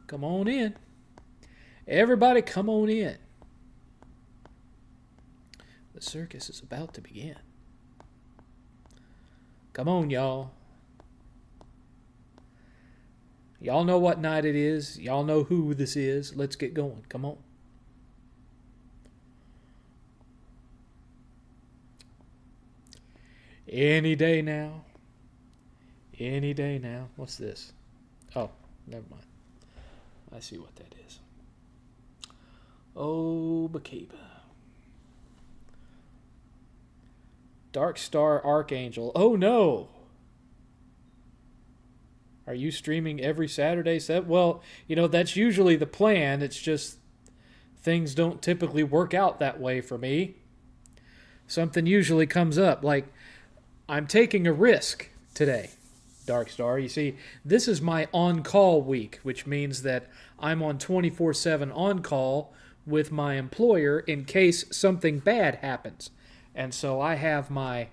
Come on in. Everybody come on in. The circus is about to begin. Come on, y'all. Y'all know what night it is. Y'all know who this is. Let's get going. Come on. Any day now. Any day now. What's this? Oh, never mind. I see what that is. Oh, Bakeba. Dark Star Archangel. Oh, no. Are you streaming every Saturday? Well, that's usually the plan. It's just things don't typically work out that way for me. Something usually comes up. Like, I'm taking a risk today, Dark Star. You see, this is my on-call week, which means that I'm on 24/7 on-call with my employer in case something bad happens. And so I have my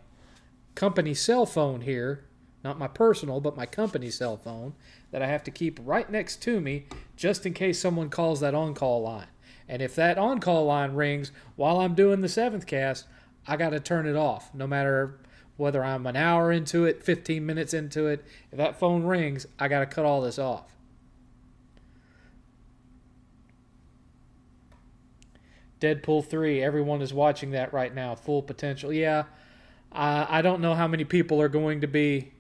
company cell phone here, not my personal, but my company cell phone, that I have to keep right next to me just in case someone calls that on-call line. And if that on-call line rings while I'm doing the 7th cast, I got to turn it off, no matter whether I'm an hour into it, 15 minutes into it. If that phone rings, I got to cut all this off. Deadpool 3, everyone is watching that right now. Full potential. Yeah, I don't know how many people are going to be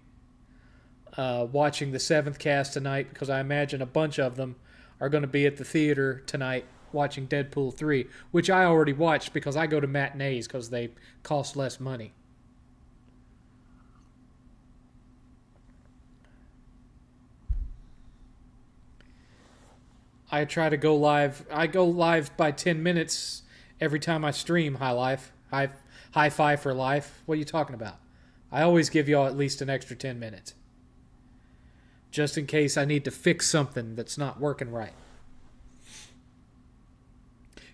watching the 7th cast tonight, because I imagine a bunch of them are going to be at the theater tonight watching Deadpool 3, which I already watched because I go to matinees because they cost less money. I try to go live. I go live by 10 minutes every time I stream Hi-Fi for Life. What are you talking about? I always give y'all at least an extra 10 minutes. Just in case I need to fix something that's not working right.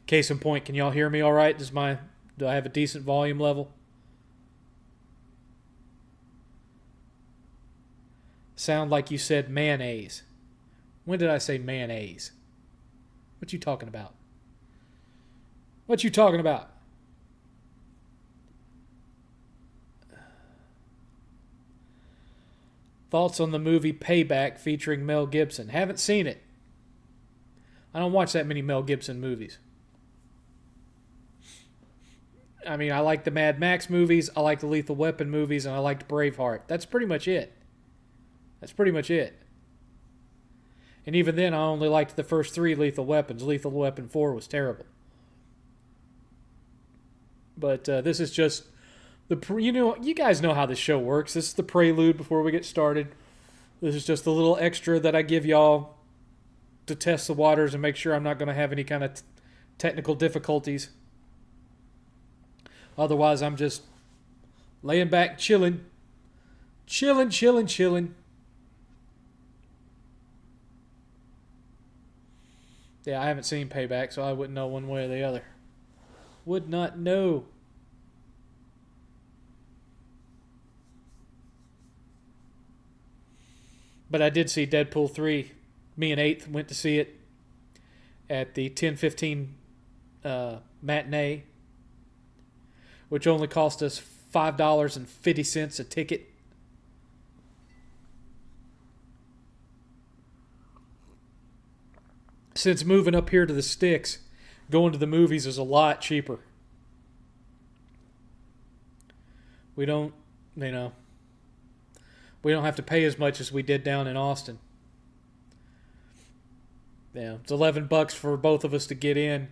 Case in point, can y'all hear me all right? Do I have a decent volume level? Sound like you said mayonnaise. When did I say mayonnaise? What you talking about? What you talking about? Thoughts on the movie Payback featuring Mel Gibson? Haven't seen it. I don't watch that many Mel Gibson movies. I mean, I like the Mad Max movies, I like the Lethal Weapon movies, and I liked Braveheart. That's pretty much it. And even then, I only liked the first 3 Lethal Weapons. Lethal Weapon 4 was terrible. But this is just you guys know how this show works. This is the prelude before we get started. This is just a little extra that I give y'all to test the waters and make sure I'm not going to have any kind of technical difficulties. Otherwise, I'm just laying back, chilling. Yeah, I haven't seen Payback, so I wouldn't know one way or the other. Would not know. But I did see Deadpool 3. Me and 8th went to see it at the 10:15 matinee, which only cost us $5.50 a ticket. Since moving up here to the sticks, going to the movies is a lot cheaper. We don't have to pay as much as we did down in Austin. Yeah, it's $11 for both of us to get in,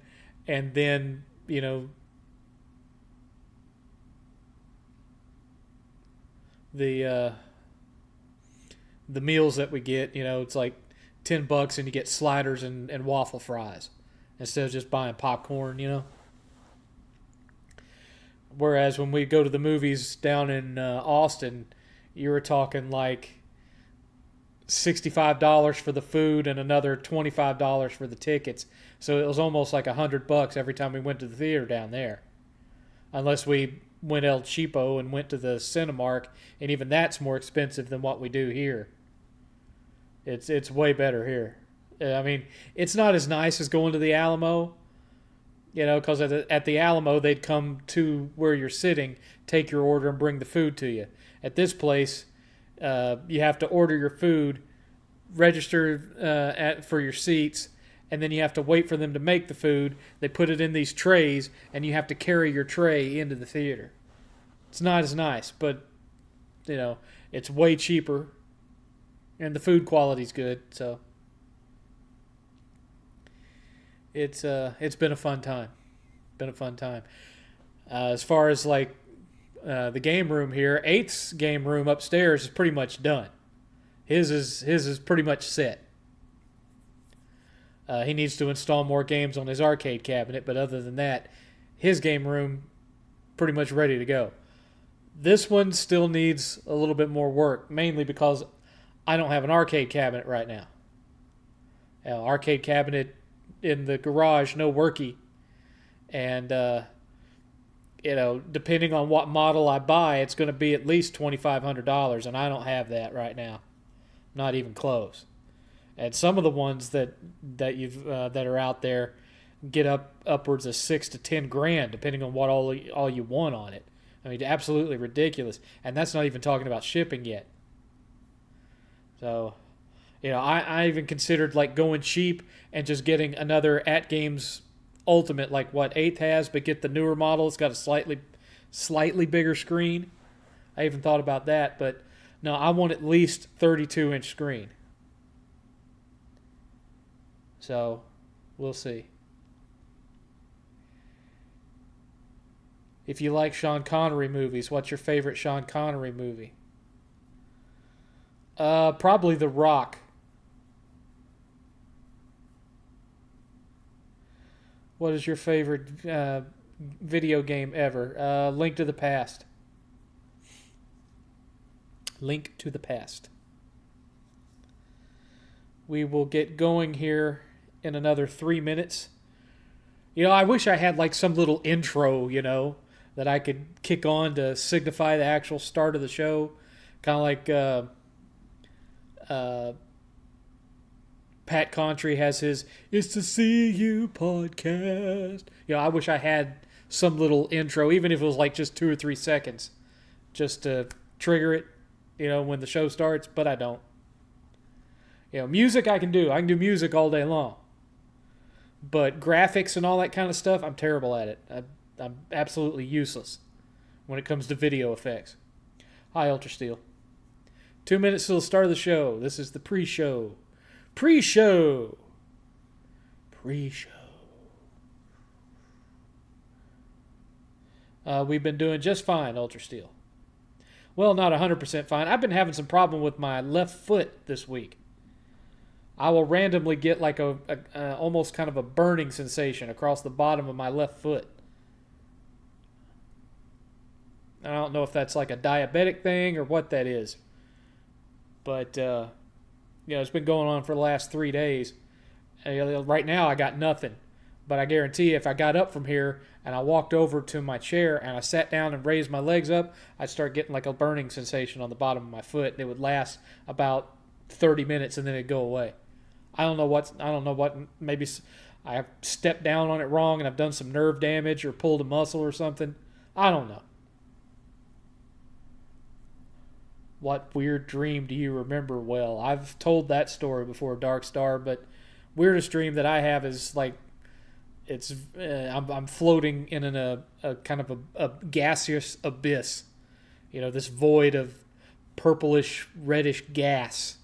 and then, the meals that we get, it's like $10 and you get sliders and waffle fries instead of just buying popcorn, Whereas when we go to the movies down in Austin, you were talking like $65 for the food and another $25 for the tickets. So it was almost like $100 every time we went to the theater down there. Unless we went El Cheapo and went to the Cinemark, and even that's more expensive than what we do here. It's way better here. I mean, it's not as nice as going to the Alamo, because at the Alamo, they'd come to where you're sitting, take your order, and bring the food to you. At this place, you have to order your food, register for your seats, and then you have to wait for them to make the food. They put it in these trays, and you have to carry your tray into the theater. It's not as nice, but, it's way cheaper, and the food quality's good, so it's been a fun time. As far as the game room here, 8th's game room upstairs is pretty much done. His is pretty much set. He needs to install more games on his arcade cabinet, but other than that, his game room pretty much ready to go. This one still needs a little bit more work, mainly because I don't have an arcade cabinet right now. Arcade cabinet in the garage, no worky. And, depending on what model I buy, it's going to be at least $2,500, and I don't have that right now. Not even close. And some of the ones that are out there get upwards of $6,000 to $10,000, depending on what all you want on it. I mean, absolutely ridiculous. And that's not even talking about shipping yet. So, I even considered going cheap and just getting another At Games Ultimate like what 8th has, but get the newer model. It's got a slightly bigger screen. I even thought about that, but no, I want at least 32-inch screen. So, we'll see. If you like Sean Connery movies, what's your favorite Sean Connery movie? Probably The Rock. What is your favorite video game ever? Link to the Past. Link to the Past. We will get going here in another 3 minutes. I wish I had some little intro, that I could kick on to signify the actual start of the show. Kind of like Pat Contry has his "It's to See You" podcast. I wish I had some little intro, even if it was just 2 or 3 seconds, just to trigger it, when the show starts, but I don't. Music I can do. I can do music all day long. But graphics and all that kind of stuff, I'm terrible at it. I'm absolutely useless when it comes to video effects. Hi, Ultra Steel. 2 minutes till the start of the show. This is the pre-show. Pre-show. We've been doing just fine, Ultra Steel. Well, not 100% fine. I've been having some problem with my left foot this week. I will randomly get a almost kind of a burning sensation across the bottom of my left foot. I don't know if that's a diabetic thing or what that is. But, it's been going on for the last 3 days. Right now I got nothing. But I guarantee if I got up from here and I walked over to my chair and I sat down and raised my legs up, I'd start getting a burning sensation on the bottom of my foot. And it would last about 30 minutes and then it'd go away. I don't know what, maybe I've stepped down on it wrong and I've done some nerve damage or pulled a muscle or something. I don't know. What weird dream do you remember well? I've told that story before, Dark Star, but weirdest dream that I have is I'm floating in a kind of a gaseous abyss. This void of purplish, reddish gas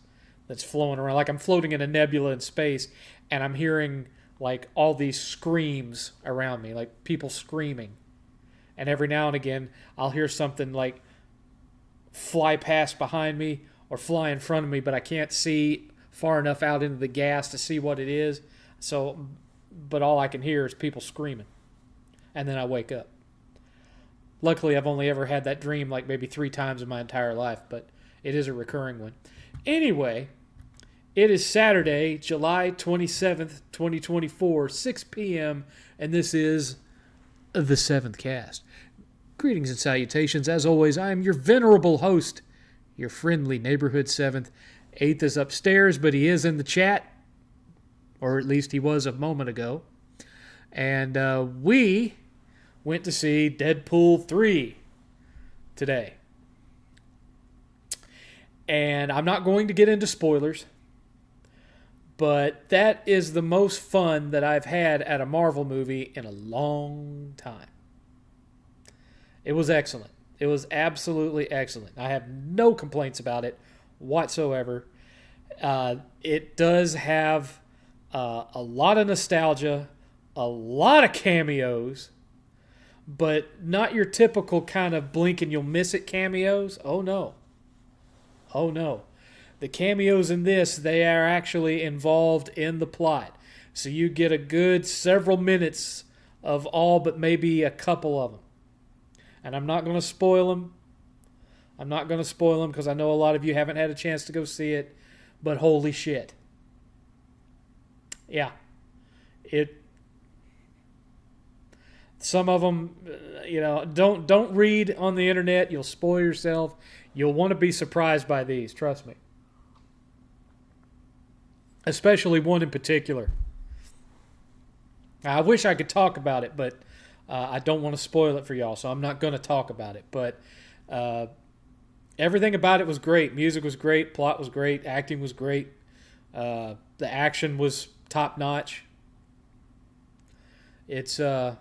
that's flowing around. I'm floating in a nebula in space, and I'm hearing all these screams around me, people screaming. And every now and again, I'll hear something fly past behind me or fly in front of me, but I can't see far enough out into the gas to see what it is. But all I can hear is people screaming. And then I wake up. Luckily, I've only ever had that dream maybe 3 times in my entire life, but it is a recurring one. Anyway, it is Saturday, July 27th, 2024, 6 p.m., and this is the 7th Cast. Greetings and salutations. As always, I am your venerable host, your friendly neighborhood 7th. 8th is upstairs, but he is in the chat. or at least he was a moment ago. And we went to see Deadpool 3 today. And I'm not going to get into spoilers, but that is the most fun that I've had at a Marvel movie in a long time. It was excellent. It was absolutely excellent. I have no complaints about it whatsoever. It does have a lot of nostalgia, a lot of cameos, but not your typical kind of blink and you'll miss it cameos. Oh no. Oh no. The cameos in this, they are actually involved in the plot. So you get a good several minutes of all but maybe a couple of them. And I'm not going to spoil them. I'm not going to spoil them because I know a lot of you haven't had a chance to go see it. But holy shit. Yeah. Some of them, don't read on the internet. You'll spoil yourself. You'll want to be surprised by these. Trust me. Especially one in particular. I wish I could talk about it, but I don't want to spoil it for y'all, so I'm not going to talk about it. But everything about it was great. Music was great. Plot was great. Acting was great. The action was top notch. It's, it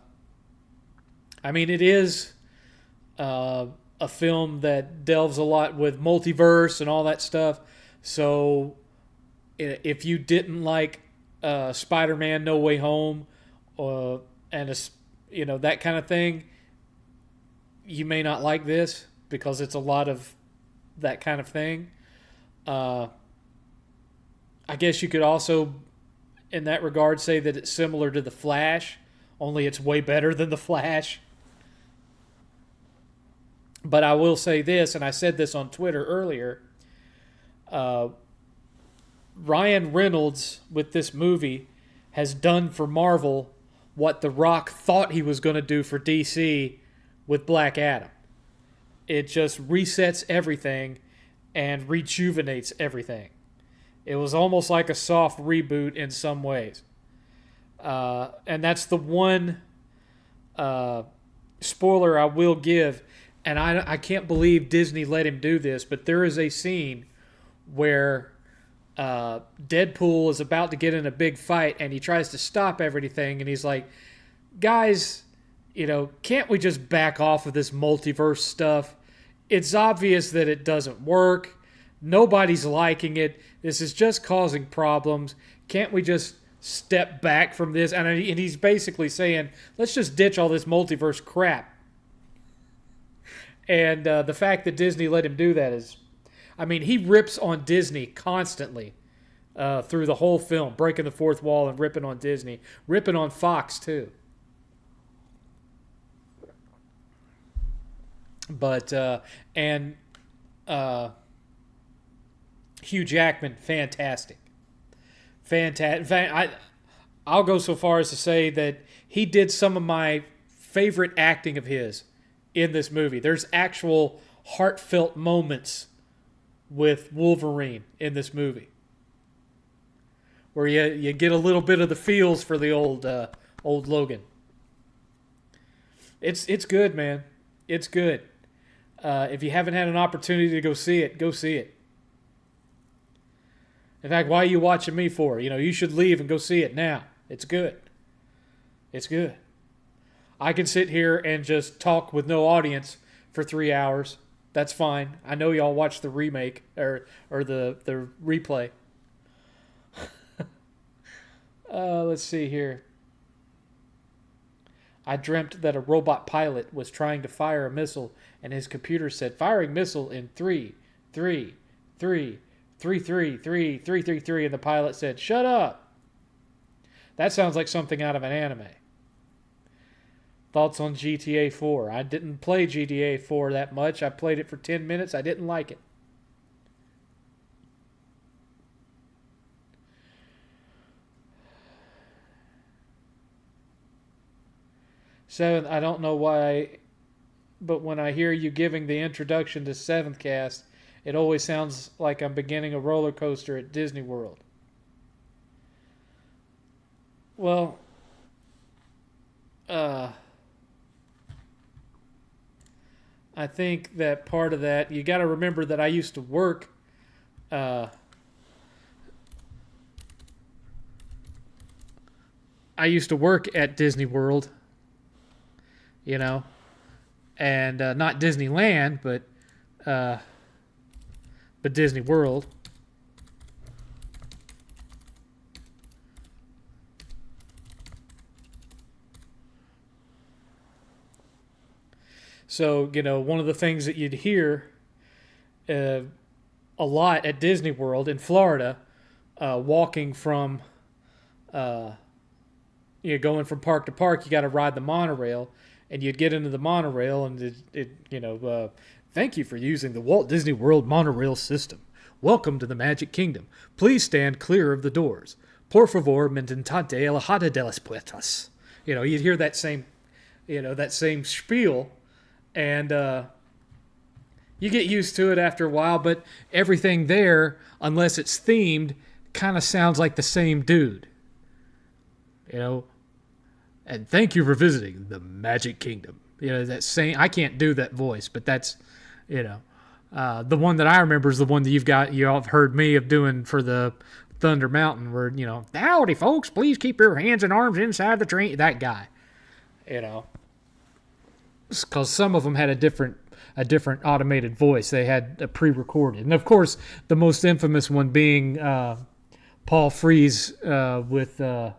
is a film that delves a lot with multiverse and all that stuff. So if you didn't like Spider-Man No Way Home that kind of thing, you may not like this because it's a lot of that kind of thing. I guess you could also, in that regard, say that it's similar to The Flash, only it's way better than The Flash. But I will say this, and I said this on Twitter earlier, Ryan Reynolds with this movie has done for Marvel what The Rock thought he was going to do for DC with Black Adam. It just resets everything and rejuvenates everything. It was almost like a soft reboot in some ways. And that's the one spoiler I will give. And I can't believe Disney let him do this, but there is a scene where Deadpool is about to get in a big fight and he tries to stop everything and he's like, guys, can't we just back off of this multiverse stuff? It's obvious that it doesn't work. Nobody's liking it. This is just causing problems. Can't we just step back from this? And he's basically saying, let's just ditch all this multiverse crap. And the fact that Disney let him do that is, he rips on Disney constantly through the whole film, breaking the fourth wall and ripping on Disney, ripping on Fox too. But Hugh Jackman, fantastic. I'll go so far as to say that he did some of my favorite acting of his in this movie. There's actual heartfelt moments with Wolverine in this movie, where you get a little bit of the feels for the old Logan. It's good, man. It's good. If you haven't had an opportunity to go see it, go see it. In fact, why are you watching me for? You should leave and go see it now. It's good. It's good. I can sit here and just talk with no audience for 3 hours. That's fine. I know y'all watch the remake or the replay. Let's see here. I dreamt that a robot pilot was trying to fire a missile, and his computer said, "Firing missile in 3, 3, 3, 3, 3, 3, 3, 3, 3," and the pilot said, "Shut up." That sounds like something out of an anime. Thoughts on GTA 4? I didn't play GTA 4 that much. I played it for 10 minutes. I didn't like it. Seventh, I don't know why, but when I hear you giving the introduction to 7thCast, it always sounds like I'm beginning a roller coaster at Disney World. Well, uh, I think that part of that, you got to remember that I used to work. Uh, I used to work at Disney World, you know, and not Disneyland, uh, but Disney World. So, one of the things that you'd hear uh, a lot at Disney World in Florida, walking from, uh, going from park to park, you got to ride the monorail, and you'd get into the monorail, and thank you for using the Walt Disney World monorail system. Welcome to the Magic Kingdom. Please stand clear of the doors. Por favor, mententate alejada de las puertas. You'd hear that same spiel, and you get used to it after a while, but everything there, unless it's themed, kind of sounds like the same dude. And thank you for visiting the Magic Kingdom. That same, I can't do that voice, but that's, the one that I remember is the one that y'all have heard me of doing for the Thunder Mountain, where, howdy folks, please keep your hands and arms inside the train. That guy, because some of them had a different automated voice. They had a pre-recorded, and of course, the most infamous one being Paul Frees with the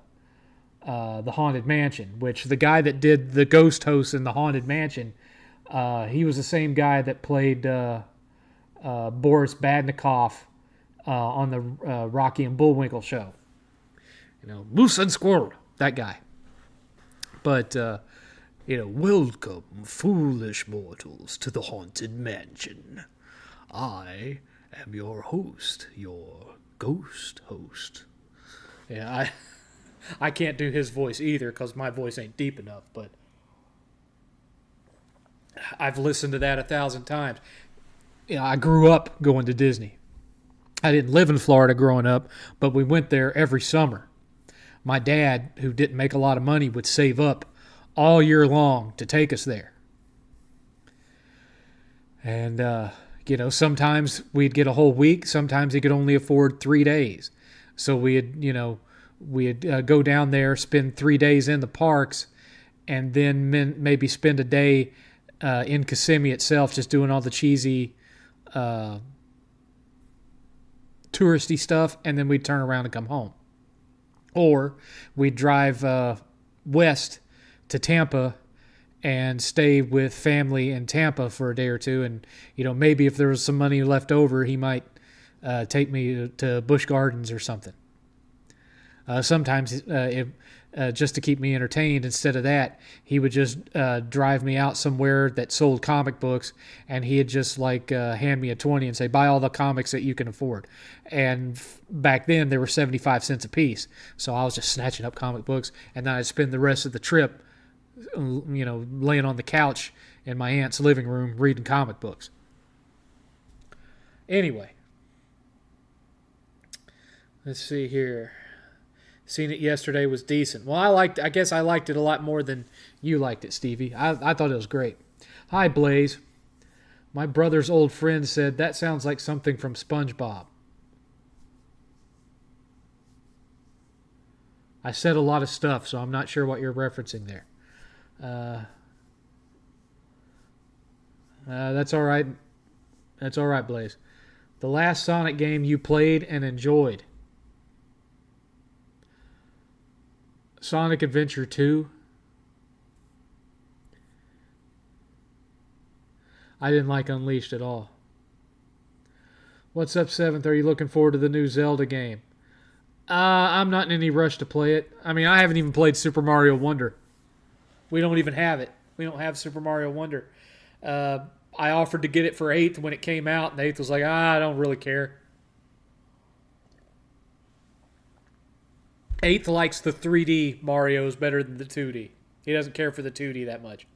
Haunted Mansion, which the guy that did the ghost host in the Haunted Mansion, he was the same guy that played Boris Badnikoff on the Rocky and Bullwinkle show. Moose and Squirrel, that guy. But welcome, foolish mortals, to the Haunted Mansion. I am your host, your ghost host. Yeah, I can't do his voice either because my voice ain't deep enough, but I've listened to that 1,000 times. I grew up going to Disney. I didn't live in Florida growing up, but we went there every summer. My dad, who didn't make a lot of money, would save up all year long to take us there. And, sometimes we'd get a whole week. Sometimes he could only afford 3 days. So we'd go down there, spend 3 days in the parks, and then maybe spend a day in Kissimmee itself just doing all the cheesy touristy stuff, and then we'd turn around and come home. Or we'd drive west to Tampa and stay with family in Tampa for a day or two, and maybe if there was some money left over, he might take me to Busch Gardens or something. Sometimes, just to keep me entertained, instead of that, he would just drive me out somewhere that sold comic books, and he'd just hand me a 20 and say, buy all the comics that you can afford. And back then, they were 75 cents a piece. So I was just snatching up comic books, and then I'd spend the rest of the trip, laying on the couch in my aunt's living room reading comic books. Anyway, let's see here. Seen it yesterday, was decent. Well, I guess I liked it a lot more than you liked it, Stevie. I thought it was great. Hi, Blaze. My brother's old friend said that sounds like something from SpongeBob. I said a lot of stuff, so I'm not sure what you're referencing there. That's all right. That's all right, Blaze. The last Sonic game you played and enjoyed. Sonic Adventure 2. I didn't like Unleashed at all. What's up, 7th? Are you looking forward to the new Zelda game? I'm not in any rush to play it. I mean, I haven't even played Super Mario Wonder. We don't even have it. We don't have Super Mario Wonder. I offered to get it for 8th when it came out, and 8th was like, I don't really care. 8th likes the 3D Marios better than the 2D. He doesn't care for the 2D that much.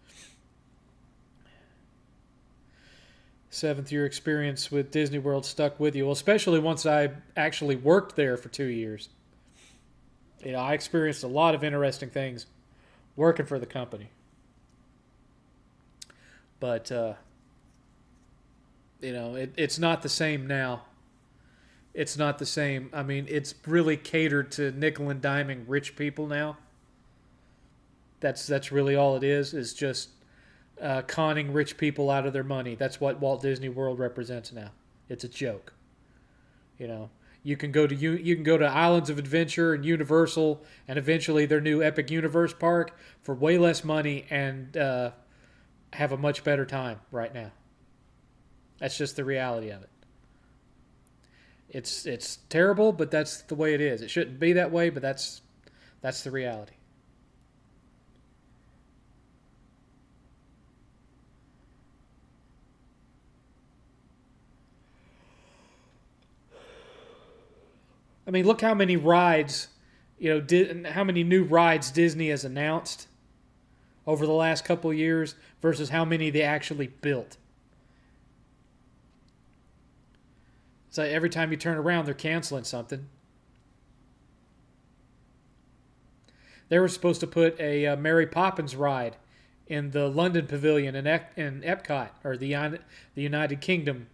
7th, your experience with Disney World stuck with you. Well, especially once I actually worked there for 2 years. I experienced a lot of interesting things working for the company. But, it's not the same now. It's not the same. I mean, it's really catered to nickel and diming rich people now. That's really all it is just conning rich people out of their money. That's what Walt Disney World represents now. It's a joke. You know, you can go to Islands of Adventure and Universal, and eventually their new Epic Universe park for way less money and have a much better time right now. That's just the reality of it. It's terrible, but that's the way it is. It shouldn't be that way, but that's the reality. I mean, look how many rides, how many new rides Disney has announced over the last couple of years versus how many they actually built. So every time you turn around, they're canceling something. They were supposed to put a Mary Poppins ride in the London Pavilion in Epcot, or the United Kingdom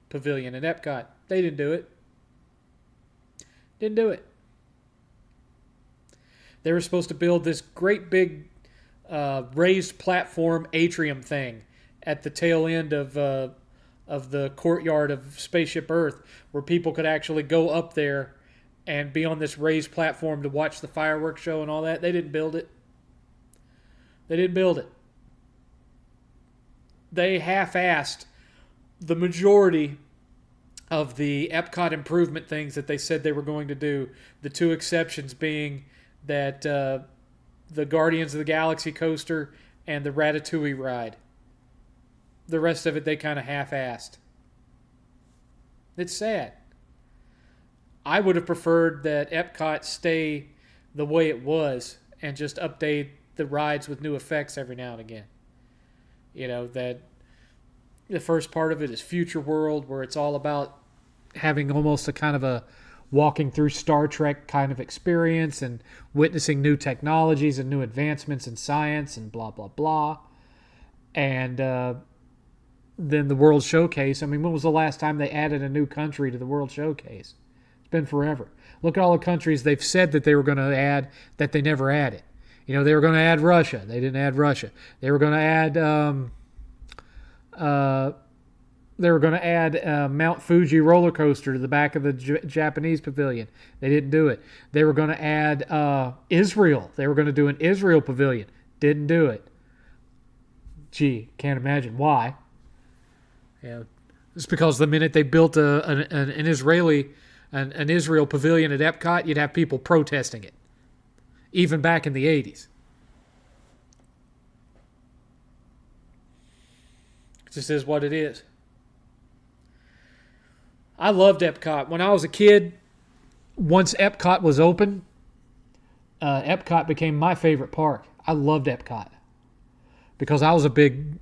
Pavilion in Epcot. They didn't do it. Didn't do it. They were supposed to build this great big raised platform atrium thing at the tail end of the courtyard of Spaceship Earth, where people could actually go up there and be on this raised platform to watch the fireworks show and all that. They didn't build it. They didn't build it. They half-assed the majority of the Epcot improvement things that they said they were going to do. The two exceptions being that the Guardians of the Galaxy coaster and the Ratatouille ride. The rest of it they kind of half-assed. It's sad. I would have preferred that Epcot stay the way it was and just update the rides with new effects every now and again. That the first part of it is Future World, where it's all about having almost a kind of a walking through Star Trek kind of experience and witnessing new technologies and new advancements in science and blah, blah, blah. And then the World Showcase. I mean, when was the last time they added a new country to the World Showcase? It's been forever. Look at all the countries they've said that they were going to add that they never added. They were going to add Russia. They didn't add Russia. They were going to add Mount Fuji roller coaster to the back of the Japanese pavilion. They didn't do it. They were going to add Israel. They were going to do an Israel pavilion. Didn't do it. Gee, can't imagine why. It's because the minute they built an Israel pavilion at Epcot, you'd have people protesting it, even back in the 80s. It just is what it is. I loved Epcot. When I was a kid, once Epcot was open, Epcot became my favorite park. I loved Epcot because I was a big,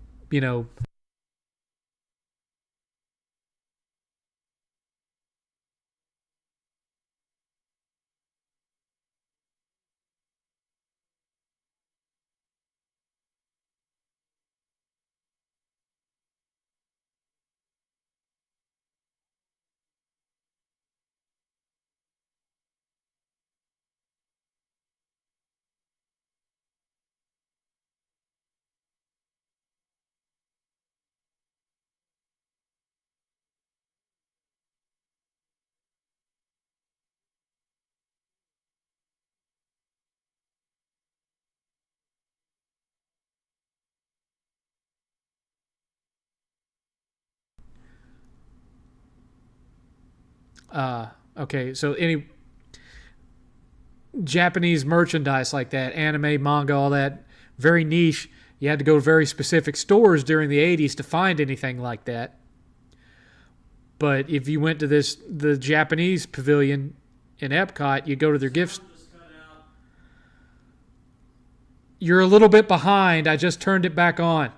okay, so any Japanese merchandise like that, anime, manga, all that, very niche. You had to go to very specific stores during the 80s to find anything like that. But if you went to the Japanese pavilion in Epcot, you go to their gifts. You're a little bit behind. I just turned it back on.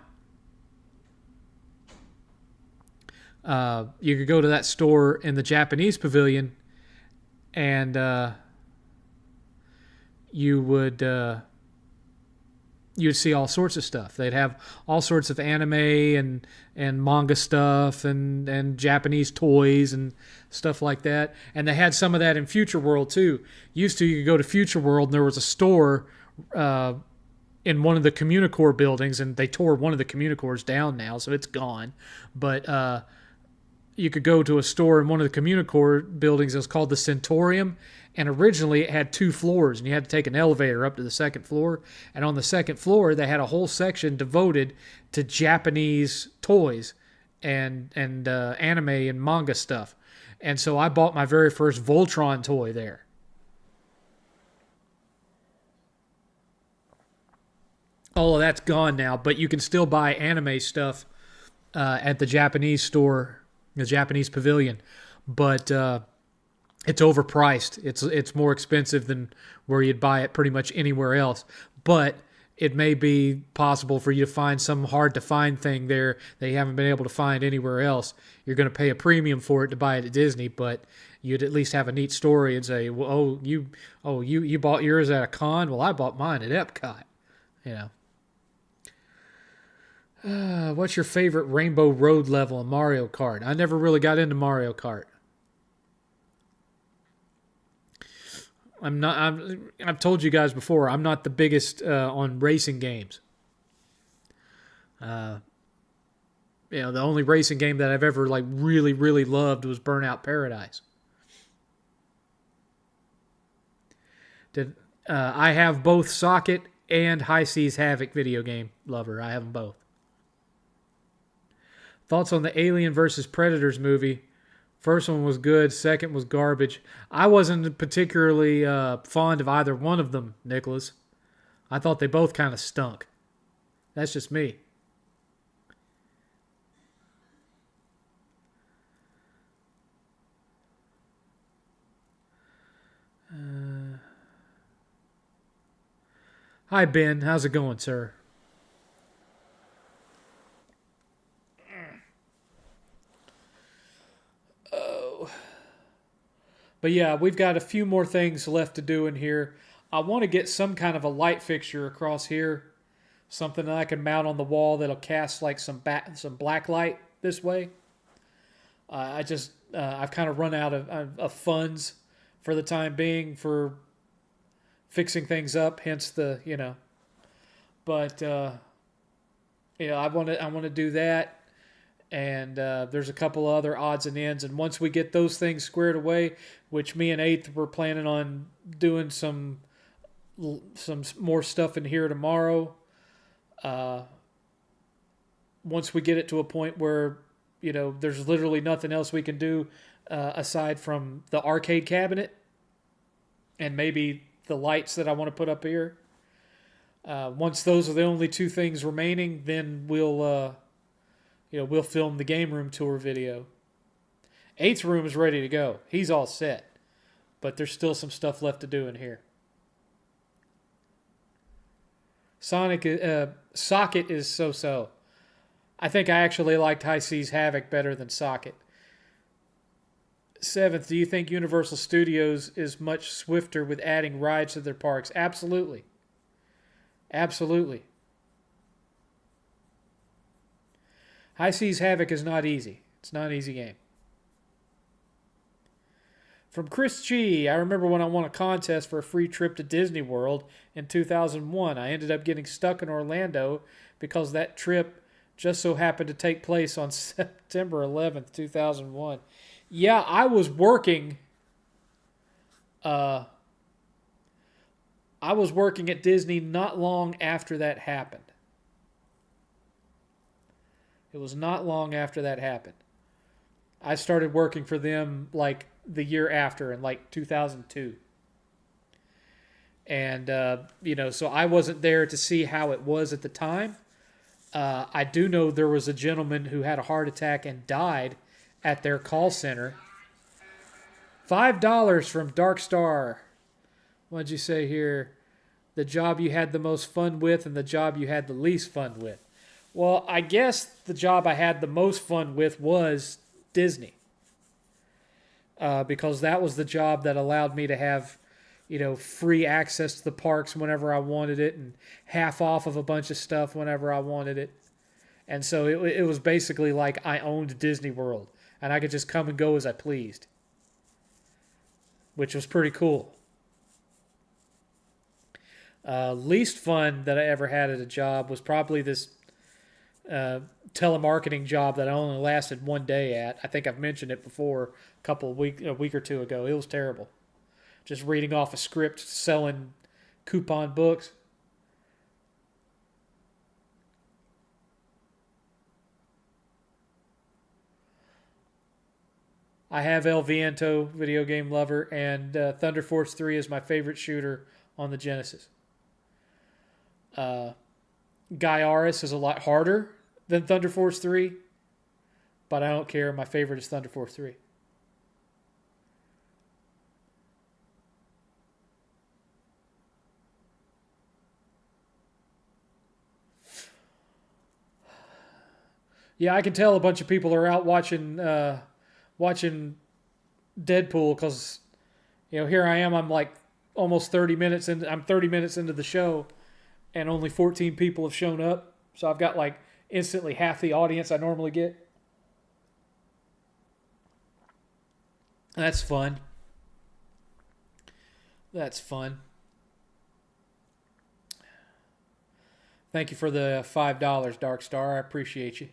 You could go to that store in the Japanese pavilion and you would you'd see all sorts of stuff. They'd have all sorts of anime and manga stuff and Japanese toys and stuff like that. And they had some of that in Future World too. Used to, you could go to Future World and there was a store in one of the Communicore buildings, and they tore one of the Communicores down now, so it's gone. But you could go to a store in one of the Communicore buildings. It was called the Centaurium, and originally it had 2 floors, and you had to take an elevator up to the second floor. And on the second floor, they had a whole section devoted to Japanese toys and anime and manga stuff. And so I bought my very first Voltron toy there. All of that's gone now, but you can still buy anime stuff at the Japanese store, the Japanese pavilion. But it's overpriced. It's more expensive than where you'd buy it pretty much anywhere else. But it may be possible for you to find some hard-to-find thing there that you haven't been able to find anywhere else. You're going to pay a premium for it to buy it at Disney, but you'd at least have a neat story and say, well, you bought yours at a con? Well, I bought mine at Epcot. You know. What's your favorite Rainbow Road level in Mario Kart? I never really got into Mario Kart. I've told you guys before, I'm not the biggest on racing games. The only racing game that I've ever really, really loved was Burnout Paradise. I have both Socket and High Seas Havoc video game lover. I have them both. Thoughts on the Alien vs. Predators movie? First one was good. Second was garbage. I wasn't particularly fond of either one of them, Nicholas. I thought they both kind of stunk. That's just me. Hi, Ben. How's it going, sir? But yeah, we've got a few more things left to do in here. I want to get some kind of a light fixture across here. Something that I can mount on the wall that'll cast some black light this way. I've kind of run out of funds for the time being for fixing things up. Hence the, But I want to do that. And there's a couple other odds and ends. And once we get those things squared away, which me and 8th were planning on doing some more stuff in here tomorrow. Once we get it to a point where, there's literally nothing else we can do aside from the arcade cabinet and maybe the lights that I want to put up here. Once those are the only 2 things remaining, then we'll film the game room tour video. 8th room is ready to go. He's all set. But there's still some stuff left to do in here. Socket is so-so. I think I actually liked High Seas Havoc better than Socket. 7th, do you think Universal Studios is much swifter with adding rides to their parks? Absolutely. Absolutely. High Seas Havoc is not easy. It's not an easy game. From Chris G, I remember when I won a contest for a free trip to Disney World in 2001. I ended up getting stuck in Orlando because that trip just so happened to take place on September 11th, 2001. Yeah, I was working. I was working at Disney not long after that happened. It was not long after that happened. I started working for them the year after in 2002. And, so I wasn't there to see how it was at the time. I do know there was a gentleman who had a heart attack and died at their call center. $5 from Dark Star. What'd you say here? The job you had the most fun with and the job you had the least fun with. Well, I guess the job I had the most fun with was Disney. Because that was the job that allowed me to have, free access to the parks whenever I wanted it, and half off of a bunch of stuff whenever I wanted it. And so it was basically like I owned Disney World, and I could just come and go as I pleased, which was pretty cool. Least fun that I ever had at a job was probably this telemarketing job that I only lasted one day at. I think I've mentioned it before a week or two ago. It was terrible. Just reading off a script, selling coupon books. I have El Viento, video game lover, and Thunder Force 3 is my favorite shooter on the Genesis. Gaiaris is a lot harder than Thunder Force 3, but I don't care. My favorite is Thunder Force 3. Yeah, I can tell a bunch of people are out watching Deadpool because here I am. I'm like almost 30 minutes in. I'm 30 minutes into the show, and only 14 people have shown up. So I've got like instantly half the audience I normally get. That's fun. That's fun. Thank you for the $5, Dark Star. I appreciate you.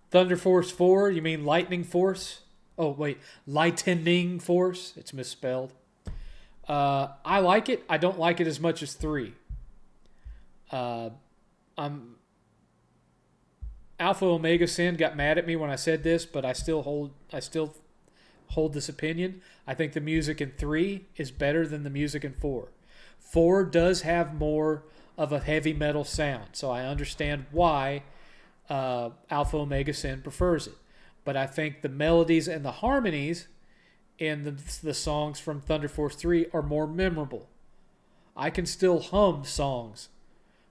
Thunder Force 4, you mean Lightning Force? Oh, wait, Lightning Force. It's misspelled. I like it. I don't like it as much as 3. I'm Alpha Omega Sin got mad at me when I said this, but I still hold this opinion. I think the music in 3 is better than the music in 4. 4 does have more of a heavy metal sound, so I understand why Alpha Omega Sin prefers it. But I think the melodies and the harmonies in the songs from Thunder Force 3 are more memorable. I can still hum songs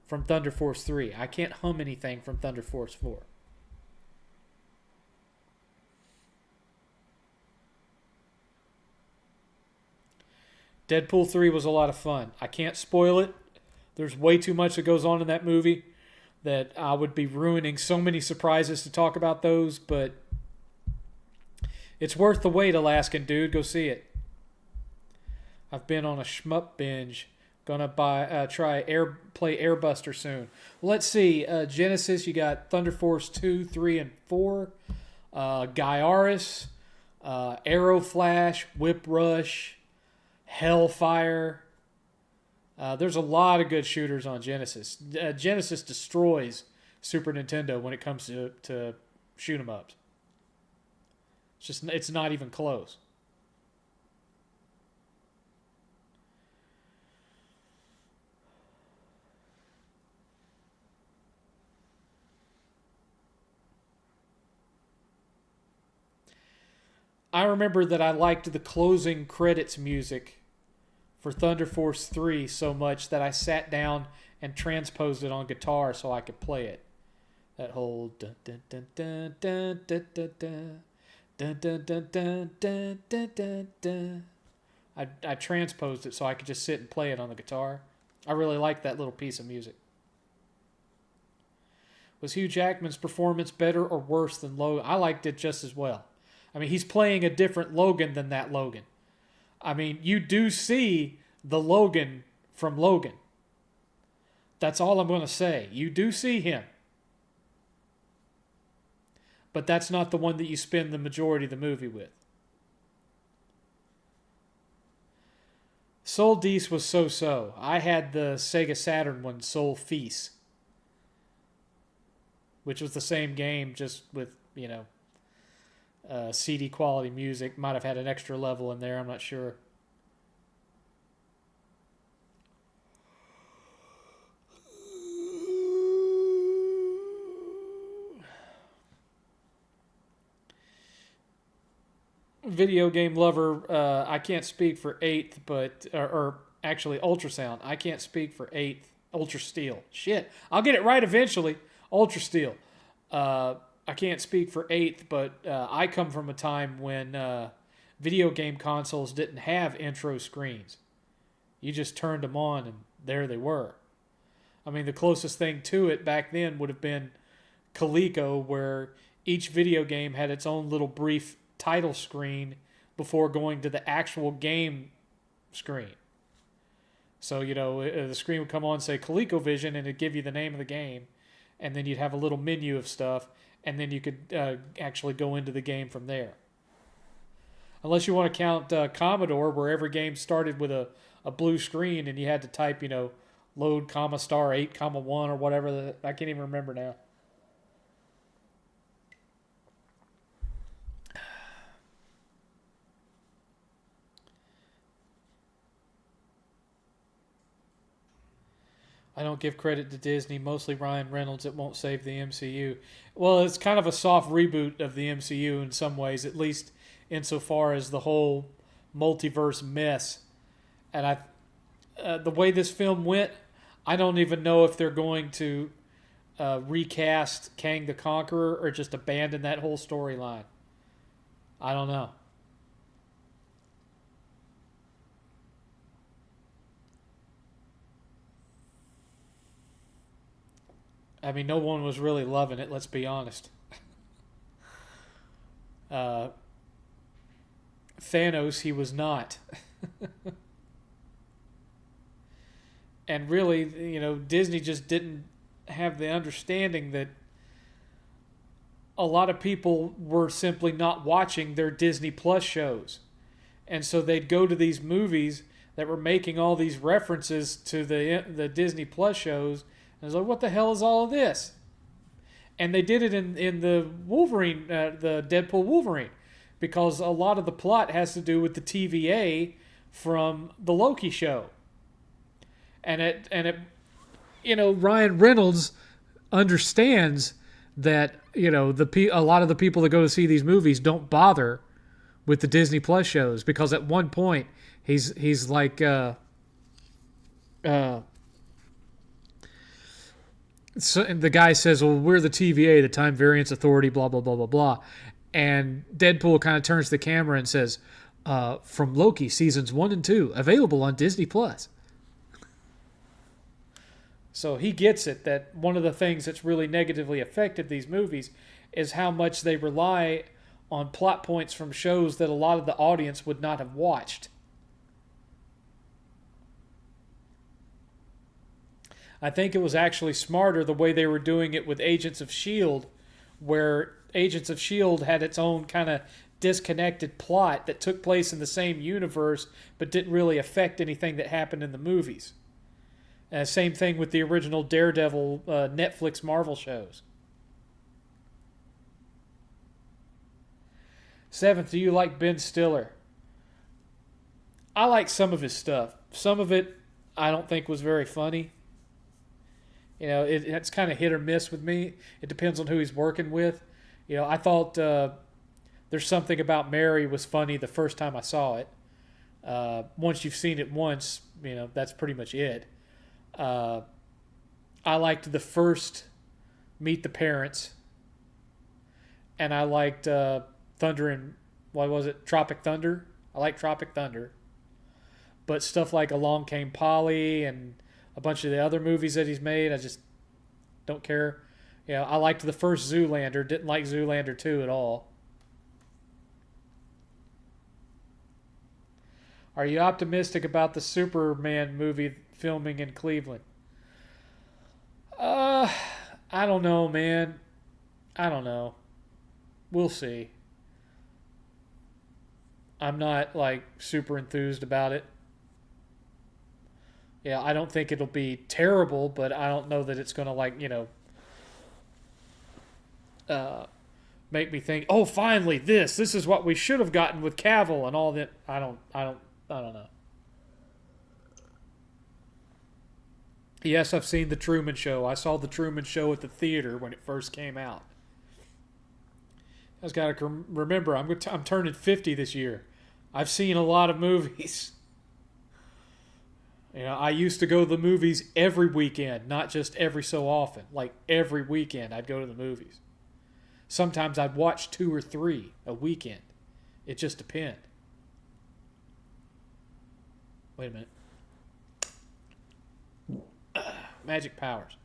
from Thunder Force 3. I can't hum anything from Thunder Force 4. Deadpool 3 was a lot of fun. I can't spoil it. There's way too much that goes on in that movie that I would be ruining so many surprises to talk about those, but it's worth the wait, Alaskan dude. Go see it. I've been on a shmup binge. Gonna play Airbuster soon. Well, let's see. Genesis, you got Thunder Force 2, 3, and 4. Gaiaris, Arrow Flash, Whip Rush, Hellfire. There's a lot of good shooters on Genesis. Genesis destroys Super Nintendo when it comes to shoot 'em ups. It's not even close. I remember that I liked the closing credits music for Thunder Force 3 so much that I sat down and transposed it on guitar so I could play it. That whole dun dun dun dun dun dun dun dun dun dun dun dun dun dun dun. I transposed it so I could just sit and play it on the guitar. I really liked that little piece of music. Was Hugh Jackman's performance better or worse than Logan? I liked it just as well. I mean, he's playing a different Logan than that Logan. I mean, you do see the Logan from Logan. That's all I'm going to say. You do see him. But that's not the one that you spend the majority of the movie with. Soul Deece was so-so. I had the Sega Saturn one, Soul Feast, which was the same game, just with, CD quality music. Might have had an extra level in there, I'm not sure. Video game lover, I can't speak for 8th, but or actually Ultrasound. I can't speak for 8th. Ultra Steel. Shit, I'll get it right eventually. Ultra Steel. I I can't speak for 8th, but I come from a time when video game consoles didn't have intro screens. You just turned them on and there they were. I mean, the closest thing to it back then would have been Coleco, where each video game had its own little brief title screen before going to the actual game screen. So, the screen would come on, say ColecoVision, and it'd give you the name of the game. And then you'd have a little menu of stuff, and then you could actually go into the game from there. Unless you want to count Commodore, where every game started with a blue screen, and you had to type, load, star 8, 1, or whatever. I can't even remember now. I don't give credit to Disney, mostly Ryan Reynolds. It won't save the MCU. Well, it's kind of a soft reboot of the MCU in some ways, at least insofar as the whole multiverse mess. And the way this film went, I don't even know if they're going to recast Kang the Conqueror or just abandon that whole storyline. I don't know. I mean, no one was really loving it, let's be honest. Thanos, he was not. And really, Disney just didn't have the understanding that a lot of people were simply not watching their Disney Plus shows. And so they'd go to these movies that were making all these references to the Disney Plus shows. And it's like, what the hell is all of this? And they did it in the Wolverine, the Deadpool Wolverine, because a lot of the plot has to do with the TVA from the Loki show. And it Ryan Reynolds understands that a lot of the people that go to see these movies don't bother with the Disney Plus shows, because at one point he's like so, and the guy says, well, we're the TVA, the Time Variance Authority, blah, blah, blah, blah, blah. And Deadpool kind of turns to the camera and says, from Loki, seasons 1 and 2, available on Disney+. So he gets it, that one of the things that's really negatively affected these movies is how much they rely on plot points from shows that a lot of the audience would not have watched. I think it was actually smarter the way they were doing it with Agents of S.H.I.E.L.D., where Agents of S.H.I.E.L.D. had its own kind of disconnected plot that took place in the same universe but didn't really affect anything that happened in the movies. Same thing with the original Daredevil Netflix Marvel shows. 7th, do you like Ben Stiller? I like some of his stuff. Some of it I don't think was very funny. It's kind of hit or miss with me. It depends on who he's working with. I thought There's Something About Mary was funny the first time I saw it. Once you've seen it once, that's pretty much it. I liked the first Meet the Parents. And I liked Thunder and, what was it, Tropic Thunder? I like Tropic Thunder. But stuff like Along Came Polly and a bunch of the other movies that he's made, I just don't care. I liked the first Zoolander, didn't like Zoolander 2 at all. Are you optimistic about the Superman movie filming in Cleveland? I don't know, man. I don't know. We'll see. I'm not super enthused about it. Yeah, I don't think it'll be terrible, but I don't know that it's going to make me think, oh, finally this is what we should have gotten with Cavill and all that. I don't know. Yes, I've seen The Truman Show. I saw The Truman Show at the theater when it first came out. I just got to remember, I'm turning 50 this year. I've seen a lot of movies. I used to go to the movies every weekend, not just every so often. Like every weekend I'd go to the movies. Sometimes I'd watch 2 or 3 a weekend. It just depends. Wait a minute. Magic powers.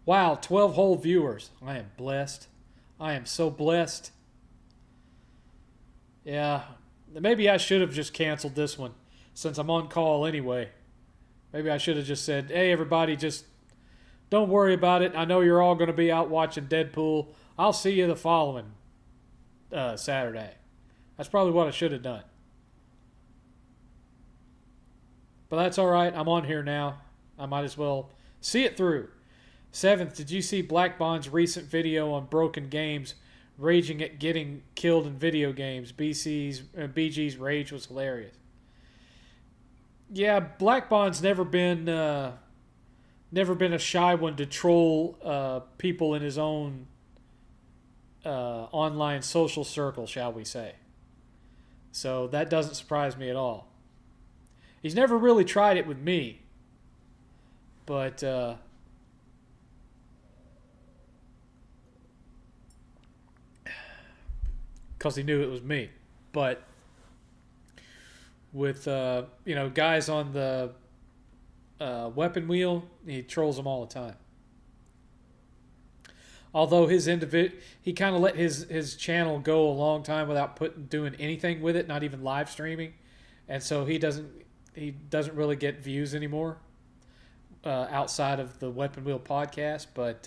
Wow, 12 whole viewers. I am blessed. I am so blessed. Yeah, maybe I should have just canceled this one since I'm on call anyway. Maybe I should have just said, hey, everybody, just don't worry about it. I know you're all going to be out watching Deadpool. I'll see you the following Saturday. That's probably what I should have done. But that's all right. I'm on here now. I might as well see it through. 7th, did you see Black Bond's recent video on broken games, raging at getting killed in video games? BG's rage was hilarious. Yeah, Black Bond's never been a shy one to troll people in his own online social circle, shall we say. So that doesn't surprise me at all. He's never really tried it with me, but because he knew it was me. But with guys on the weapon wheel, he trolls them all the time. Although he kind of let his channel go a long time without doing anything with it, not even live streaming, and so he doesn't really get views anymore outside of the Weapon Wheel podcast. But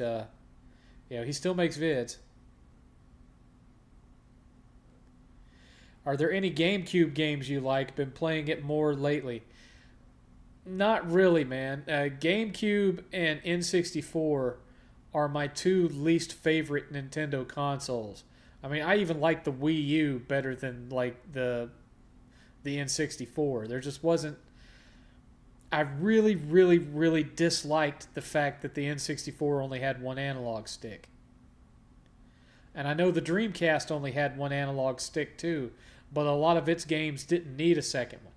he still makes vids. Are there any GameCube games you like? Been playing it more lately? Not really, man. GameCube and N64 are my 2 least favorite Nintendo consoles. I mean, I even like the Wii U better than like the N64. There just wasn't. I really, really, really disliked the fact that the N64 only had 1 analog stick. And I know the Dreamcast only had 1 analog stick too, but a lot of its games didn't need a second one.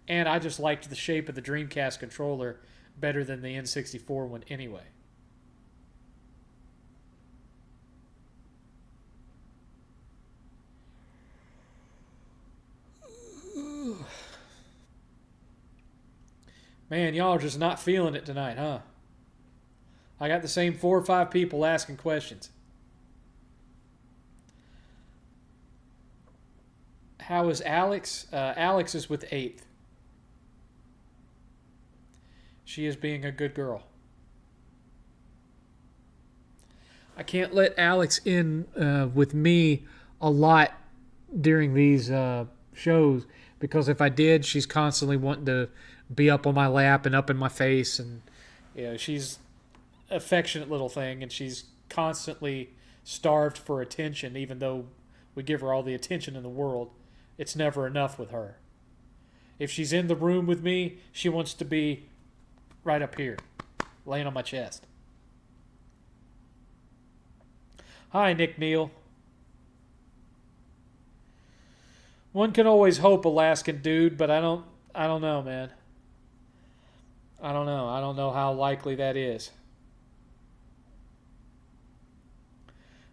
And I just liked the shape of the Dreamcast controller better than the N64 one anyway. Man, y'all are just not feeling it tonight, huh? I got the same 4 or 5 people asking questions. How is Alex? Alex is with 8th. She is being a good girl. I can't let Alex in with me a lot during these shows, because if I did, she's constantly wanting to be up on my lap and up in my face, and she's an affectionate little thing, and she's constantly starved for attention. Even though we give her all the attention in the world, it's never enough with her. If she's in the room with me, she wants to be right up here, laying on my chest. Hi, Nick Neal. One can always hope, Alaskan dude, but I don't know, man. I don't know. I don't know how likely that is.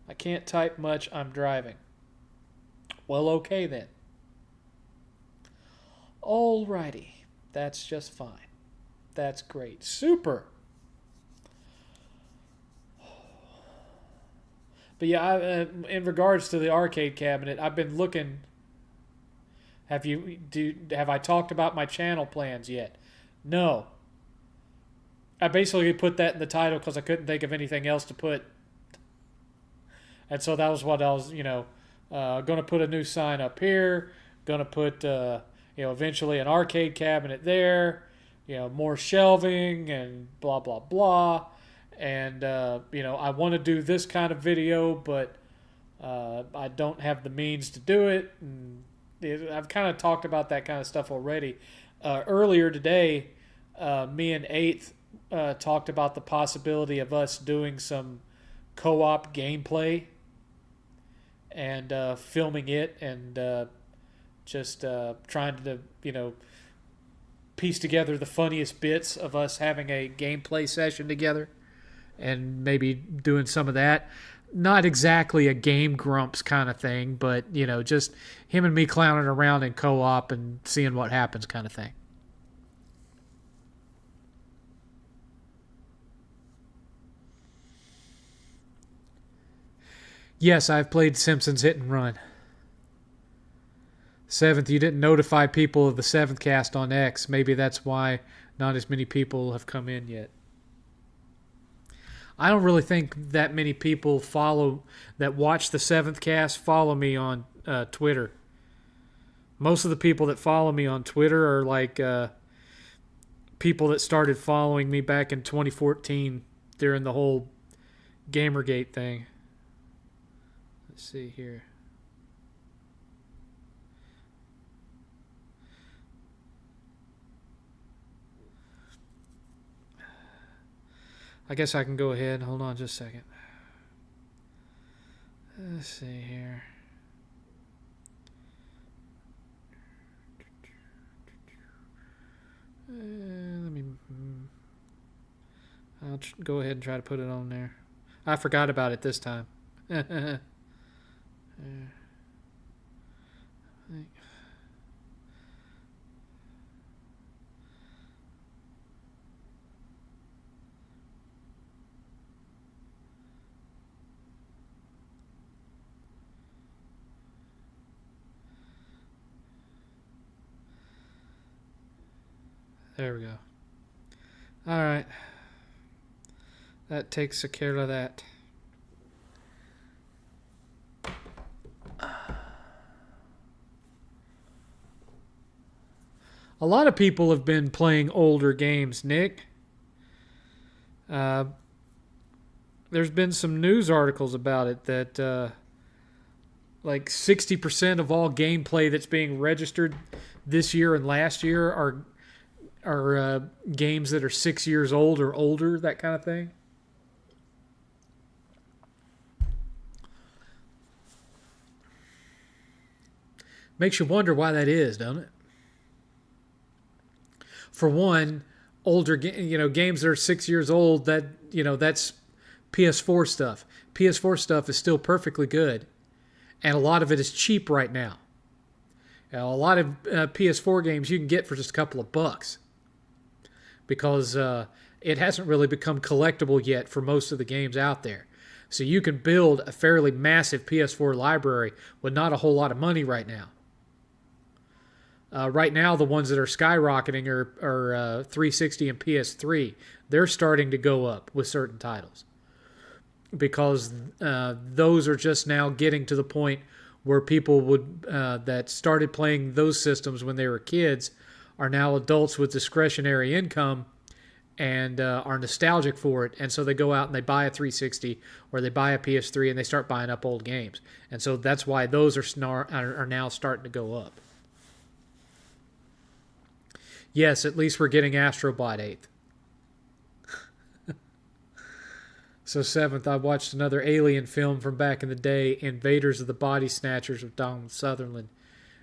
I can't type much. I'm driving. Well, okay then. Alrighty. That's just fine. That's great. Super. But yeah, in regards to the arcade cabinet, I've been looking. Have I talked about my channel plans yet? No. I basically put that in the title because I couldn't think of anything else to put. And so that was what I was, going to put a new sign up here. Going to put, eventually an arcade cabinet there. More shelving and blah, blah, blah. And, I want to do this kind of video, but I don't have the means to do it. And I've kind of talked about that kind of stuff already. Earlier today, me and 8th talked about the possibility of us doing some co-op gameplay and filming it and just trying to, piece together the funniest bits of us having a gameplay session together and maybe doing some of that. Not exactly a Game Grumps kind of thing, but, just him and me clowning around in co-op and seeing what happens kind of thing. Yes, I've played Simpsons Hit and Run. Seventh, you didn't notify people of the 7thCast on X. Maybe that's why not as many people have come in yet. I don't really think that many people that watch the 7thCast follow me on Twitter. Most of the people that follow me on Twitter are like people that started following me back in 2014 during the whole Gamergate thing. Let's see here. I guess I can go ahead. Hold on just a second. Let's see here. I'll go ahead and try to put it on there. I forgot about it this time. There we go. All right. That takes care of that. A lot of people have been playing older games, Nick. There's been some news articles about it that like 60% of all gameplay that's being registered this year and last year are games that are 6 years old or older, that kind of thing. Makes you wonder why that is, don't it? For one, older games that are 6 years old, that's PS4 stuff. PS4 stuff is still perfectly good, and a lot of it is cheap right now. A lot of PS4 games you can get for just a couple of bucks because it hasn't really become collectible yet for most of the games out there. So you can build a fairly massive PS4 library with not a whole lot of money right now. Right now, the ones that are skyrocketing are 360 and PS3. They're starting to go up with certain titles because those are just now getting to the point where people that started playing those systems when they were kids are now adults with discretionary income and are nostalgic for it. And so they go out and they buy a 360 or they buy a PS3 and they start buying up old games. And so that's why those are now starting to go up. Yes, at least we're getting Astro Bot 8th. So 7th, I watched another Alien film from back in the day, Invaders of the Body Snatchers with Donald Sutherland.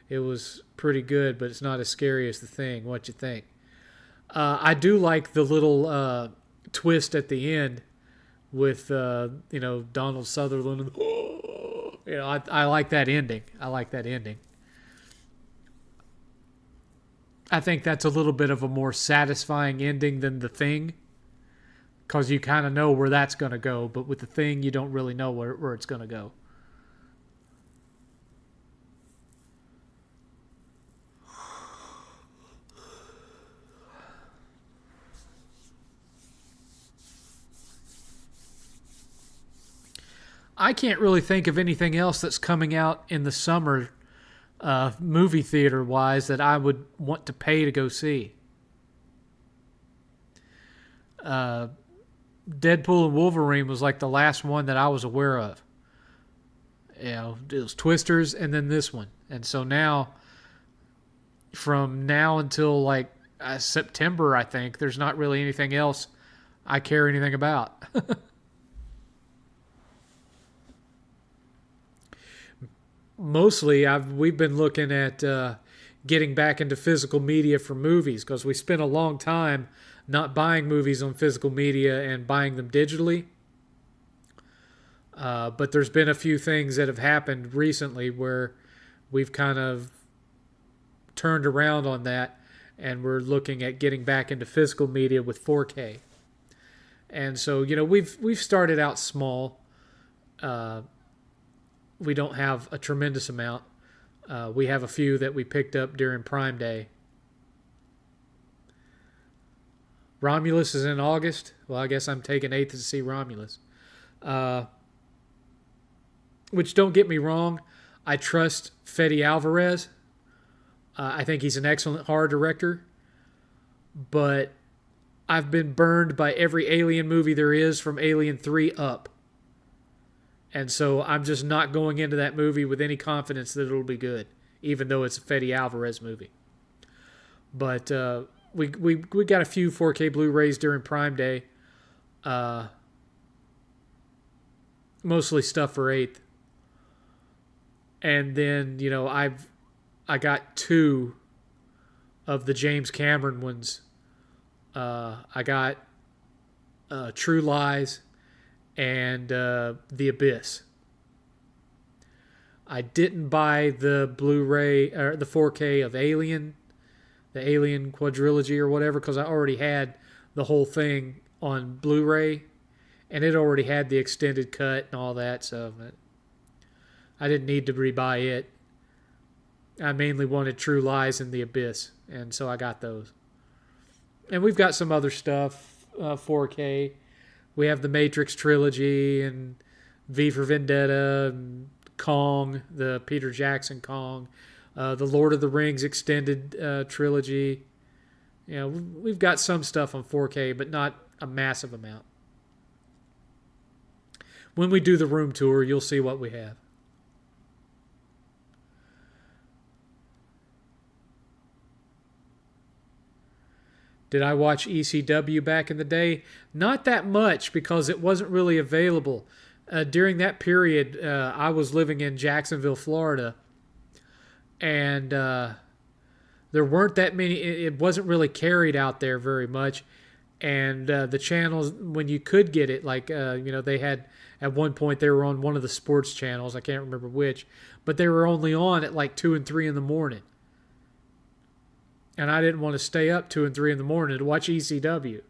It was pretty good, but it's not as scary as The Thing. What you think? I do like the little twist at the end with Donald Sutherland. I like that ending. I think that's a little bit of a more satisfying ending than The Thing, because you kind of know where that's going to go, but with The Thing, you don't really know where it's going to go. I can't really think of anything else that's coming out in the summer movie theater wise that I would want to pay to go see. Deadpool and Wolverine was like the last one that I was aware of. It was Twisters and then this one. And so now, from now until like September, I think, there's not really anything else I care anything about. Mostly, we've been looking at getting back into physical media for movies, because we spent a long time not buying movies on physical media and buying them digitally. But there's been a few things that have happened recently where we've kind of turned around on that, and we're looking at getting back into physical media with 4K. And so, we've started out small. We don't have a tremendous amount. We have a few that we picked up during Prime Day. Romulus is in August. Well, I guess I'm taking 8th to see Romulus. Which, don't get me wrong, I trust Fede Alvarez. I think he's an excellent horror director. But I've been burned by every Alien movie there is from Alien 3 up. And so I'm just not going into that movie with any confidence that it'll be good, even though it's a Fede Alvarez movie. But we got a few 4K Blu-rays during Prime Day. Mostly stuff for 8th. And then, I got 2 of the James Cameron ones. I got True Lies and The Abyss. I didn't buy the Blu-ray or the 4K of Alien, the Alien quadrilogy or whatever, because I already had the whole thing on Blu-ray, and it already had the extended cut and all that, so I didn't need to rebuy it. I mainly wanted True Lies and The Abyss, and so I got those. And we've got some other stuff, 4K. We have the Matrix trilogy and V for Vendetta and Kong, the Peter Jackson Kong, the Lord of the Rings extended trilogy. We've got some stuff on 4K, but not a massive amount. When we do the room tour, you'll see what we have. Did I watch ECW back in the day? Not that much, because it wasn't really available. During that period, I was living in Jacksonville, Florida, and there weren't that many. It wasn't really carried out there very much. And the channels, when you could get it, they had, at one point, they were on one of the sports channels. I can't remember which, but they were only on at 2 and 3 in the morning. And I didn't want to stay up 2 and 3 in the morning to watch ECW.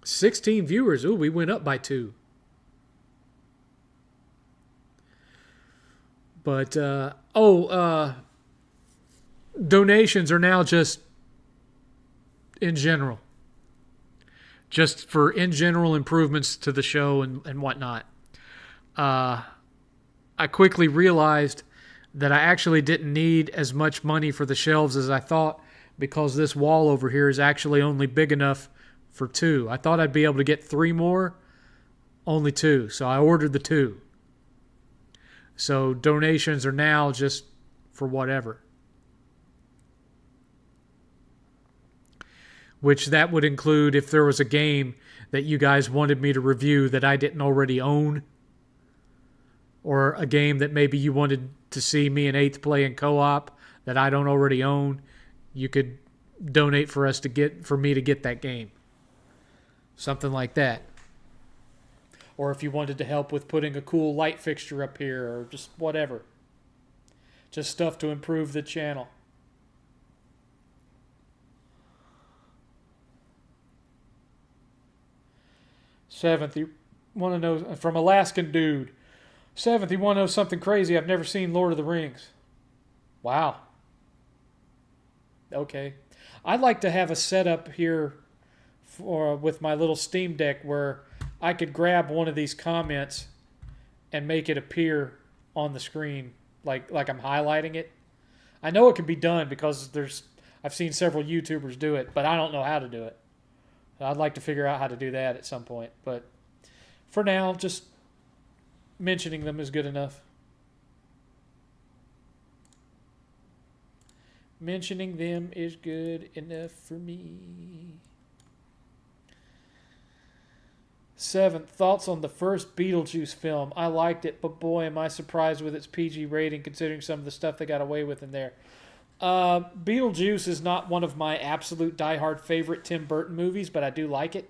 $16 viewers. Ooh, we went up by 2. But, donations are now just in general. Just for in general improvements to the show and whatnot. I quickly realized that I actually didn't need as much money for the shelves as I thought, because this wall over here is actually only big enough for 2. I thought I'd be able to get 3 more, only 2. So I ordered the 2. So donations are now just for whatever. Which that would include if there was a game that you guys wanted me to review that I didn't already own, or a game that maybe you wanted to see me and 8th play in co-op that I don't already own. You could donate for me to get that game. Something like that. Or if you wanted to help with putting a cool light fixture up here, or just whatever. Just stuff to improve the channel. Seventh, you want to know, from Alaskan Dude. 7th, you want to know something crazy? I've never seen Lord of the Rings. Wow. Okay. I'd like to have a setup here with my little Steam Deck where I could grab one of these comments and make it appear on the screen like I'm highlighting it. I know it can be done because I've seen several YouTubers do it, but I don't know how to do it. I'd like to figure out how to do that at some point. But for now, just mentioning them is good enough. Mentioning them is good enough for me. 7th, thoughts on the first Beetlejuice film. I liked it, but boy, am I surprised with its PG rating considering some of the stuff they got away with in there. Beetlejuice is not one of my absolute diehard favorite Tim Burton movies, but I do like it.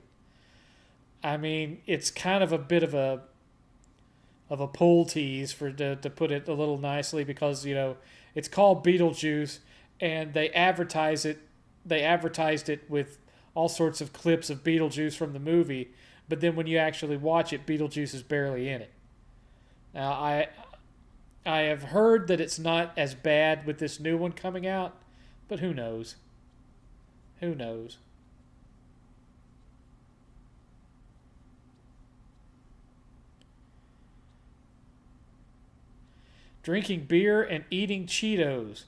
I mean, it's kind of a bit of a pull tease to put it a little nicely because it's called Beetlejuice and they advertise it. They advertised it with all sorts of clips of Beetlejuice from the movie, but then when you actually watch it, Beetlejuice is barely in it. Now I have heard that it's not as bad with this new one coming out, but who knows? Who knows? Drinking beer and eating Cheetos.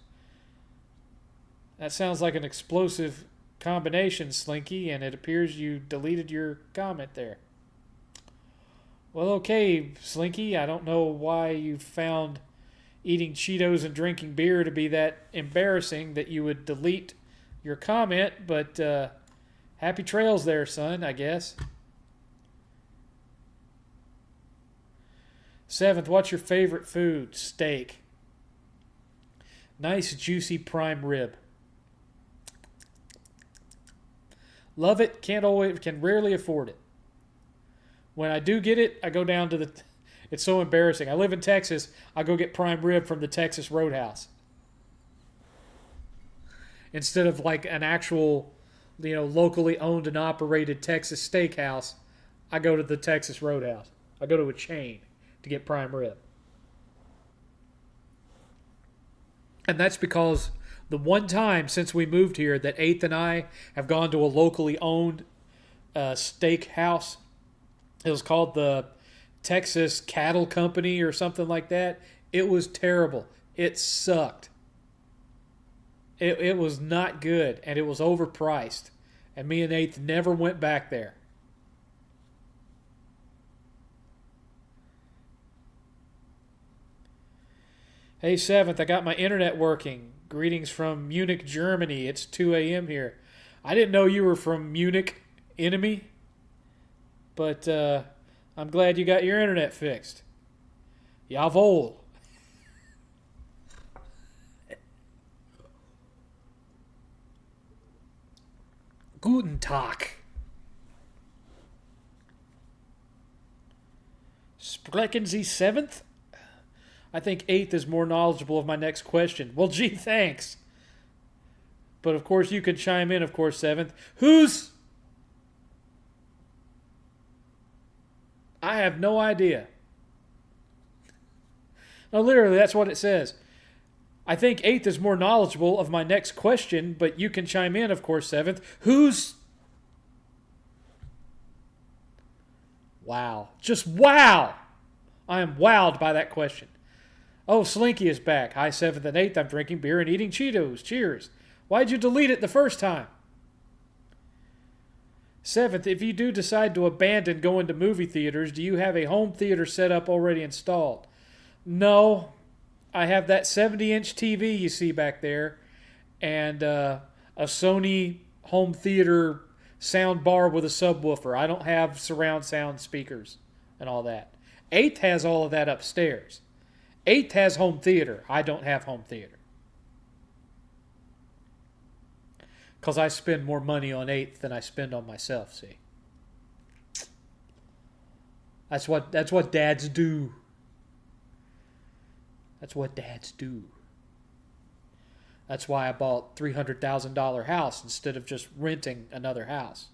That sounds like an explosive combination, Slinky, and it appears you deleted your comment there. Well, okay, Slinky, I don't know why you found eating Cheetos and drinking beer to be that embarrassing that you would delete your comment, but happy trails there, son, I guess. 7th, what's your favorite food? Steak. Nice, juicy prime rib. Love it, can rarely afford it. When I do get it, I go down to it's so embarrassing. I live in Texas. I go get prime rib from the Texas Roadhouse. Instead of like an actual, locally owned and operated Texas steakhouse, I go to the Texas Roadhouse. I go to a chain to get prime rib. And that's because the one time since we moved here that 8th and I have gone to a locally owned steakhouse. It was called the Texas Cattle Company or something like that. It was terrible. It sucked. It was not good, and it was overpriced. And me and 8th never went back there. Hey, 7th, I got my internet working. Greetings from Munich, Germany. It's 2 a.m. here. I didn't know you were from Munich, enemy. But I'm glad you got your internet fixed. Jawohl. Guten Tag. Sprechen Sie 7th? I think 8th is more knowledgeable of my next question. Well, gee, thanks. But of course, you can chime in, of course, 7th. I have no idea. No, literally, that's what it says. I think 8th is more knowledgeable of my next question, but you can chime in, of course, 7th. Wow. Just wow. I am wowed by that question. Oh, Slinky is back. Hi, 7th and 8th. I'm drinking beer and eating Cheetos. Cheers. Why'd you delete it the first time? 7th, if you do decide to abandon going to movie theaters, do you have a home theater setup already installed? No. I have that 70-inch TV you see back there and a Sony home theater sound bar with a subwoofer. I don't have surround sound speakers and all that. 8th has all of that upstairs. 8th has home theater. I don't have home theater. Because I spend more money on 8th than I spend on myself, see. That's what dads do. That's what dads do. That's why I bought $300,000 house instead of just renting another house.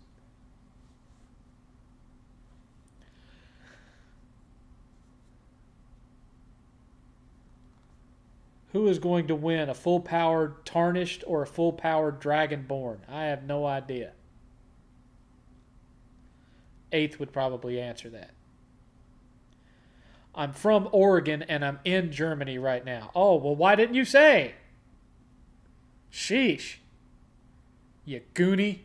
Who is going to win, a full-powered Tarnished or a full-powered Dragonborn? I have no idea. 8th would probably answer that. I'm from Oregon and I'm in Germany right now. Oh, well, why didn't you say? Sheesh. You goonie.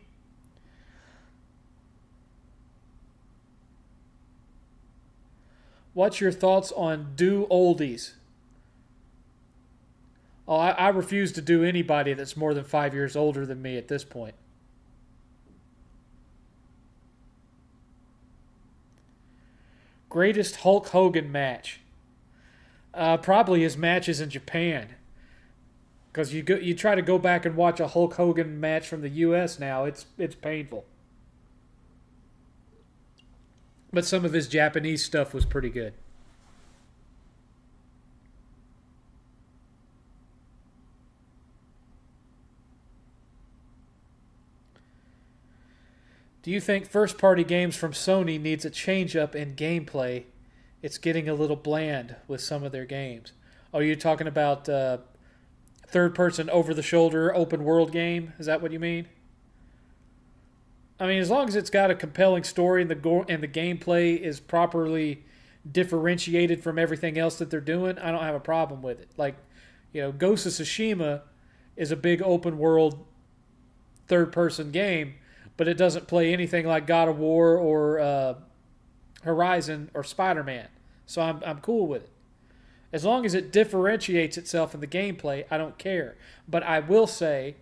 What's your thoughts on do oldies? Oh, I refuse to do anybody that's more than 5 years older than me at this point. Greatest Hulk Hogan match. Probably his matches in Japan. Because you try to go back and watch a Hulk Hogan match from the U.S. now, it's painful. But some of his Japanese stuff was pretty good. Do you think first party games from Sony needs a change up in gameplay? It's getting a little bland with some of their games. Oh, you're talking about third person over the shoulder open world game? Is that what you mean? I mean, as long as it's got a compelling story and the gameplay is properly differentiated from everything else that they're doing, I don't have a problem with it. Like, Ghost of Tsushima is a big open world third person game, but it doesn't play anything like God of War or Horizon or Spider-Man. So I'm cool with it. As long as it differentiates itself in the gameplay, I don't care. But I will say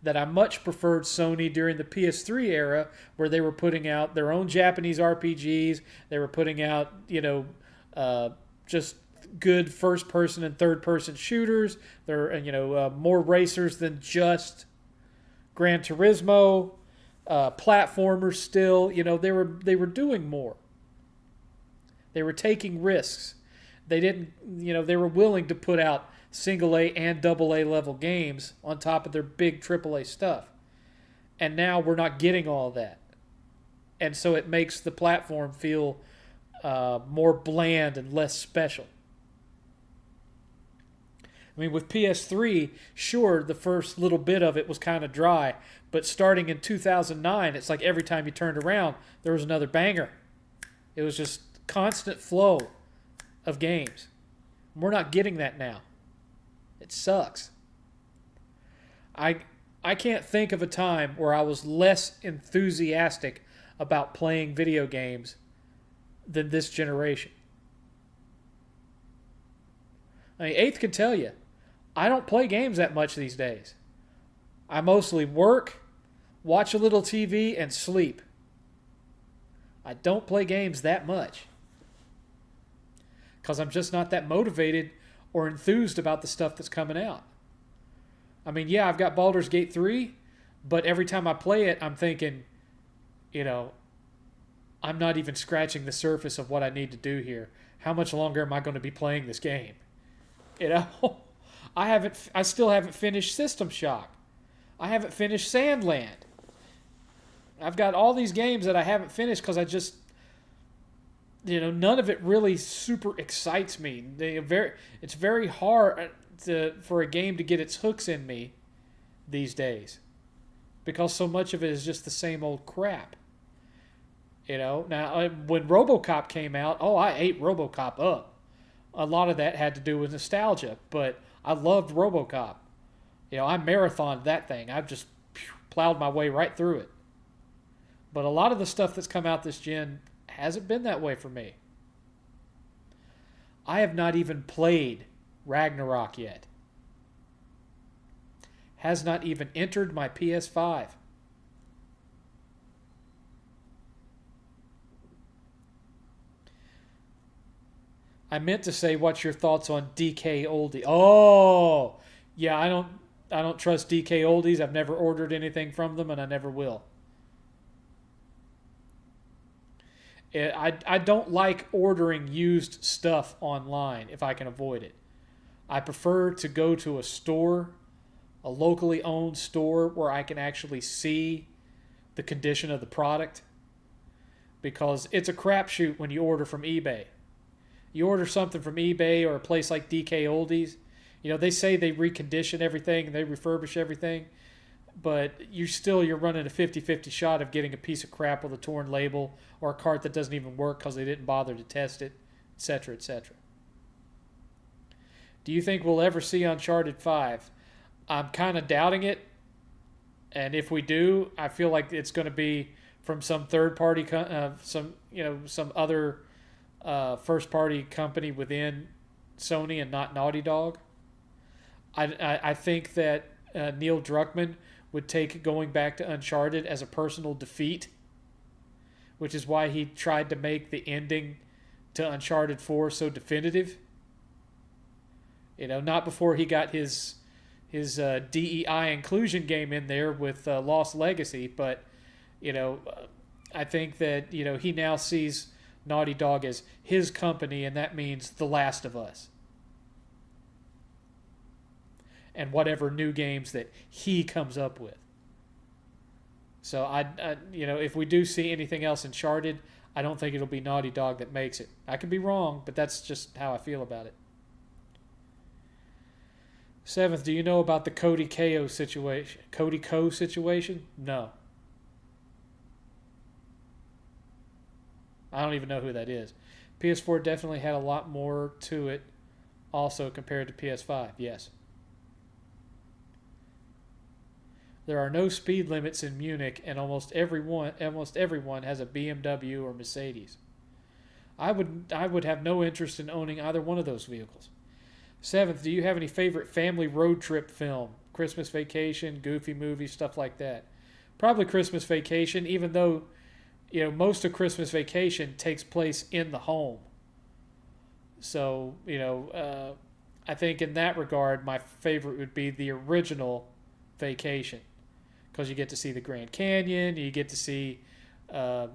that I much preferred Sony during the PS3 era, where they were putting out their own Japanese RPGs. They were putting out, just good first-person and third-person shooters. They're, more racers than just Gran Turismo. Platformers still, they were doing more. They were taking risks. They didn't, they were willing to put out single A and double A level games on top of their big triple A stuff. And now we're not getting all of that. And so it makes the platform feel more bland and less special. I mean, with PS3, sure, the first little bit of it was kind of dry, but starting in 2009, it's like every time you turned around, there was another banger. It was just constant flow of games. We're not getting that now. It sucks. I can't think of a time where I was less enthusiastic about playing video games than this generation. I mean, Eighth can tell you, I don't play games that much these days. I mostly work, watch a little TV, and sleep. I don't play games that much because I'm just not that motivated or enthused about the stuff that's coming out. I mean, yeah, I've got Baldur's Gate 3, but every time I play it, I'm thinking, I'm not even scratching the surface of what I need to do here. How much longer am I going to be playing this game? I still haven't finished System Shock. I haven't finished Sandland. I've got all these games that I haven't finished because I just, none of it really super excites me. It's very hard for a game to get its hooks in me these days because so much of it is just the same old crap. Now, when RoboCop came out, I ate RoboCop up. A lot of that had to do with nostalgia, but I loved RoboCop. I marathoned that thing. I've just plowed my way right through it. But a lot of the stuff that's come out this gen hasn't been that way for me. I have not even played Ragnarok yet. Has not even entered my PS5. I meant to say, what's your thoughts on DK Oldie? Oh, yeah, I don't trust DK Oldies. I've never ordered anything from them, and I never will. I don't like ordering used stuff online if I can avoid it. I prefer to go to a store, a locally owned store, where I can actually see the condition of the product, because it's a crapshoot when you order from eBay. You order something from eBay or a place like DK Oldies, they say they recondition everything and they refurbish everything, but you're running a 50-50 shot of getting a piece of crap with a torn label or a cart that doesn't even work because they didn't bother to test it, etc., etc. Do you think we'll ever see Uncharted 5? I'm kind of doubting it, and if we do, I feel like it's going to be from some third party, some other first party company within Sony and not Naughty Dog. I think that Neil Druckmann would take going back to Uncharted as a personal defeat, which is why he tried to make the ending to Uncharted 4 so definitive. Not before he got his DEI inclusion game in there with Lost Legacy, but you know, I think that he now sees Naughty Dog as his company, and that means The Last of Us and whatever new games that he comes up with. So if we do see anything else Uncharted, I don't think it'll be Naughty Dog that makes it. I could be wrong, but that's just how I feel about it. 7th, do you know about the Cody Ko situation? Cody Ko situation? No. I don't even know who that is. PS4 definitely had a lot more to it also compared to PS5. Yes. There are no speed limits in Munich, and almost everyone has a BMW or Mercedes. I would have no interest in owning either one of those vehicles. 7th, do you have any favorite family road trip film? Christmas Vacation, Goofy movie, stuff like that. Probably Christmas Vacation, even though most of Christmas Vacation takes place in the home. So I think in that regard, my favorite would be the original Vacation, because you get to see the Grand Canyon, you get to see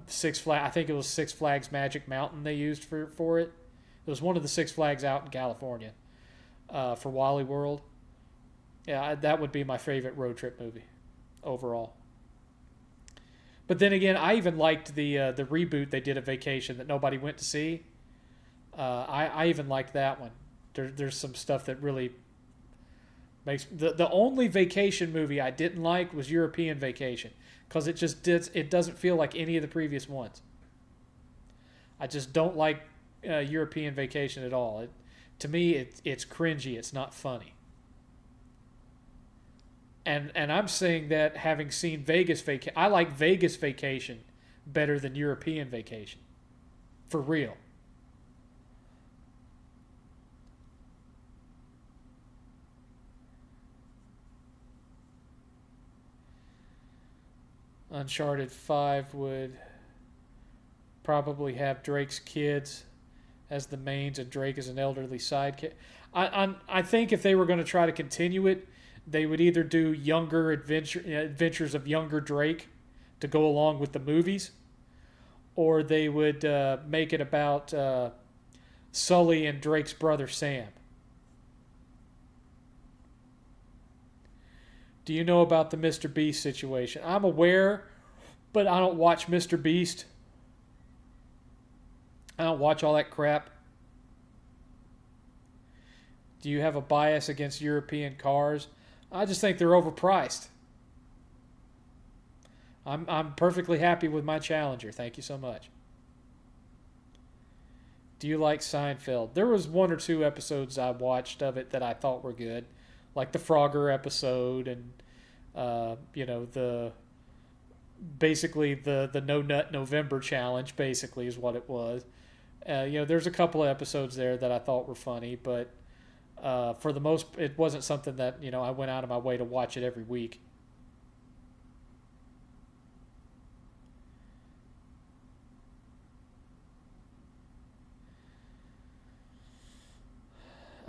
Six Flags. I think it was Six Flags Magic Mountain they used for it. It was one of the Six Flags out in California for Wally World. Yeah, that would be my favorite road trip movie overall. But then again, I even liked the reboot they did of Vacation that nobody went to see. I even liked that one. There's some stuff that really makes the only Vacation movie I didn't like was European Vacation, because it doesn't feel like any of the previous ones. I just don't like European Vacation at all. To me, it's cringy. It's not funny. And I'm saying that having seen Vegas Vacation, I like Vegas Vacation better than European Vacation. For real. Uncharted 5 would probably have Drake's kids as the mains and Drake as an elderly sidekick. I think if they were going to try to continue it, they would either do younger adventures of younger Drake to go along with the movies, or they would make it about Sully and Drake's brother Sam. Do you know about the Mr. Beast situation? I'm aware, but I don't watch Mr. Beast. I don't watch all that crap. Do you have a bias against European cars? I just think they're overpriced. I'm perfectly happy with my Challenger. Thank you so much. Do you like Seinfeld? There was one or two episodes I watched of it that I thought were good, like the Frogger episode, and the No Nut November challenge. Basically, is what it was. There's a couple of episodes there that I thought were funny, but for the most, it wasn't something that I went out of my way to watch it every week.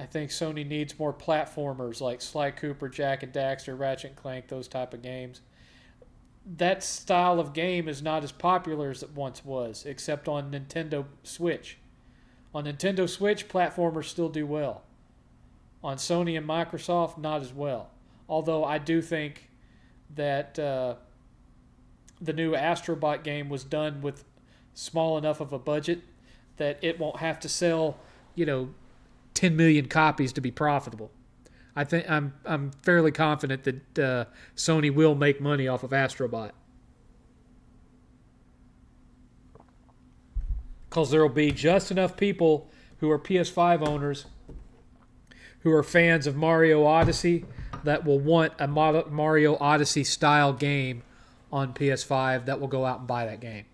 I think Sony needs more platformers like Sly Cooper, Jack and Daxter, Ratchet and Clank, those type of games. That style of game is not as popular as it once was, except on Nintendo Switch. On Nintendo Switch, platformers still do well. On Sony and Microsoft, not as well. Although I do think that the new Astrobot game was done with small enough of a budget that it won't have to sell, 10 million copies to be profitable. I think I'm fairly confident that Sony will make money off of Astrobot, because there will be just enough people who are PS5 owners who are fans of Mario Odyssey that will want a Mario Odyssey style game on PS5 that will go out and buy that game.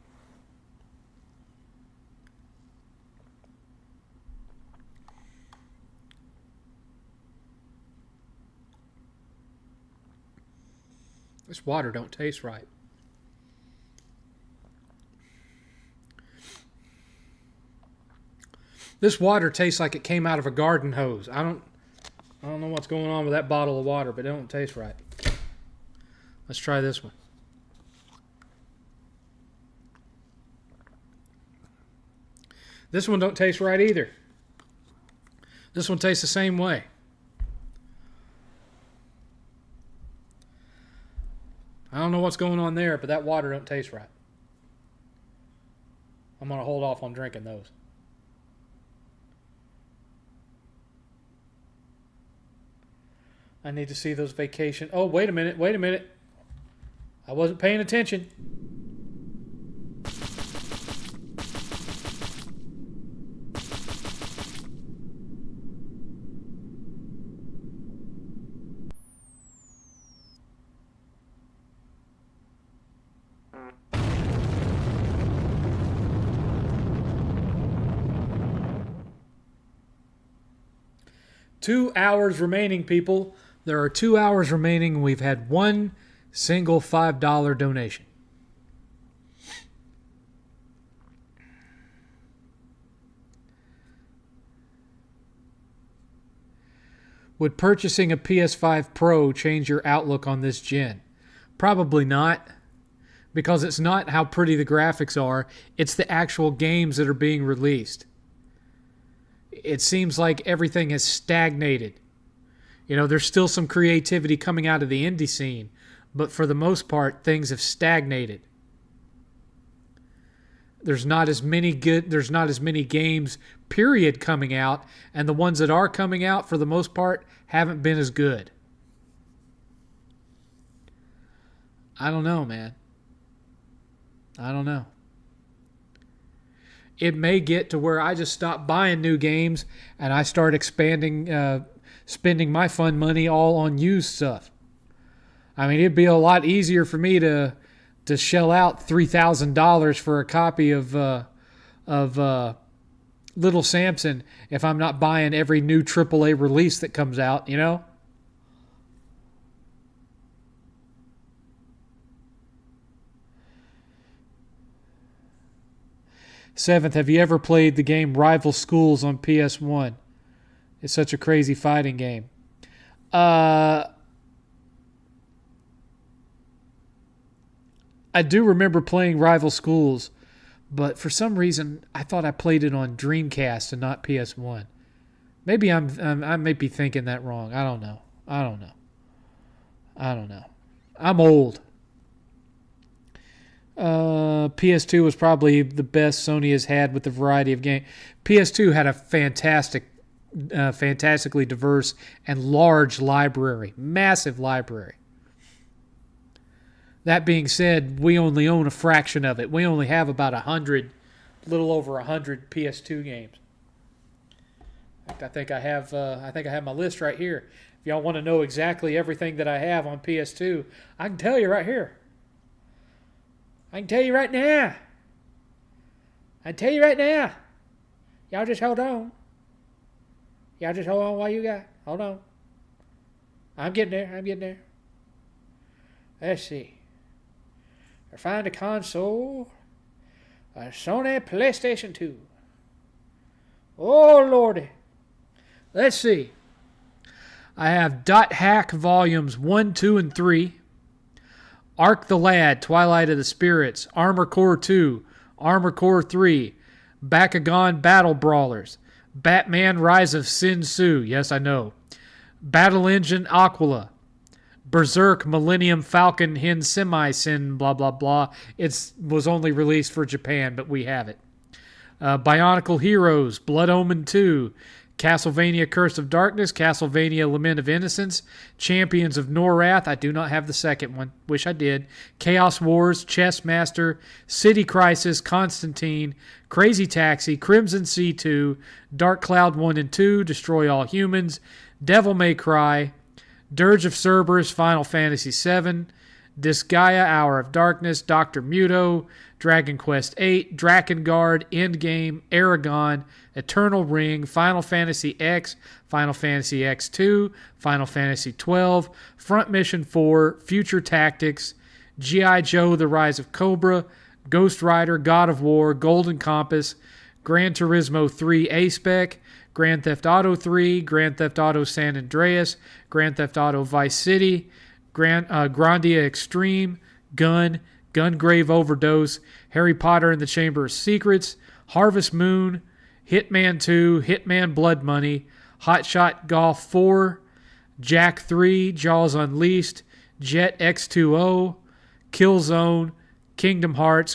This water don't taste right. This water tastes like it came out of a garden hose. I don't know what's going on with that bottle of water, but it don't taste right. Let's try this one. This one don't taste right either. This one tastes the same way. I don't know what's going on there, but that water don't taste right. I'm going to hold off on drinking those. I need to see those vacation. Oh, wait a minute. I wasn't paying attention. Two hours remaining, people. There are 2 hours remaining. We've had one single $5 donation. Would purchasing a PS5 Pro change your outlook on this gen? Probably not, because it's not how pretty the graphics are. It's the actual games that are being released. It seems like everything has stagnated. You know, there's still some creativity coming out of the indie scene, but for the most part, things have stagnated. There's not as many games, period, coming out, and the ones that are coming out, for the most part, haven't been as good. I don't know, man. I don't know. It may get to where I just stop buying new games and I start spending my fun money all on used stuff. I mean, it'd be a lot easier for me to shell out $3,000 for a copy of Little Samson if I'm not buying every new AAA release that comes out, you know? Seventh, have you ever played the game Rival Schools on PS1? It's such a crazy fighting game. I do remember playing Rival Schools, but for some reason I thought I played it on Dreamcast and not PS1. Maybe I may be thinking that wrong. I don't know. I'm old. PS2 was probably the best Sony has had with the variety of games. PS2 had a fantastically diverse and large library, massive library. That being said, we only own a fraction of it. We only have about a little over 100 PS2 games. I think I have my list right here. If y'all want to know exactly everything that I have on PS2, I can tell you right here. I can tell you right now. Y'all just hold on. While you got. Hold on. I'm getting there. Let's see. I find a console. A Sony PlayStation 2. Oh, Lordy. Let's see. I have Dot Hack Volumes 1, 2, and 3. Ark the Lad, Twilight of the Spirits, Armor Core 2, Armor Core 3, Bakugan Battle Brawlers, Batman Rise of Sin Tzu, yes I know, Battle Engine Aquila, Berserk Millennium Falcon Hin Semi-Sin blah blah blah. It was only released for Japan, but we have it. Bionicle Heroes, Blood Omen 2, Castlevania Curse of Darkness, Castlevania Lament of Innocence, Champions of Norath, I do not have the second one, wish I did, Chaos Wars, Chess Master, City Crisis, Constantine, Crazy Taxi, Crimson Sea 2, Dark Cloud 1 and 2, Destroy All Humans, Devil May Cry, Dirge of Cerberus, Final Fantasy VII, Disgaea, Hour of Darkness, Dr. Muto, Dragon Quest VIII, Drakengard, Endgame, Aragon, Eternal Ring, Final Fantasy X, Final Fantasy X2, Final Fantasy XII, Front Mission 4, Future Tactics, G.I. Joe, The Rise of Cobra, Ghost Rider, God of War, Golden Compass, Gran Turismo 3 A-Spec, Grand Theft Auto 3, Grand Theft Auto San Andreas, Grand Theft Auto Vice City, Grandia Extreme, Gungrave Overdose, Harry Potter and the Chamber of Secrets, Harvest Moon, Hitman 2, Hitman Blood Money, Hot Shot Golf 4, Jack 3, Jaws Unleashed, Jet X2O, Killzone, Kingdom Hearts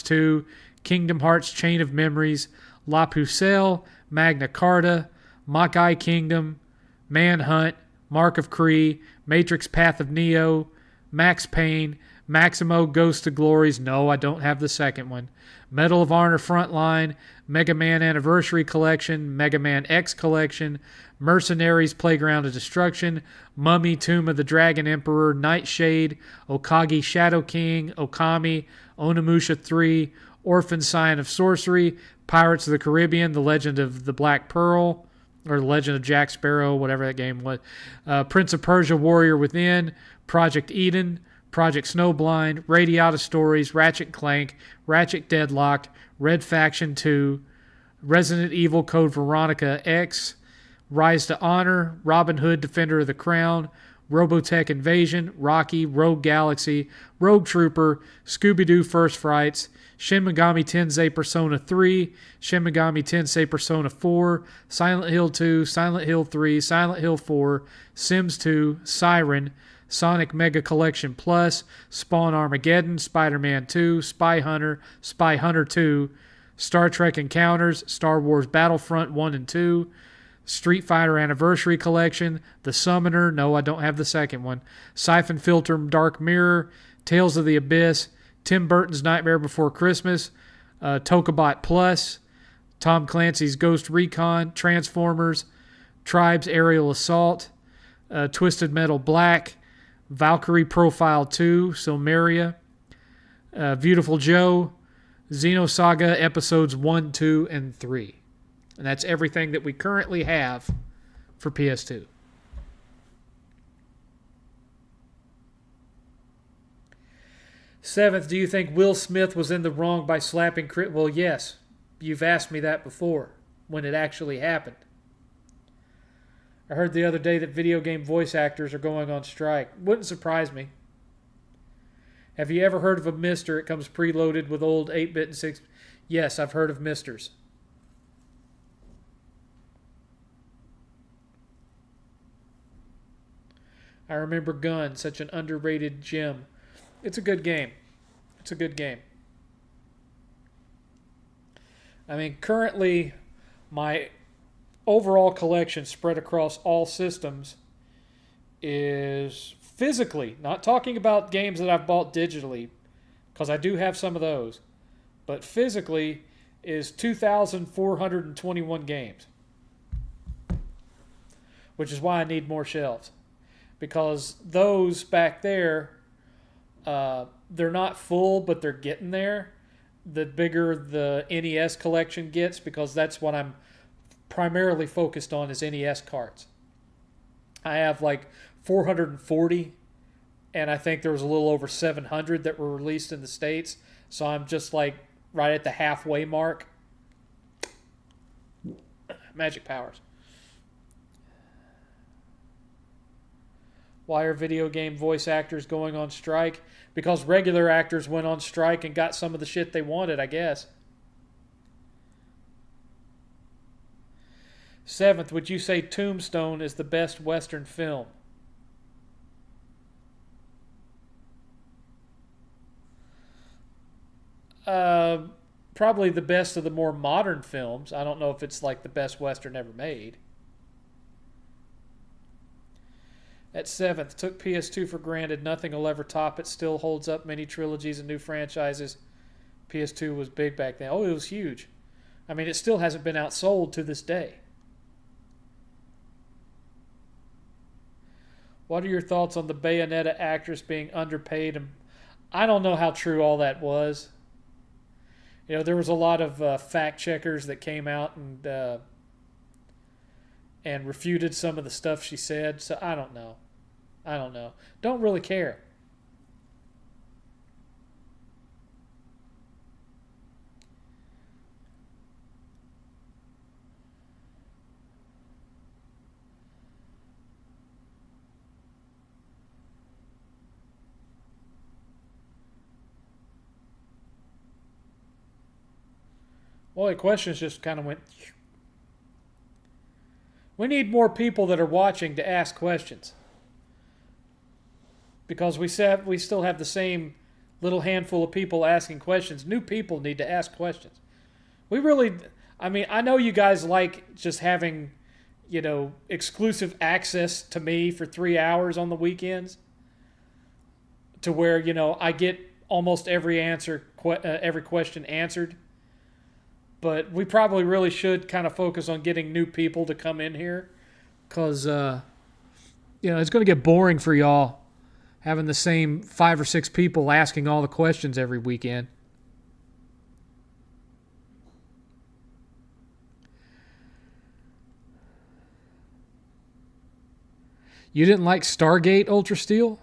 2, Kingdom Hearts Chain of Memories, La Pucelle, Magna Carta, Makai Kingdom, Manhunt, Mark of Kree, Matrix Path of Neo, Max Payne, Maximo Ghost of Glories. No, I don't have the second one. Medal of Honor Frontline, Mega Man Anniversary Collection, Mega Man X Collection, Mercenaries Playground of Destruction, Mummy Tomb of the Dragon Emperor, Nightshade, Okagi Shadow King, Okami, Onimusha 3, Orphan Scion of Sorcery, Pirates of the Caribbean, The Legend of the Black Pearl, or The Legend of Jack Sparrow, whatever that game was, Prince of Persia Warrior Within, Project Eden, Project Snowblind, Radiata Stories, Ratchet Clank, Ratchet Deadlocked, Red Faction 2, Resident Evil Code Veronica X, Rise to Honor, Robin Hood Defender of the Crown, Robotech Invasion, Rocky, Rogue Galaxy, Rogue Trooper, Scooby-Doo First Frights, Shin Megami Tensei Persona 3, Shin Megami Tensei Persona 4, Silent Hill 2, Silent Hill 3, Silent Hill 4, Sims 2, Siren, Sonic Mega Collection Plus, Spawn Armageddon, Spider-Man 2, Spy Hunter 2, Star Trek Encounters, Star Wars Battlefront 1 and 2, Street Fighter Anniversary Collection, The Summoner, no, I don't have the second one, Siphon Filter Dark Mirror, Tales of the Abyss, Tim Burton's Nightmare Before Christmas, Tokabot Plus, Tom Clancy's Ghost Recon, Transformers, Tribes Aerial Assault, Twisted Metal Black, Valkyrie Profile 2, Silmeria, Beautiful Joe, Xenosaga Episodes 1, 2, and 3. And that's everything that we currently have for PS2. Seventh, do you think Will Smith was in the wrong by slapping Chris? Well, yes. You've asked me that before, when it actually happened. I heard the other day that video game voice actors are going on strike. Wouldn't surprise me. Have you ever heard of a Mister? It comes preloaded with old 8-bit and 6. Yes, I've heard of Misters. I remember Gun, such an underrated gem. It's a good game. It's a good game. I mean, currently, my overall collection spread across all systems is physically, not talking about games that I've bought digitally, because I do have some of those, but physically is 2,421 games, which is why I need more shelves, because those back there, they're not full, but they're getting there. The bigger the NES collection gets, because that's what I'm primarily focused on, is NES carts. I have like 440, and I think there was a little over 700 that were released in the States, so I'm just like right at the halfway mark. Magic powers. Why are video game voice actors going on strike? Because regular actors went on strike and got some of the shit they wanted, I guess. Seventh, would you say Tombstone is the best Western film? Probably the best of the more modern films. I don't know if it's like the best Western ever made. At seventh, took PS2 for granted. Nothing will ever top it. Still holds up many trilogies and new franchises. PS2 was big back then. Oh, it was huge. I mean, it still hasn't been outsold to this day. What are your thoughts on the Bayonetta actress being underpaid? And I don't know how true all that was. There was a lot of fact checkers that came out and refuted some of the stuff she said. So I don't know. I don't know. Don't really care. Well, the questions just kind of went. We need more people that are watching to ask questions because we still have the same little handful of people asking questions. New people need to ask questions. We really, I mean, I know you guys like just having, exclusive access to me for 3 hours on the weekends to where, I get almost every question answered. But we probably really should kind of focus on getting new people to come in here because, it's going to get boring for y'all having the same 5 or 6 people asking all the questions every weekend. You didn't like Stargate Ultra Steel?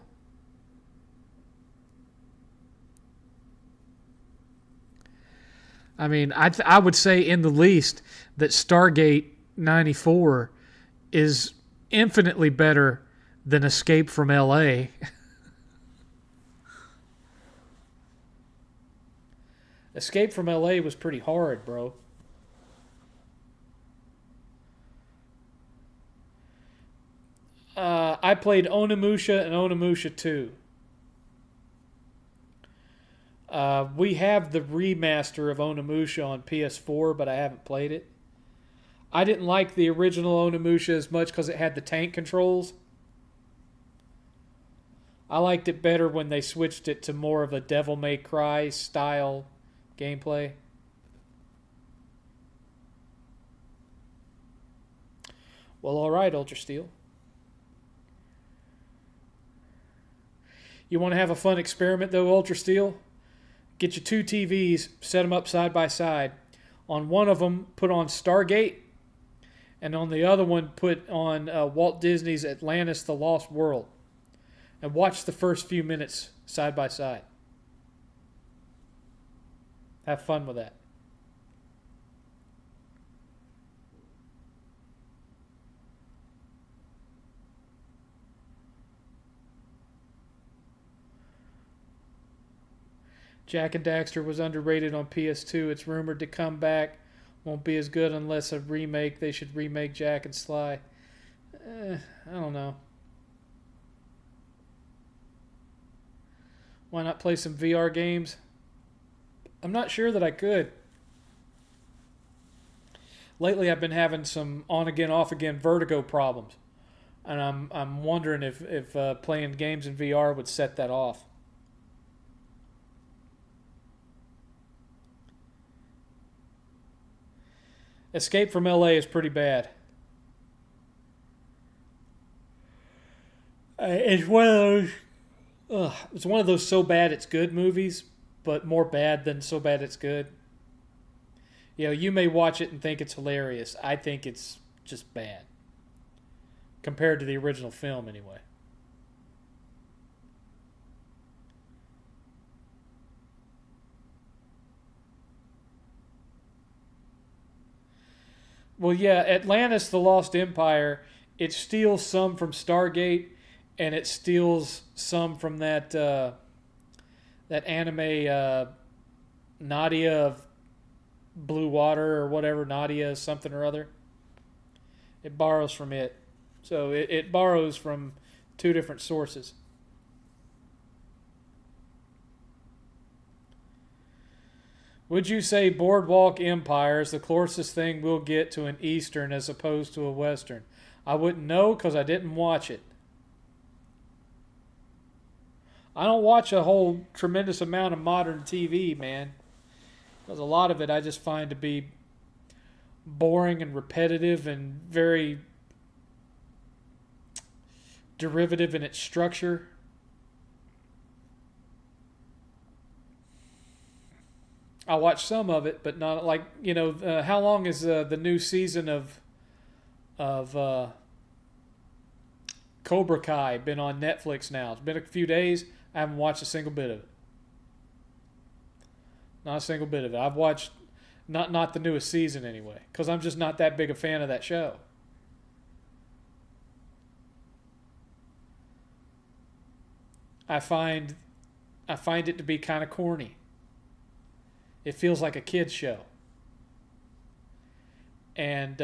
I mean, I would say in the least that Stargate 94 is infinitely better than Escape from L.A. Escape from L.A. was pretty hard, bro. I played Onimusha and Onimusha 2. We have the remaster of Onimusha on PS4, but I haven't played it. I didn't like the original Onimusha as much because it had the tank controls. I liked it better when they switched it to more of a Devil May Cry style gameplay. Well, alright, Ultra Steel. You want to have a fun experiment, though, Ultra Steel? Get you 2 TVs, set them up side by side. On one of them, put on Stargate, and on the other one, put on Walt Disney's Atlantis: The Lost World. And watch the first few minutes side by side. Have fun with that. Jak and Daxter was underrated on PS2. It's rumored to come back. Won't be as good unless a remake. They should remake Jak and Sly. I don't know. Why not play some VR games? I'm not sure that I could. Lately, I've been having some on-again, off-again vertigo problems. And I'm wondering if playing games in VR would set that off. Escape from LA is pretty bad. It's one of those. It's one of those so bad it's good movies, but more bad than so bad it's good. You may watch it and think it's hilarious. I think it's just bad compared to the original film, anyway. Well, yeah, Atlantis: The Lost Empire. It steals some from Stargate, and it steals some from that anime Nadia of Blue Water or whatever, Nadia something or other. It borrows from it. So it borrows from 2 different sources. Would you say Boardwalk Empire is the closest thing we'll get to an Eastern as opposed to a Western? I wouldn't know because I didn't watch it. I don't watch a whole tremendous amount of modern TV, man. Because a lot of it I just find to be boring and repetitive and very derivative in its structure. I watched some of it, but not like how long is the new season of Cobra Kai been on Netflix now? It's been a few days. I haven't watched a single bit of it. Not a single bit of it. I've watched not the newest season anyway, because I'm just not that big a fan of that show. I find it to be kind of corny. It feels like a kid's show. And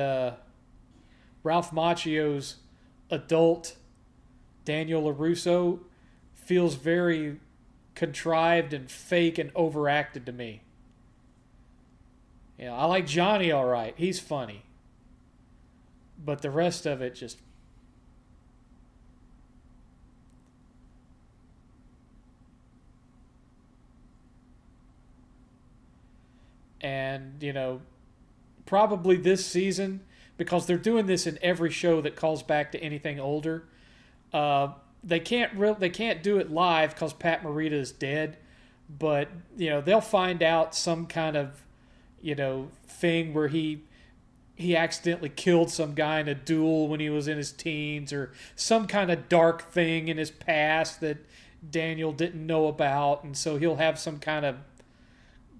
Ralph Macchio's adult Daniel LaRusso feels very contrived and fake and overacted to me. I like Johnny all right. He's funny. But the rest of it just... And, probably this season, because they're doing this in every show that calls back to anything older, they can't do it live because Pat Morita is dead. But, they'll find out some kind of, thing where he accidentally killed some guy in a duel when he was in his teens, or some kind of dark thing in his past that Daniel didn't know about. And so he'll have some kind of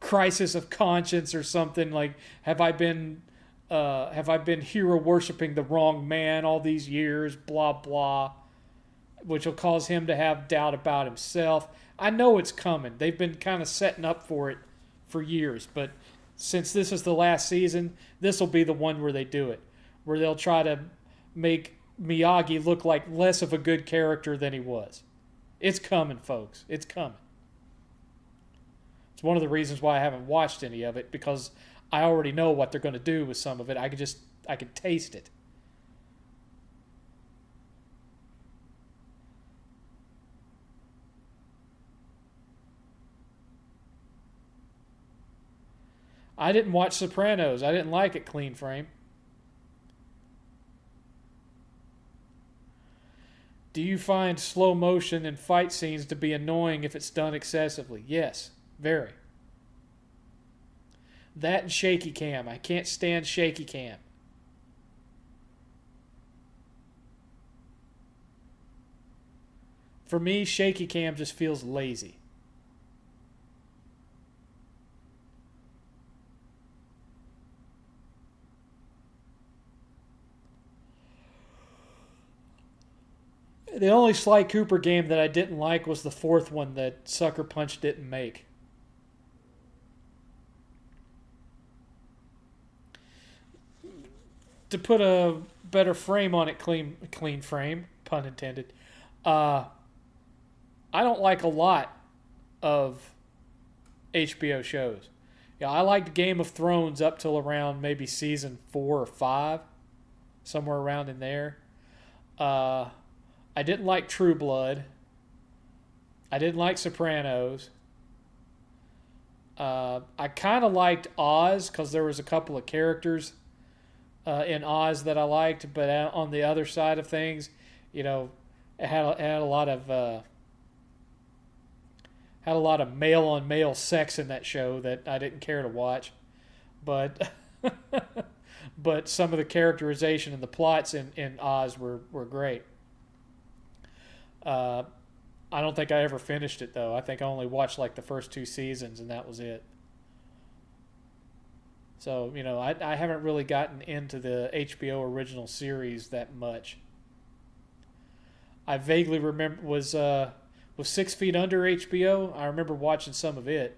crisis of conscience or something, like have I been hero worshiping the wrong man all these years, blah blah, which will cause him to have doubt about himself. I know it's coming. They've been kind of setting up for it for years, but since this is the last season, this will be the one where they do it, where they'll try to make Miyagi look like less of a good character than he was. It's coming, folks. It's coming. It's one of the reasons why I haven't watched any of it, because I already know what they're going to do with some of it. I can taste it. I didn't watch Sopranos. I didn't like it clean frame. Do you find slow motion and fight scenes to be annoying if it's done excessively? Yes. Very. That and shaky cam. I can't stand shaky cam. For me, shaky cam just feels lazy. The only Sly Cooper game that I didn't like was the fourth one that Sucker Punch didn't make. To put a better frame on it, clean frame, pun intended, I don't like a lot of HBO shows. I liked Game of Thrones up till around maybe season 4 or 5, somewhere around in there. I didn't like True Blood. I didn't like Sopranos. I kind of liked Oz because there was a couple of characters in Oz that I liked, but on the other side of things, it had a lot of male on male sex in that show that I didn't care to watch, but but some of the characterization and the plots in Oz were great. I don't think I ever finished it though. I think I only watched like the first 2 seasons and that was it. So, I haven't really gotten into the HBO original series that much. I vaguely remember, was 6 Feet Under HBO? I remember watching some of it.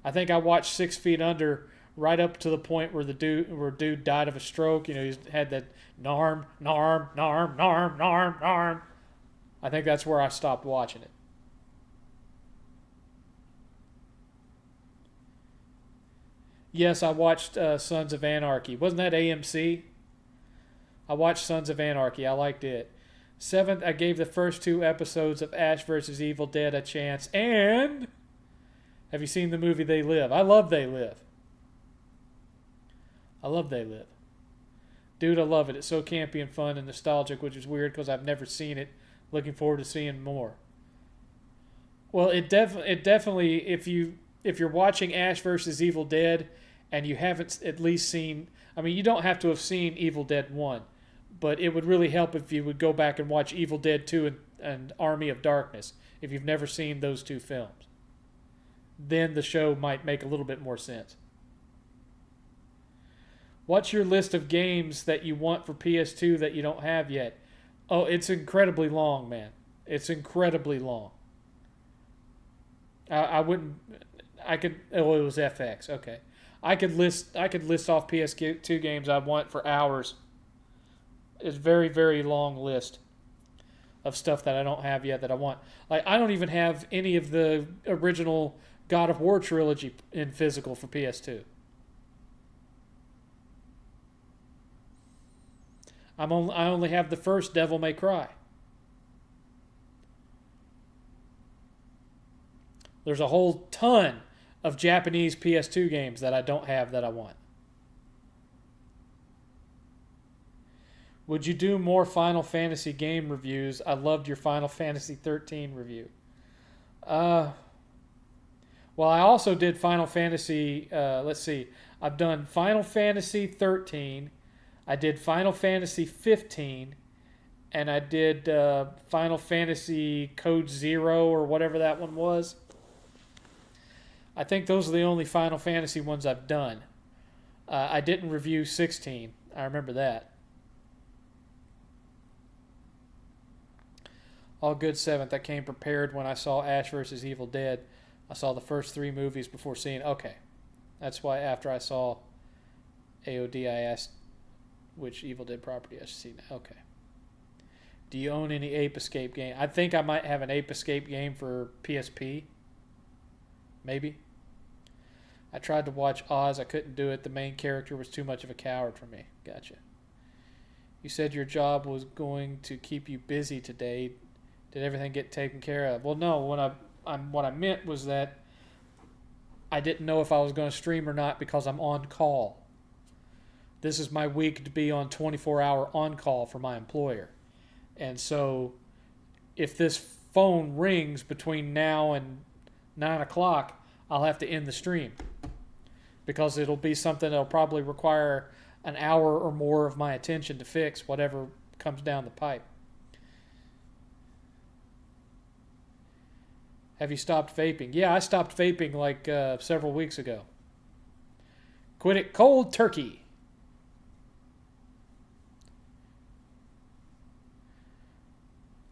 I think I watched 6 Feet Under right up to the point where dude died of a stroke. He had that narm, narm, narm, narm, narm, narm. I think that's where I stopped watching it. Yes, I watched Sons of Anarchy. Wasn't that AMC? I watched Sons of Anarchy. I liked it. 7th, I gave the first 2 episodes of Ash vs. Evil Dead a chance. And have you seen the movie They Live? I love They Live. I love They Live. Dude, I love it. It's so campy and fun and nostalgic, which is weird because I've never seen it Looking forward to seeing more. Well, it definitely if you're watching Ash versus Evil Dead and you haven't at least seen, I mean, you don't have to have seen Evil Dead 1, but it would really help if you would go back and watch Evil Dead 2 and Army of Darkness if you've never seen those two films. Then the show might make a little bit more sense. What's your list of games that you want for PS2 that you don't have yet? Oh, it's incredibly long, man. It's incredibly long. I wouldn't. I could. Oh, it was FX. Okay, I could list off PS2 games I want for hours. It's a very, very long list of stuff that I don't have yet that I want. Like, I don't even have any of the original God of War trilogy in physical for PS2. I only have the first Devil May Cry. There's a whole ton of Japanese PS2 games that I don't have that I want. Would you do more Final Fantasy game reviews? I loved your Final Fantasy 13 review. Well, I also did Final Fantasy, let's see. I've done Final Fantasy 13. I did Final Fantasy 15. And I did Final Fantasy Code Zero or whatever that one was. I think those are the only Final Fantasy ones I've done. I didn't review 16. I remember that. All good, 7th. I came prepared when I saw Ash vs. Evil Dead. I saw the first 3 movies before seeing... Okay. That's why after I saw AOD, I asked which Evil Dead property I should see now. Okay. Do you own any Ape Escape game? I think I might have an Ape Escape game for PSP. Maybe. I tried to watch Oz. I couldn't do it. The main character was too much of a coward for me. Gotcha. You said your job was going to keep you busy today. Did everything get taken care of? Well, no. What I meant was that I didn't know if I was going to stream or not because I'm on call. This is my week to be on 24-hour on call for my employer. And so if this phone rings between now and 9 o'clock, I'll have to end the stream because it'll be something that'll probably require an hour or more of my attention to fix whatever comes down the pipe. Have you stopped vaping? Yeah, I stopped vaping like several weeks ago. Quit it cold turkey.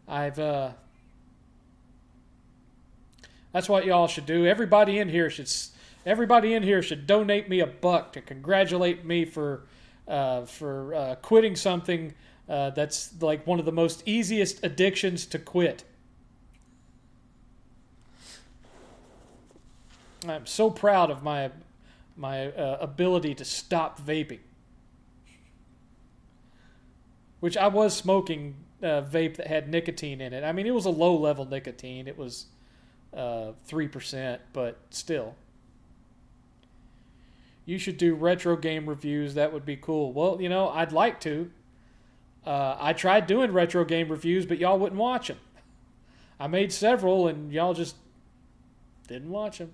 That's what y'all should do. Everybody in here should donate me $1 to congratulate me for quitting something that's like one of the most easiest addictions to quit. I'm so proud of my ability to stop vaping, which I was smoking vape that had nicotine in it. I mean, it was a low-level nicotine. It was 3%, but still. You should do retro game reviews. That would be cool. Well, I'd like to. I tried doing retro game reviews, but y'all wouldn't watch them. I made several, and y'all just didn't watch them.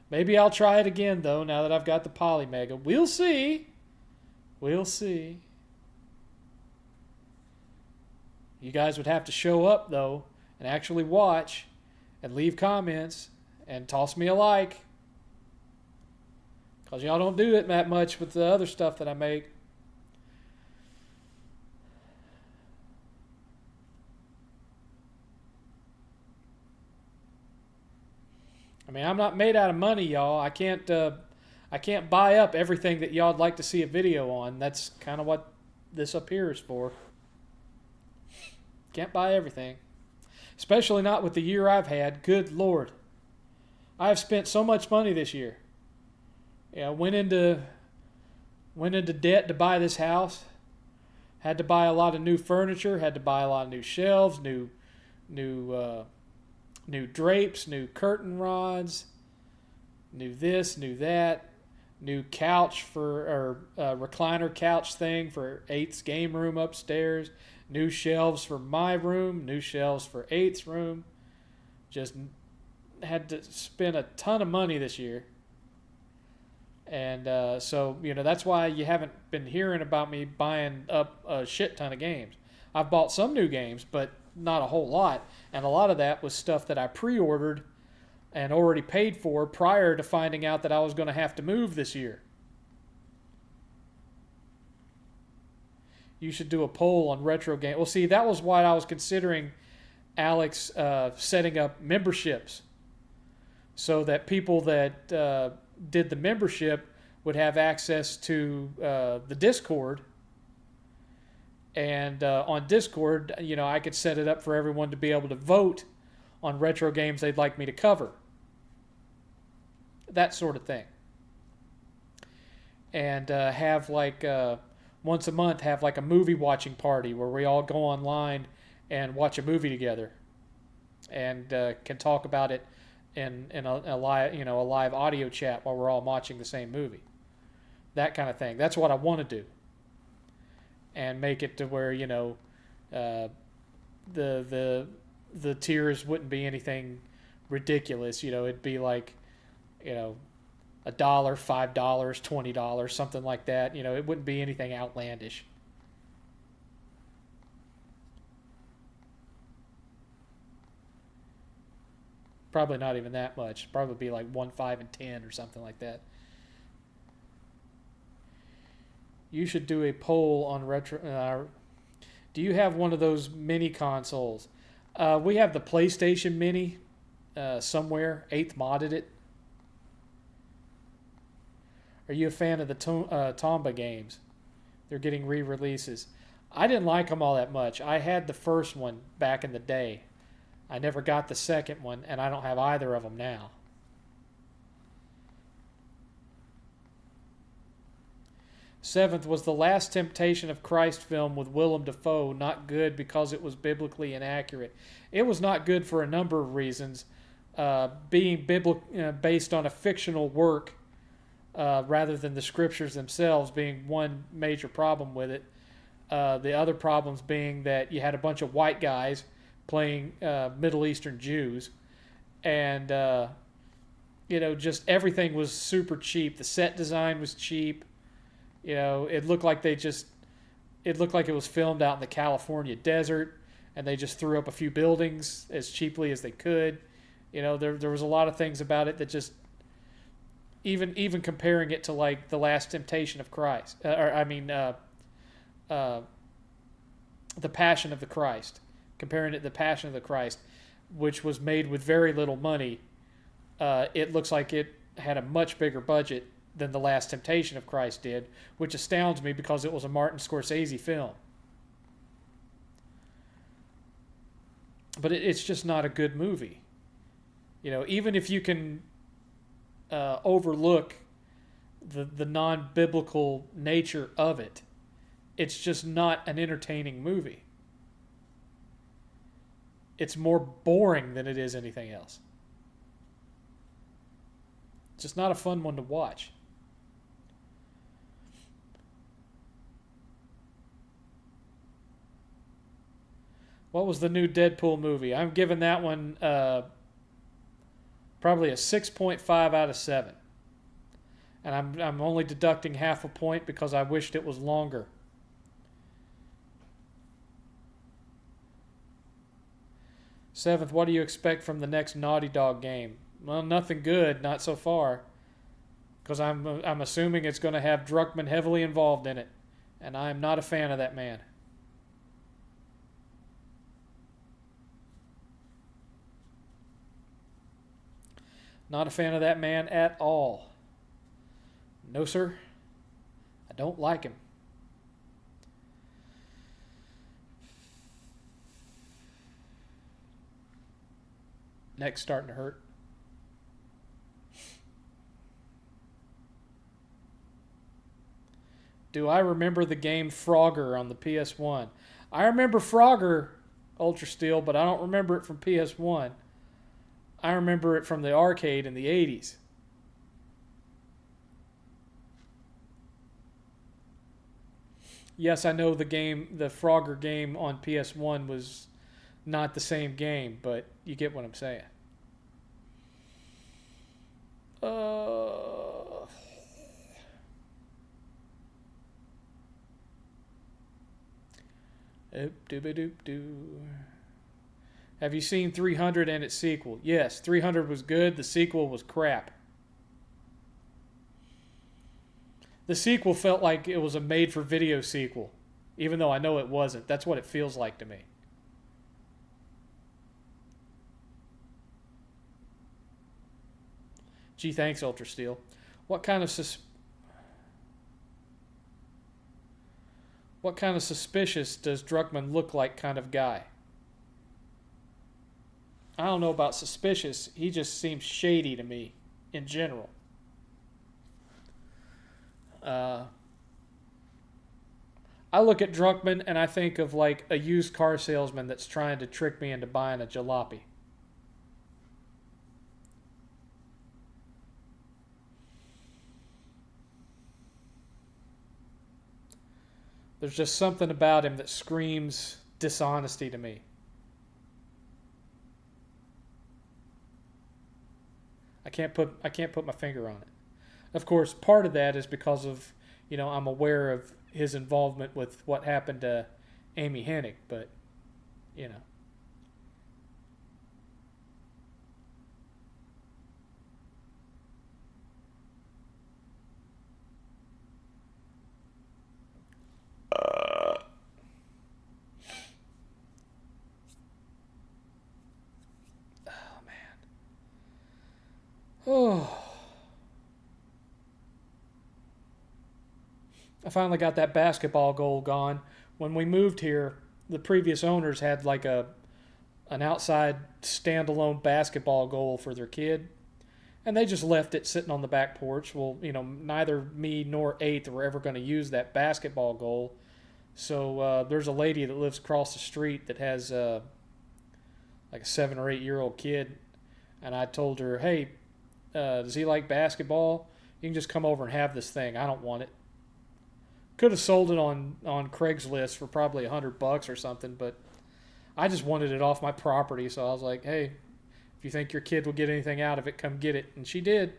Maybe I'll try it again, though, now that I've got the Polymega. We'll see. We'll see. You guys would have to show up, though, and actually watch and leave comments and toss me a like. Because y'all don't do it that much with the other stuff that I make. I mean, I'm not made out of money, y'all. I can't buy up everything that y'all'd like to see a video on. That's kind of what this up here is for. Can't buy everything. Especially not with the year I've had. Good Lord. I've spent so much money this year. Yeah, went into debt to buy this house. Had to buy a lot of new furniture. Had to buy a lot of new shelves, new drapes, new curtain rods, new this, new that, new couch recliner couch thing for 8's game room upstairs, New shelves for my room, new shelves for Eighth's room. Just had to spend a ton of money this year. And so, that's why you haven't been hearing about me buying up a shit ton of games. I've bought some new games, but not a whole lot. And a lot of that was stuff that I pre-ordered and already paid for prior to finding out that I was going to have to move this year. You should do a poll on retro games. Well, see, that was why I was considering, Alex, setting up memberships so that people that did the membership would have access to the Discord. And on Discord, I could set it up for everyone to be able to vote on retro games they'd like me to cover. That sort of thing. And have once a month, have like a movie watching party where we all go online and watch a movie together, and can talk about it in a live audio chat while we're all watching the same movie. That kind of thing. That's what I want to do. And make it to where the tiers wouldn't be anything ridiculous. It'd be like $1, $5, $20, something like that. It wouldn't be anything outlandish. Probably not even that much. Probably be like 1, 5, and 10 or something like that. You should do a poll on retro. Do you have one of those mini consoles? We have the PlayStation Mini somewhere. 8th modded it. Are you a fan of the Tomba games? They're getting re-releases. I didn't like them all that much. I had the first one back in the day. I never got the second one, and I don't have either of them now. Seventh, was the Last Temptation of Christ film with Willem Dafoe not good because it was biblically inaccurate? It was not good for a number of reasons. Being based on a fictional work rather than the scriptures themselves being one major problem with it. The other problems being that you had a bunch of white guys playing Middle Eastern Jews, and just everything was super cheap. The set design was cheap. It looked like it was filmed out in the California desert, and they just threw up a few buildings as cheaply as they could. There was a lot of things about it that just, even comparing it to like the Last Temptation of Christ, the Passion of the Christ, comparing it to the Passion of the Christ, which was made with very little money, it looks like it had a much bigger budget than the Last Temptation of Christ did, which astounds me because it was a Martin Scorsese film. But it's just not a good movie. Even if you can overlook the non-biblical nature of it, it's just not an entertaining movie. It's more boring than it is anything else. It's just not a fun one to watch. What was the new Deadpool movie? I'm giving that one probably a 6.5 out of 7. And I'm only deducting half a point because I wished it was longer. Seventh, what do you expect from the next Naughty Dog game? Well, nothing good, not so far. Because I'm assuming it's going to have Druckmann heavily involved in it. And I'm not a fan of that man. Not a fan of that man at all. No, sir. I don't like him. Neck's starting to hurt. Do I remember the game Frogger on the PS1? I remember Frogger, Ultra Steel, but I don't remember it from PS1. I remember it from the arcade in the 80s. Yes, I know the Frogger game on PS1 was not the same game, but you get what I'm saying. Uh, Doop-doop-a-doop-doo. Have you seen 300 and its sequel? Yes, 300 was good. The sequel was crap. The sequel felt like it was a made-for-video sequel, even though I know it wasn't. That's what it feels like to me. Gee, thanks, Ultra Steel. What kind of what kind of suspicious does Druckmann look like kind of guy? I don't know about suspicious. He just seems shady to me in general. Uh, I look at Druckmann and I think of like a used car salesman that's trying to trick me into buying a jalopy. There's just something about him that screams dishonesty to me. I can't put my finger on it. Of course, part of that is because of, I'm aware of his involvement with what happened to Amy Hennig, but you know. Oh man. Oh. I finally got that basketball goal gone. When we moved here, the previous owners had like an outside standalone basketball goal for their kid, and they just left it sitting on the back porch. Well, neither me nor Eighth were ever going to use that basketball goal. So there's a lady that lives across the street that has like a 7 or 8 year old kid, and I told her, "Hey, does he like basketball? You can just come over and have this thing. I don't want it." Could have sold it on Craigslist for probably $100 or something, but I just wanted it off my property, so I was like, "Hey, if you think your kid will get anything out of it, come get it." And she did.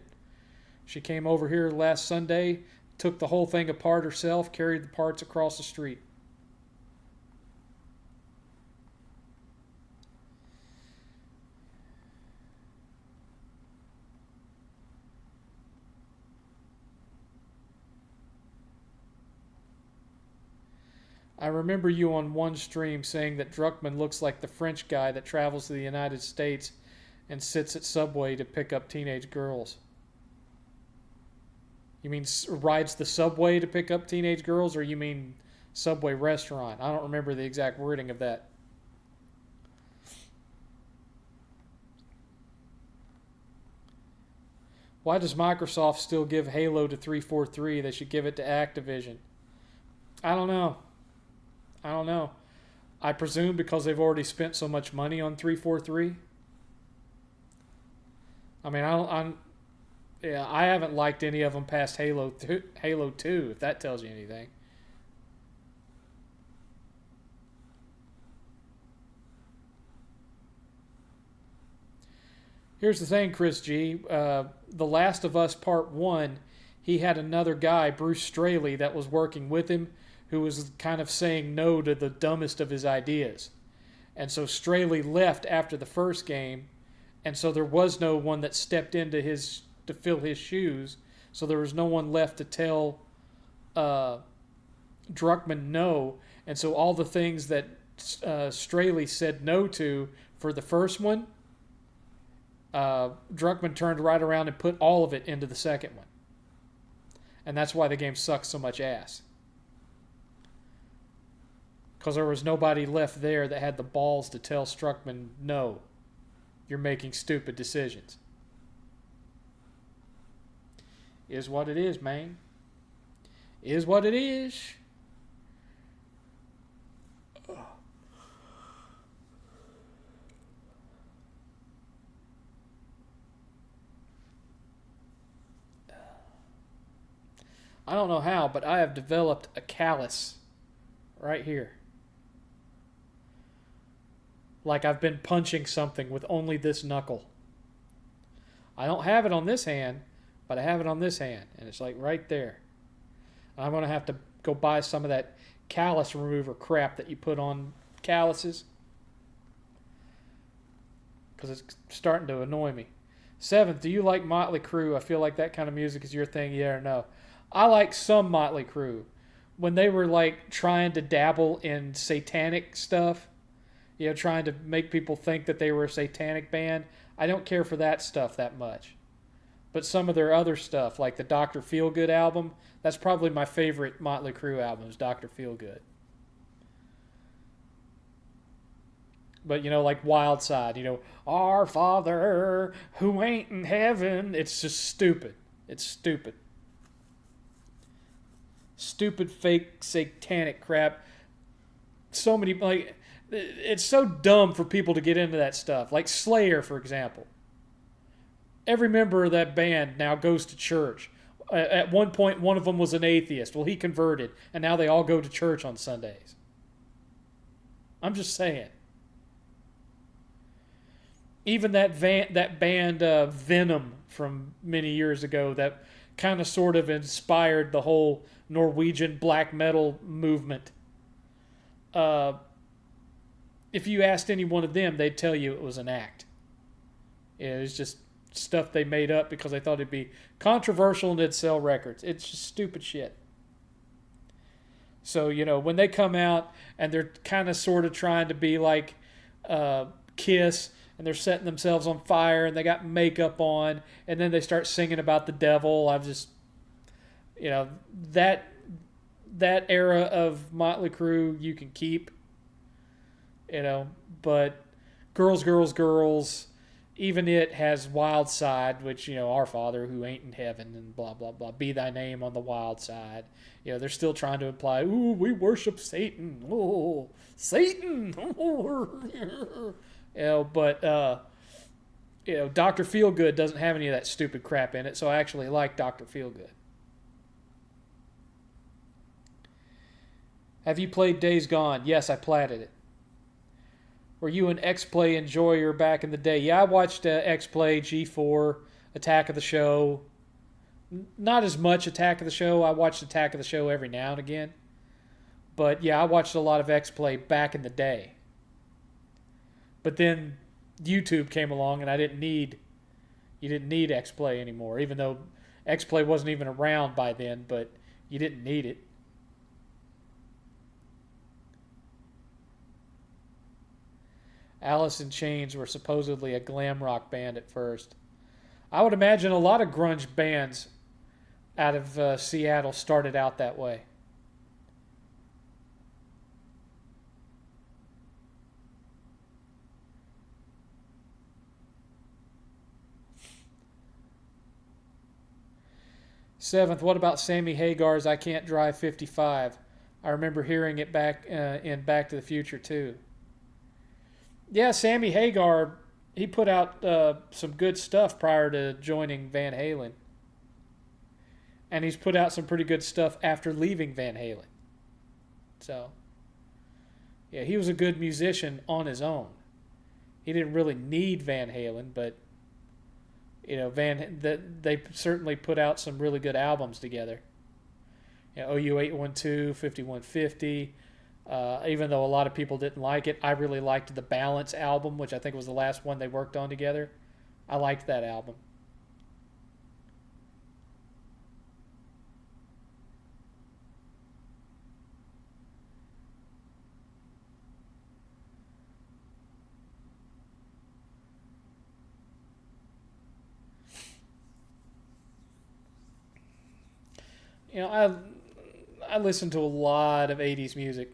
She came over here last Sunday, took the whole thing apart herself, carried the parts across the street. I remember you on one stream saying that Druckmann looks like the French guy that travels to the United States and sits at Subway to pick up teenage girls. You mean rides the Subway to pick up teenage girls, or you mean Subway restaurant? I don't remember the exact wording of that. Why does Microsoft still give Halo to 343? They should give it to Activision. I don't know. I don't know. I presume because they've already spent so much money on 343. I mean, I haven't liked any of them past Halo 2, if that tells you anything. Here's the thing, Chris G. The Last of Us Part 1, he had another guy, Bruce Straley, that was working with him, who was kind of saying no to the dumbest of his ideas. And so Straley left after the first game, and so there was no one that stepped into to fill his shoes. So there was no one left to tell Druckmann no. And so all the things that Straley said no to for the first one, Druckmann turned right around and put all of it into the second one. And that's why the game sucks so much ass. Because there was nobody left there that had the balls to tell Druckmann, no, you're making stupid decisions. Is what it is, man. Is what it is. I don't know how, but I have developed a callus right here. Like I've been punching something with only this knuckle. I don't have it on this hand, but I have it on this hand, and it's like right there. I'm going to have to go buy some of that callus remover crap that you put on calluses because it's starting to annoy me. 7th, do you like Motley Crue? I feel like that kind of music is your thing, yeah or no? I like some Motley Crue. When they were like trying to dabble in satanic stuff, trying to make people think that they were a satanic band, I don't care for that stuff that much. But some of their other stuff, like the Dr. Feelgood album, that's probably my favorite Motley Crue album, is Dr. Feelgood. But, like Wild Side, Our Father who ain't in heaven. It's just stupid. It's stupid. Stupid, fake, satanic crap. So many, it's so dumb for people to get into that stuff. Like Slayer, for example. Every member of that band now goes to church. At one point, one of them was an atheist. Well, he converted, and now they all go to church on Sundays. I'm just saying. Even that band Venom from many years ago that kind of sort of inspired the whole Norwegian black metal movement. If you asked any one of them, they'd tell you it was an act. It was just stuff they made up because they thought it'd be controversial and it'd sell records. It's just stupid shit. So, when they come out and they're kind of sort of trying to be like Kiss, and they're setting themselves on fire and they got makeup on, and then they start singing about the devil, I've just, that era of Motley Crue you can keep, but Girls, even it has Wild Side, which, Our Father who ain't in heaven and blah, blah, blah, be thy name on the wild side. They're still trying to imply, ooh, we worship Satan. Oh, Satan. But Dr. Feelgood doesn't have any of that stupid crap in it, so I actually like Dr. Feelgood. Have you played Days Gone? Yes, I platted it. Were you an X-Play enjoyer back in the day? Yeah, I watched X-Play, G4, Attack of the Show. Not as much Attack of the Show. I watched Attack of the Show every now and again. But yeah, I watched a lot of X-Play back in the day. But then YouTube came along and you didn't need X-Play anymore, even though X-Play wasn't even around by then, but you didn't need it. Alice in Chains were supposedly a glam rock band at first. I would imagine a lot of grunge bands out of Seattle started out that way. Seventh, what about Sammy Hagar's I Can't Drive 55? I remember hearing it back in Back to the Future too. Yeah, Sammy Hagar, he put out some good stuff prior to joining Van Halen. And he's put out some pretty good stuff after leaving Van Halen. So, yeah, he was a good musician on his own. He didn't really need Van Halen, but they certainly put out some really good albums together. OU 812, 5150. Even though a lot of people didn't like it, I really liked the Balance album, which I think was the last one they worked on together. I liked that album. I listen to a lot of 80s music.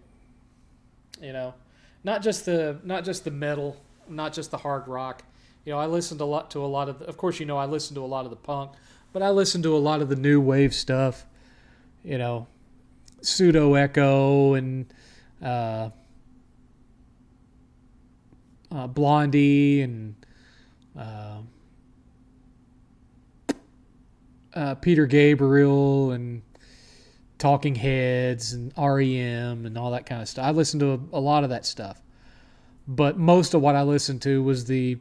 Not just the metal, not just the hard rock. I listened a lot of of course, I listened to a lot of the punk, but I listened to a lot of the new wave stuff. Pseudo Echo and Blondie and Peter Gabriel and Talking Heads and REM and all that kind of stuff. I listened to a lot of that stuff. But most of what I listened to was the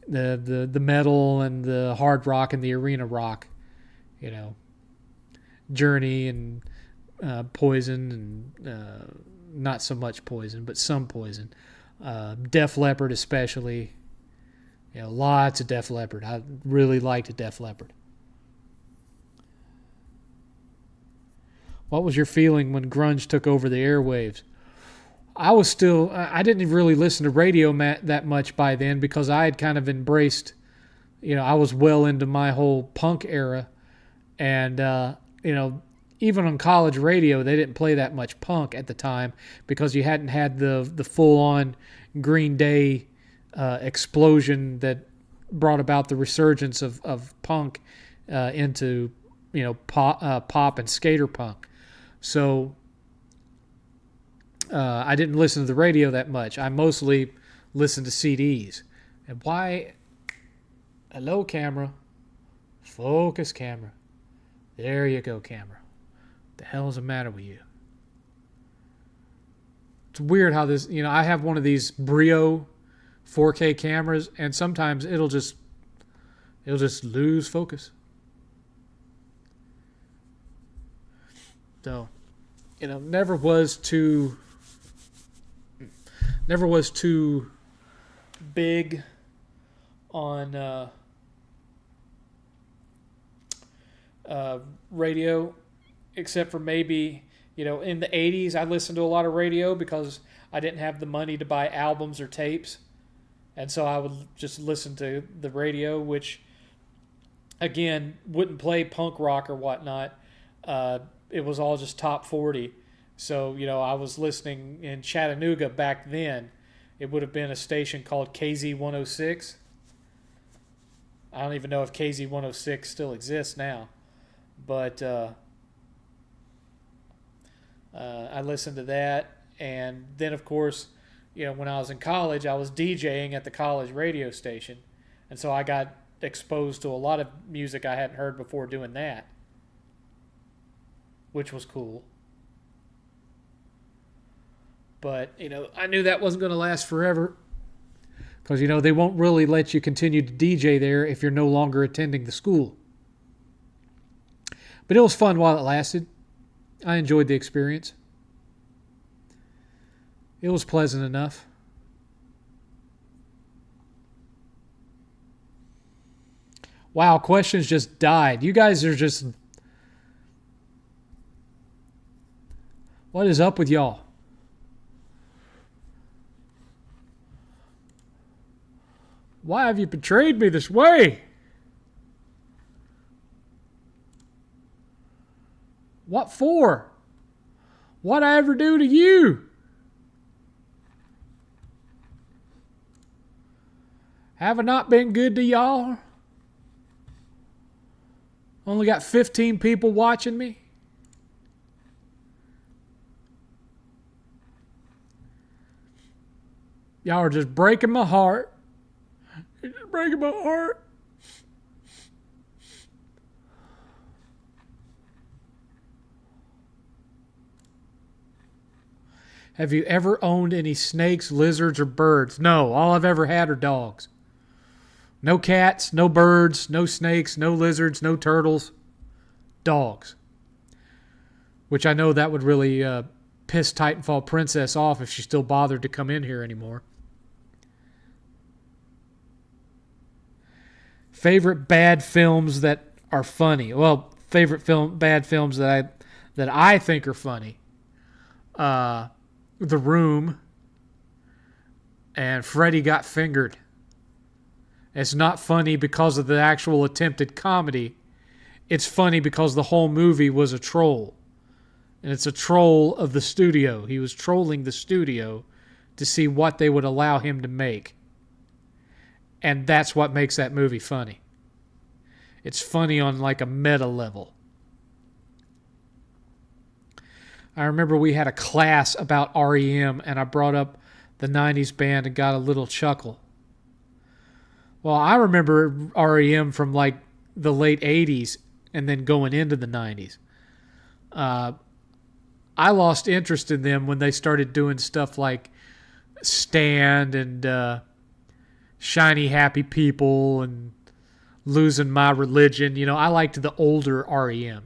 metal and the hard rock and the arena rock. You know, Journey and Poison and not so much Poison, but some Poison. Def Leppard especially. You know, lots of Def Leppard. I really liked Def Leppard. What was your feeling when grunge took over the airwaves? I didn't really listen to radio that much by then because I had kind of embraced, I was well into my whole punk era. And, even on college radio, they didn't play that much punk at the time because you hadn't had the full-on Green Day explosion that brought about the resurgence of punk into, pop and skater punk. So I didn't listen to the radio that much. I mostly listened to CDs. And why? Hello, camera. Focus, camera. There you go, camera. What the hell is the matter with you? It's weird how this, I have one of these Brio 4K cameras, and sometimes it'll just lose focus. So, never was too big on radio, except for maybe, in the 80s, I listened to a lot of radio because I didn't have the money to buy albums or tapes. And so I would just listen to the radio, which, again, wouldn't play punk rock or whatnot. It was all just top 40. So, I was listening in Chattanooga back then. It would have been a station called KZ 106. I don't even know if KZ 106 still exists now. But I listened to that. And then, of course, when I was in college, I was DJing at the college radio station. And so I got exposed to a lot of music I hadn't heard before doing that, which was cool. But, I knew that wasn't going to last forever because, they won't really let you continue to DJ there if you're no longer attending the school. But it was fun while it lasted. I enjoyed the experience. It was pleasant enough. Wow, questions just died. You guys are just... What is up with y'all? Why have you betrayed me this way? What for? What'd I ever do to you? Have I not been good to y'all? Only got 15 people watching me. Y'all are just breaking my heart. You're just breaking my heart. Have you ever owned any snakes, lizards, or birds? No, all I've ever had are dogs. No cats, no birds, no snakes, no lizards, no turtles. Dogs. Which I know that would really piss Titanfall Princess off if she still bothered to come in here anymore. Favorite bad films that are funny. Well, bad films that I think are funny. The Room and Freddy Got Fingered. It's not funny because of the actual attempted comedy. It's funny because the whole movie was a troll. And it's a troll of the studio. He was trolling the studio to see what they would allow him to make. And that's what makes that movie funny. It's funny on like a meta level. I remember we had a class about REM, and I brought up the 90s band and got a little chuckle. Well, I remember REM from like the late 80s and then going into the 90s. I lost interest in them when they started doing stuff like Stand and Shiny Happy People and Losing My Religion. I liked the older REM.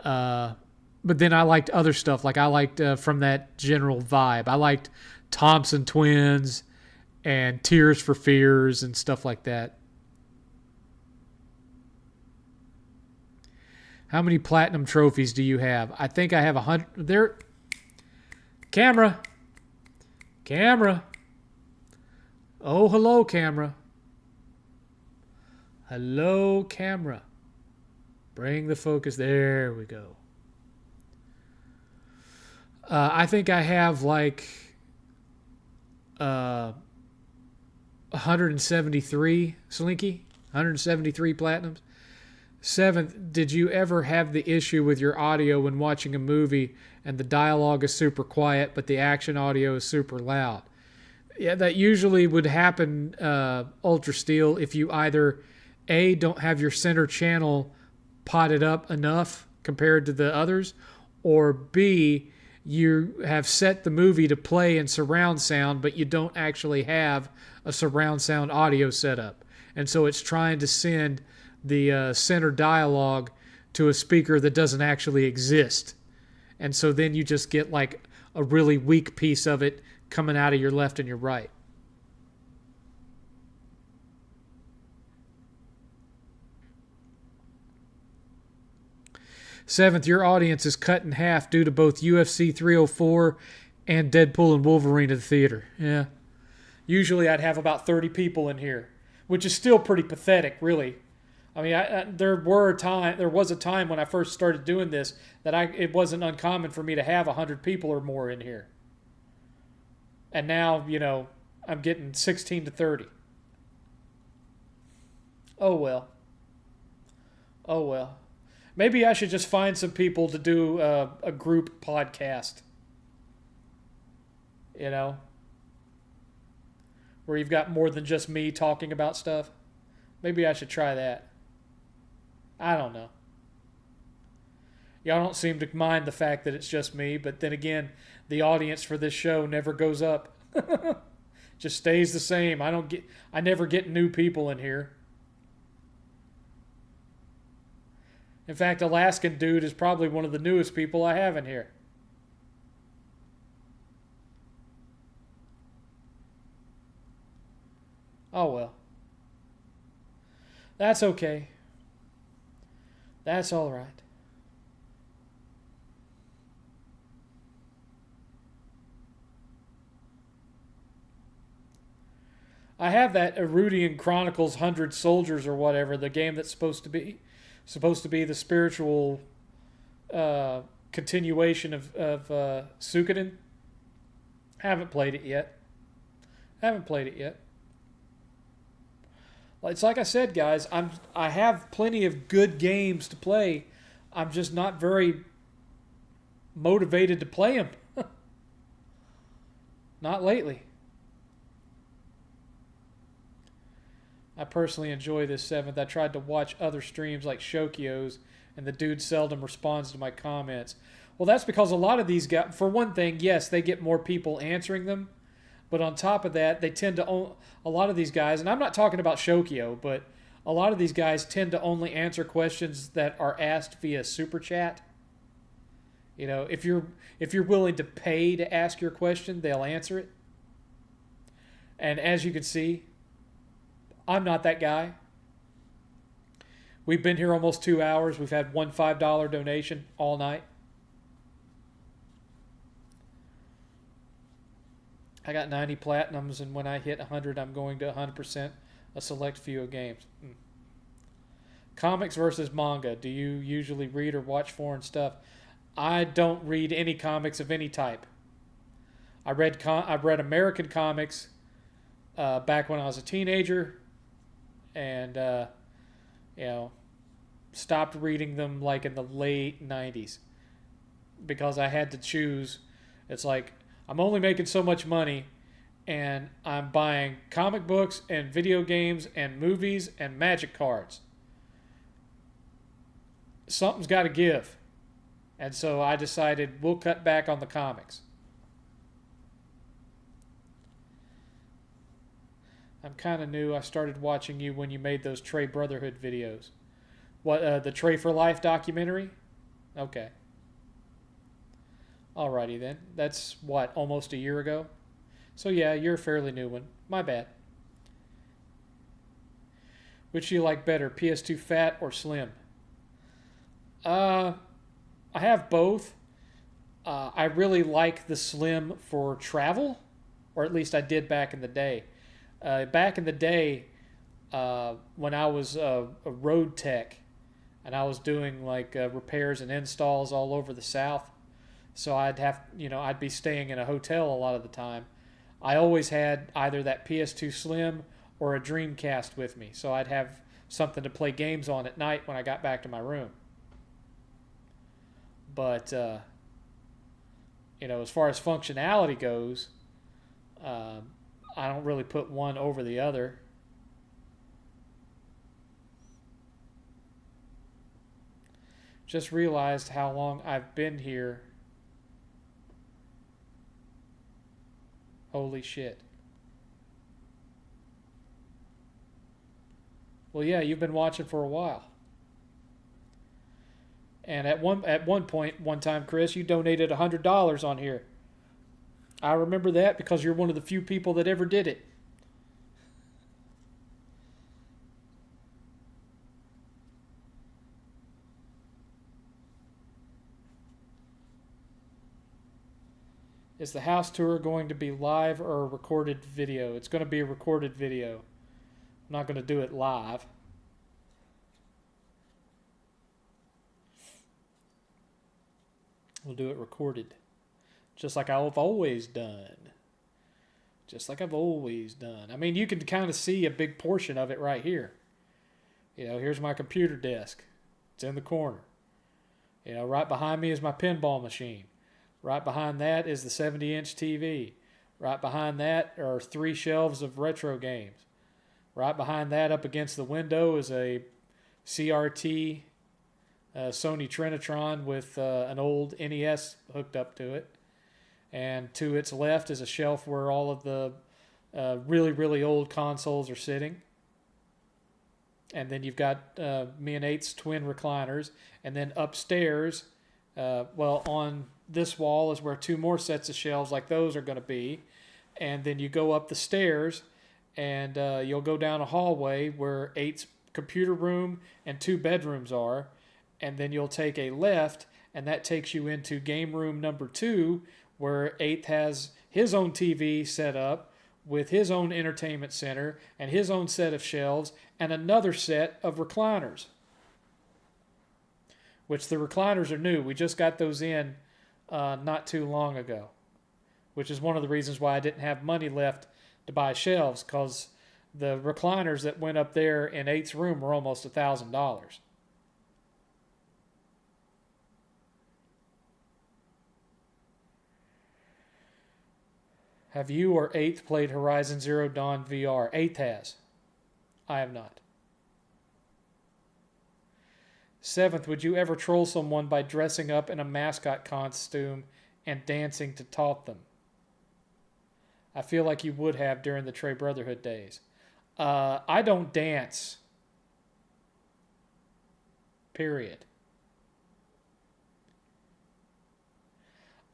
But then I liked other stuff. Like I liked from that general vibe. I liked Thompson Twins and Tears for Fears and stuff like that. How many platinum trophies do you have? I think I have 100. There. Camera. Oh, hello, camera. Hello, camera. Bring the focus. There we go. I think I have like 173, Slinky. 173 platinums. 7th, did you ever have the issue with your audio when watching a movie and the dialogue is super quiet but the action audio is super loud? Yeah, that usually would happen, Ultra Steel, if you either A, don't have your center channel potted up enough compared to the others, or B, you have set the movie to play in surround sound but you don't actually have a surround sound audio setup. And so it's trying to send the center dialogue to a speaker that doesn't actually exist. And so then you just get like a really weak piece of it coming out of your left and your right. Seventh, your audience is cut in half due to both UFC 304 and Deadpool and Wolverine at the theater. Yeah. Usually I'd have about 30 people in here, which is still pretty pathetic, really. I mean, there was a time when I first started doing this that it wasn't uncommon for me to have 100 people or more in here. And now, I'm getting 16 to 30. Oh, well. Maybe I should just find some people to do a group podcast. Where you've got more than just me talking about stuff. Maybe I should try that. I don't know. Y'all don't seem to mind the fact that it's just me, but then again, the audience for this show never goes up. Just stays the same. I never get new people in here. In fact, Alaskan Dude is probably one of the newest people I have in here. Oh well. That's okay. That's all right. I have that Erudian Chronicles 100 Soldiers or whatever, the game that's supposed to be the spiritual continuation of Suikoden. Haven't played it yet. It's like I said, guys. I have plenty of good games to play. I'm just not very motivated to play them. Not lately. I personally enjoy this 7th. I tried to watch other streams like Shokio's, and the dude seldom responds to my comments. Well, that's because a lot of these guys, for one thing, yes, they get more people answering them. But on top of that, they tend to a lot of these guys, and I'm not talking about Shokio, but a lot of these guys tend to only answer questions that are asked via super chat. If you're willing to pay to ask your question, they'll answer it. And as you can see, I'm not that guy. We've been here almost 2 hours. We've had one $5 donation all night. I got 90 platinums, and when I hit 100, I'm going to 100% a select few of games. Comics versus manga. Do you usually read or watch foreign stuff? I don't read any comics of any type. I read American comics back when I was a teenager, and stopped reading them like in the late 90s because I had to choose. It's like, I'm only making so much money, and I'm buying comic books and video games and movies and magic cards. Something's got to give. And so I decided we'll cut back on the comics. I'm kind of new. I started watching you when you made those Trey Brotherhood videos. What, the Trey for Life documentary? Okay. Alrighty then. That's what, almost a year ago? So yeah, you're a fairly new one. My bad. Which do you like better, PS2 fat or slim? Uh, I have both. I really like the slim for travel, or at least I did back in the day. Back in the day, when I was a road tech, and I was doing like repairs and installs all over the South, so I'd be staying in a hotel a lot of the time. I always had either that PS2 Slim or a Dreamcast with me, so I'd have something to play games on at night when I got back to my room. But as far as functionality goes, uh, I don't really put one over the other. Just realized how long I've been here. Holy shit. Well, yeah, you've been watching for a while. And at one point, one time, Chris, you donated $100 on here. I remember that because you're one of the few people that ever did it. Is the house tour going to be live or a recorded video? It's going to be a recorded video. I'm not going to do it live. We'll do it recorded. Just like I've always done. Just like I've always done. I mean, you can kind of see a big portion of it right here. Here's my computer desk. It's in the corner. Right behind me is my pinball machine. Right behind that is the 70-inch TV. Right behind that are 3 shelves of retro games. Right behind that, up against the window, is a CRT Sony Trinitron with an old NES hooked up to it. And to its left is a shelf where all of the really, really old consoles are sitting. And then you've got me and Eight's twin recliners. And then upstairs, on this wall is where 2 more sets of shelves like those are going to be. And then you go up the stairs and you'll go down a hallway where Eight's computer room and 2 bedrooms are. And then you'll take a left, and that takes you into game room number 2, where Eighth has his own TV set up with his own entertainment center and his own set of shelves and another set of recliners. Which the recliners are new. We just got those in not too long ago. Which is one of the reasons why I didn't have money left to buy shelves, because the recliners that went up there in Eight's room were almost $1,000. Have you or Eighth played Horizon Zero Dawn VR? Eighth has. I have not. 7th, would you ever troll someone by dressing up in a mascot costume and dancing to taunt them? I feel like you would have during the Trey Brotherhood days. I don't dance. Period.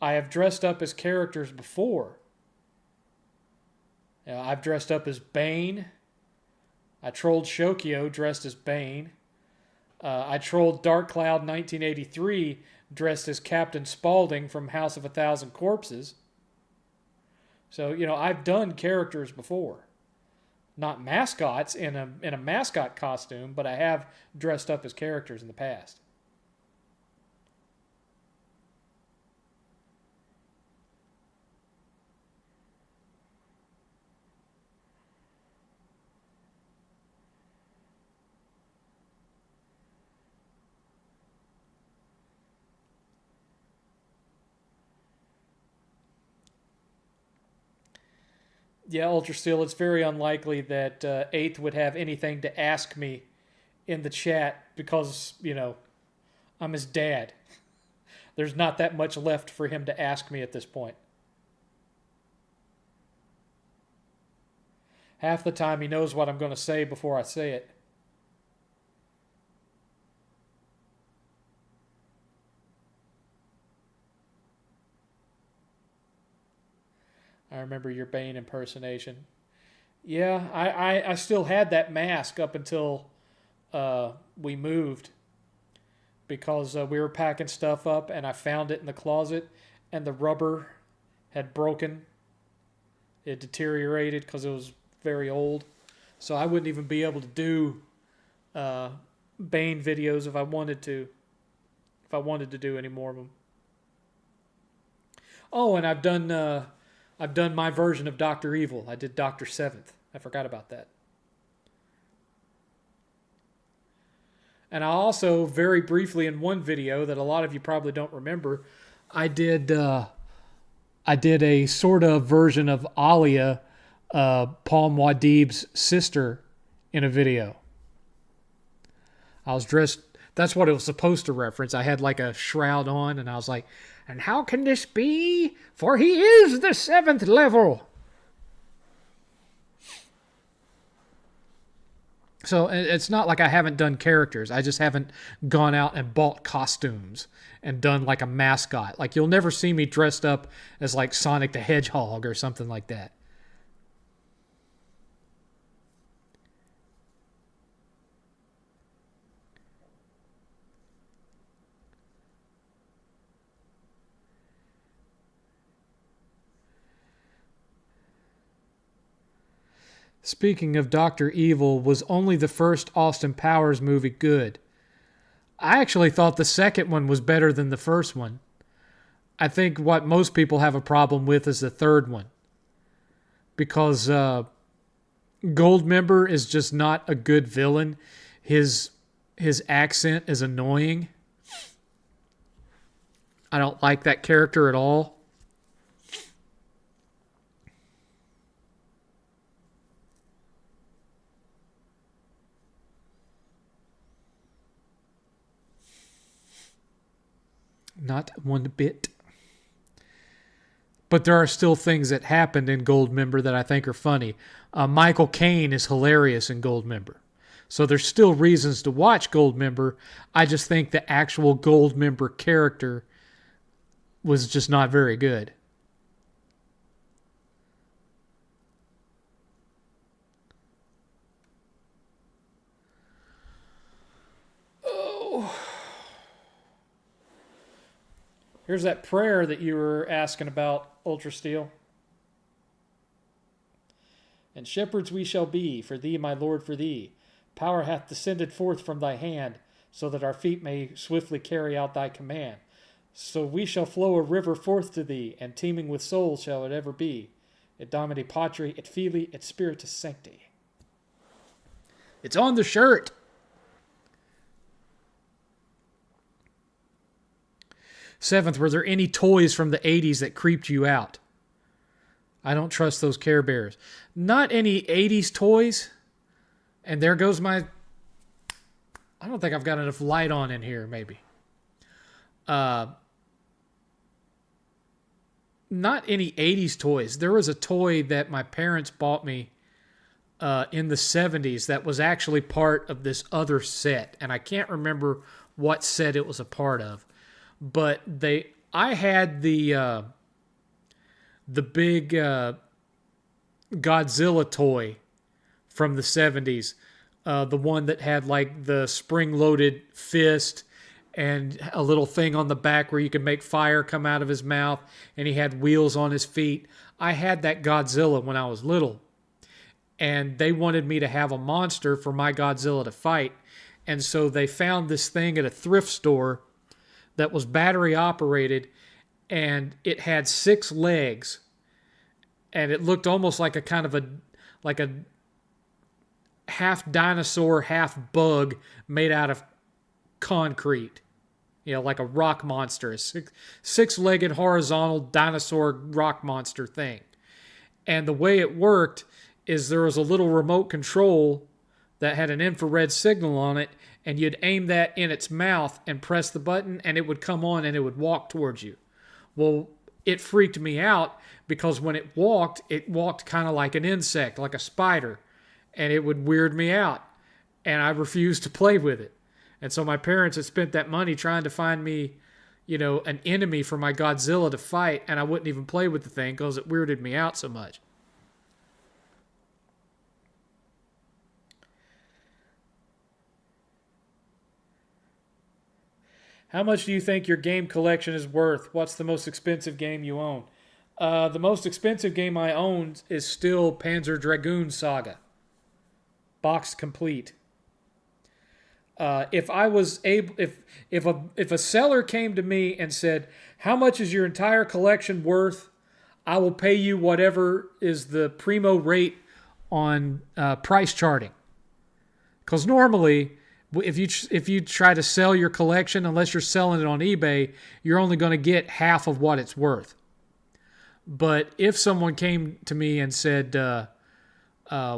I have dressed up as characters before. I've dressed up as Bane. I trolled Shokio dressed as Bane. I trolled Dark Cloud 1983 dressed as Captain Spaulding from House of a Thousand Corpses. So, I've done characters before. Not mascots in a mascot costume, but I have dressed up as characters in the past. Yeah, Ultra Steel, it's very unlikely that Eighth would have anything to ask me in the chat because, I'm his dad. there's not that much left for him to ask me at this point. Half the time he knows what I'm going to say before I say it. I remember your Bane impersonation. Yeah, I still had that mask up until we moved, because we were packing stuff up and I found it in the closet and the rubber had broken. It deteriorated because it was very old. So I wouldn't even be able to do Bane videos if I wanted to. If I wanted to do any more of them. Oh, and I've done my version of Dr. Evil. I did Dr. Seventh. I forgot about that. And I also, very briefly in one video that a lot of you probably don't remember, I did a sort of version of Alia, Paul Muad'Dib's sister, in a video. I was dressed, that's what it was supposed to reference. I had like a shroud on and I was like, and how can this be? For he is the seventh level. So it's not like I haven't done characters. I just haven't gone out and bought costumes and done like a mascot. Like you'll never see me dressed up as like Sonic the Hedgehog or something like that. Speaking of Dr. Evil, was only the first Austin Powers movie good? I actually thought the second one was better than the first one. I think what most people have a problem with is the third one. Because Goldmember is just not a good villain. His accent is annoying. I don't like that character at all. Not one bit. But there are still things that happened in Goldmember that I think are funny. Michael Caine is hilarious in Goldmember. So there's still reasons to watch Goldmember. I just think the actual Goldmember character was just not very good. Here's that prayer that you were asking about, Ultra Steel. And shepherds we shall be, for thee, my Lord, for thee. Power hath descended forth from thy hand, so that our feet may swiftly carry out thy command. So we shall flow a river forth to thee, and teeming with souls shall it ever be. Et Domini Patri, et Filii, et Spiritus Sancti. It's on the shirt. Seventh, were there any toys from the 80s that creeped you out? I don't trust those Care Bears. Not any 80s toys. And there goes my... I don't think I've got enough light on in here, maybe. Not any 80s toys. There was a toy that my parents bought me in the 70s that was actually part of this other set. And I can't remember what set it was a part of. But I had the big Godzilla toy from the 70s. The one that had like the spring-loaded fist and a little thing on the back where you could make fire come out of his mouth, and he had wheels on his feet. I had that Godzilla when I was little. And they wanted me to have a monster for my Godzilla to fight. And so they found this thing at a thrift store that was battery operated, and it had 6 legs, and it looked almost like a kind of a half dinosaur, half bug made out of concrete, like a rock monster, a six-legged horizontal dinosaur rock monster thing. And the way it worked is there was a little remote control that had an infrared signal on it, and you'd aim that in its mouth and press the button, and it would come on and it would walk towards you. Well, it freaked me out because when it walked kind of like an insect, like a spider, and it would weird me out, and I refused to play with it. And so my parents had spent that money trying to find me, an enemy for my Godzilla to fight, and I wouldn't even play with the thing because it weirded me out so much. How much do you think your game collection is worth? What's the most expensive game you own? The most expensive game I own is still Panzer Dragoon Saga, box complete. If I was able, if a seller came to me and said, "How much is your entire collection worth? I will pay you whatever is the primo rate on price charting." Because normally, if you try to sell your collection, unless you're selling it on eBay, you're only going to get half of what it's worth. But if someone came to me and said,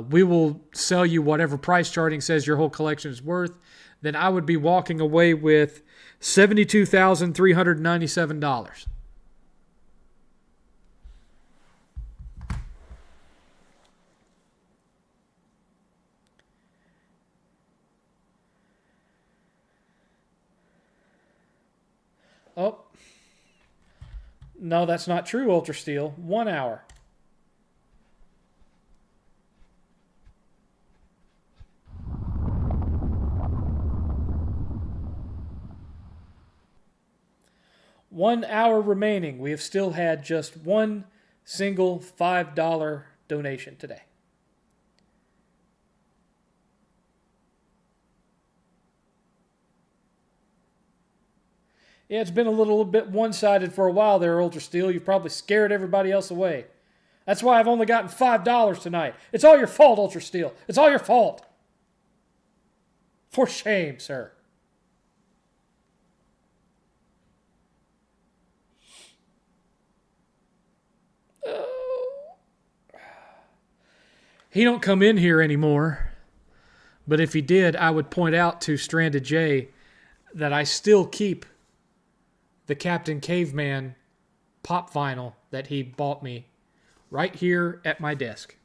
"We will sell you whatever price charting says your whole collection is worth," then I would be walking away with $72,397. Oh, no, that's not true, Ultra Steel. 1 hour. One hour remaining. We have still had just one single $5 donation today. Yeah, it's been a little bit one-sided for a while there, Ultra Steel. You've probably scared everybody else away. That's why I've only gotten $5 tonight. It's all your fault, Ultra Steel. It's all your fault. For shame, sir. He don't come in here anymore. But if he did, I would point out to Stranded J that I still keep the Captain Caveman pop vinyl that he bought me right here at my desk.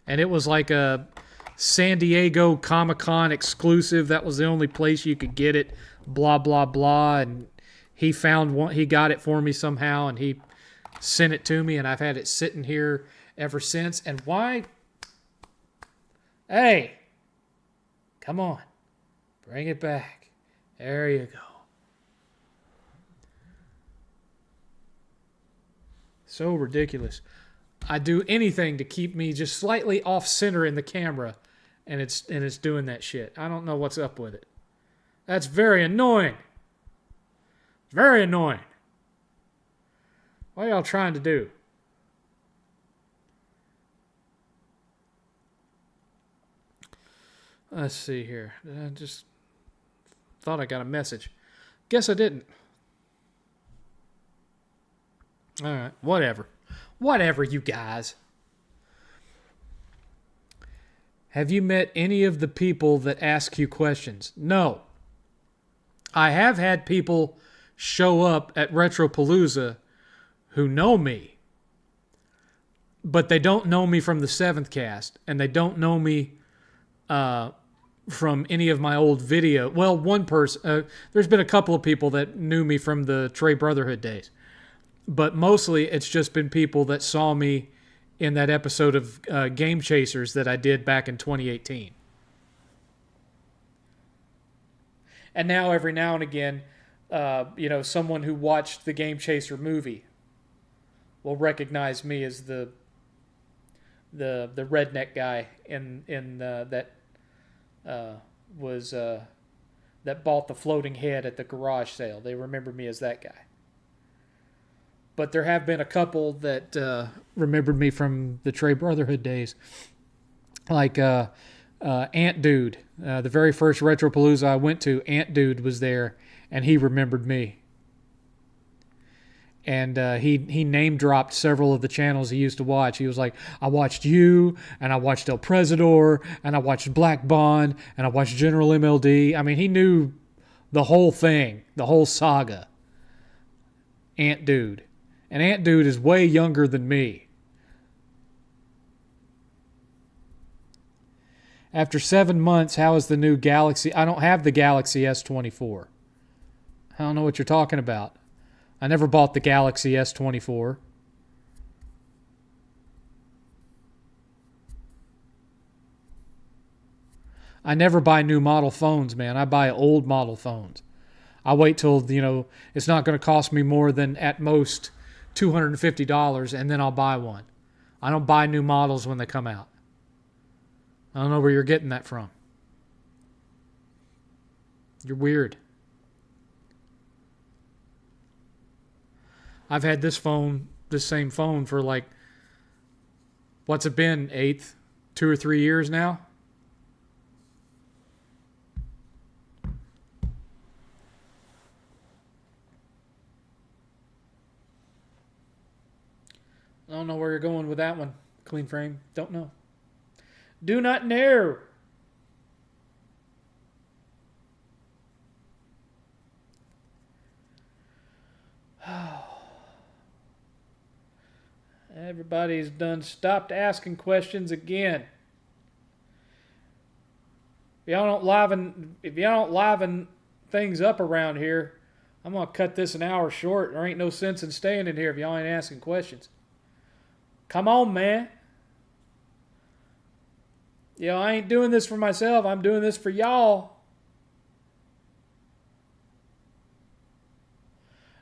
And it was like a San Diego Comic-Con exclusive. That was the only place you could get it. Blah, blah, blah. And he found one. He got it for me somehow, and he sent it to me, and I've had it sitting here ever since. And why? Hey, come on. Bring it back. There you go. So ridiculous. I do anything to keep me just slightly off center in the camera, and it's doing that shit. I don't know what's up with it. That's very annoying. Very annoying. What are y'all trying to do? Let's see here. I just thought I got a message. Guess I didn't. All right. Whatever. Whatever, you guys. Have you met any of the people that ask you questions? No. I have had people show up at Retropalooza who know me, but they don't know me from the 7thCast, and they don't know me from any of my old video. Well, one person, there's been a couple of people that knew me from the Trey Brotherhood days, but mostly it's just been people that saw me in that episode of Game Chasers that I did back in 2018. And now every now and again, someone who watched the Game Chaser movie will recognize me as the redneck guy that bought the floating head at the garage sale. They remember me as that guy. But there have been a couple that remembered me from the Trey Brotherhood days, like Ant Dude. The very first Retropalooza I went to, Ant Dude was there, and he remembered me. And he name dropped several of the channels he used to watch. He was like, I watched you, and I watched El Presidor, and I watched Black Bond, and I watched General MLD. I mean, he knew the whole thing, the whole saga. Ant Dude. And Ant Dude is way younger than me. After 7 months, how is the new Galaxy? I don't have the Galaxy S24. I don't know what you're talking about. I never bought the Galaxy S24. I never buy new model phones, man. I buy old model phones. I wait till, it's not going to cost me more than at most $250, and then I'll buy one. I don't buy new models when they come out. I don't know where you're getting that from. You're weird. I've had this same phone for like, what's it been, 2 or 3 years now? I don't know where you're going with that one, Clean Frame. Don't know. Do not know. Everybody's done stopped asking questions again. If y'all don't liven things up around here, I'm gonna cut this an hour short. There ain't no sense in staying in here if y'all ain't asking questions. Come on, man. I ain't doing this for myself. I'm doing this for y'all.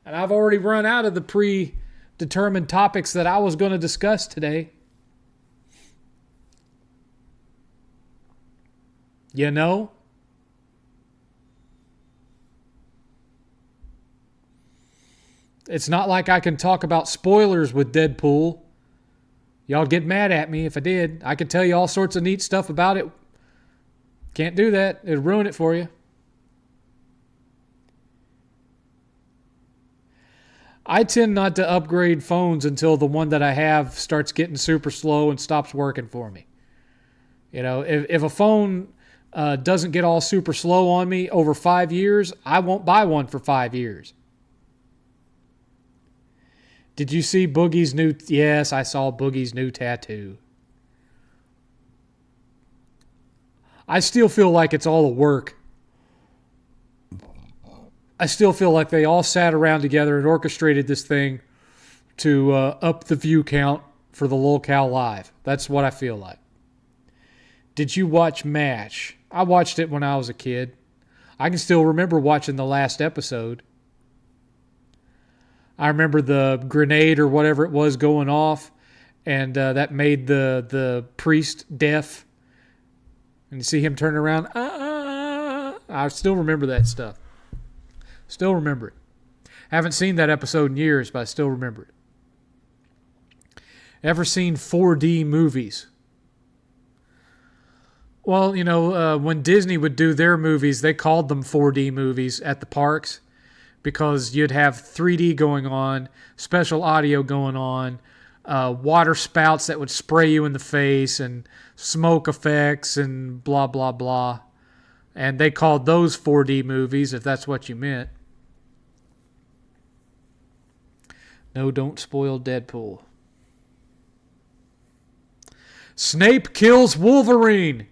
And I've already run out of the predetermined topics that I was going to discuss today. It's not like I can talk about spoilers with Deadpool. Y'all get mad at me if I did. I could tell you all sorts of neat stuff about it. Can't do that. It'll ruin it for you. I tend not to upgrade phones until the one that I have starts getting super slow and stops working for me. If a phone doesn't get all super slow on me over 5 years, I won't buy one for 5 years. Did you see Boogie's new... Yes, I saw Boogie's new tattoo. I still feel like it's all a work. I still feel like they all sat around together and orchestrated this thing to up the view count for the LOLCal Live. That's what I feel like. Did you watch MASH? I watched it when I was a kid. I can still remember watching the last episode. I remember the grenade or whatever it was going off, and that made the priest deaf. And you see him turn around. I still remember that stuff. Still remember it. Haven't seen that episode in years, but I still remember it. Ever seen 4D movies? Well, when Disney would do their movies, they called them 4D movies at the parks because you'd have 3D going on, special audio going on, water spouts that would spray you in the face, and smoke effects, and blah, blah, blah. And they called those 4D movies, if that's what you meant. No, don't spoil Deadpool. Snape kills Wolverine.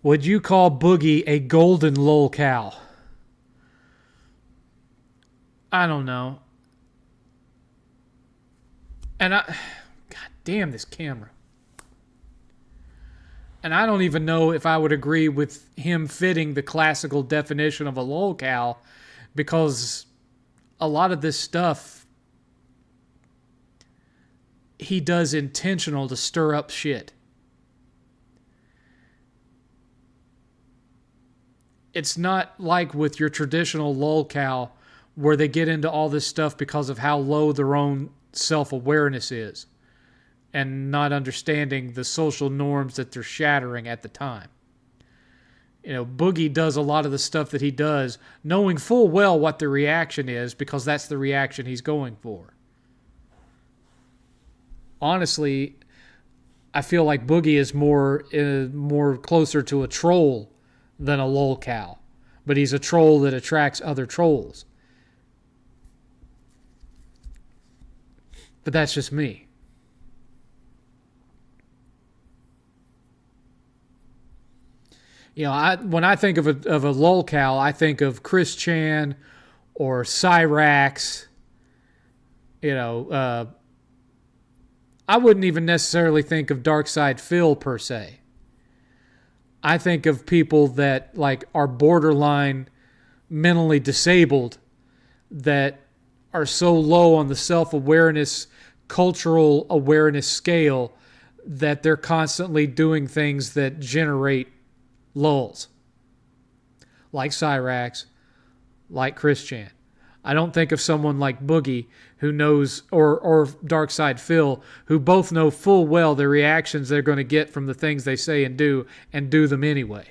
Would you call Boogie a golden LOLCal? I don't know. And God damn this camera. And I don't even know if I would agree with him fitting the classical definition of a LOLCal, because a lot of this stuff he does intentional to stir up shit. It's not like with your traditional LOLCal where they get into all this stuff because of how low their own self-awareness is. and not understanding the social norms that they're shattering at the time. Boogie does a lot of the stuff that he does, knowing full well what the reaction is, because that's the reaction he's going for. Honestly, I feel like Boogie is more closer to a troll than a lolcow, but he's a troll that attracts other trolls. But that's just me. When I think of a lolcow, I think of Chris Chan or Cyrax. I wouldn't even necessarily think of Darkside Phil per se. I think of people that are borderline mentally disabled, that are so low on the self-awareness, cultural awareness scale, that they're constantly doing things that generate lulls, like Cyrax, like Christian. I don't think of someone like Boogie who knows, or Darkside Phil, who both know full well the reactions they're going to get from the things they say and do them anyway.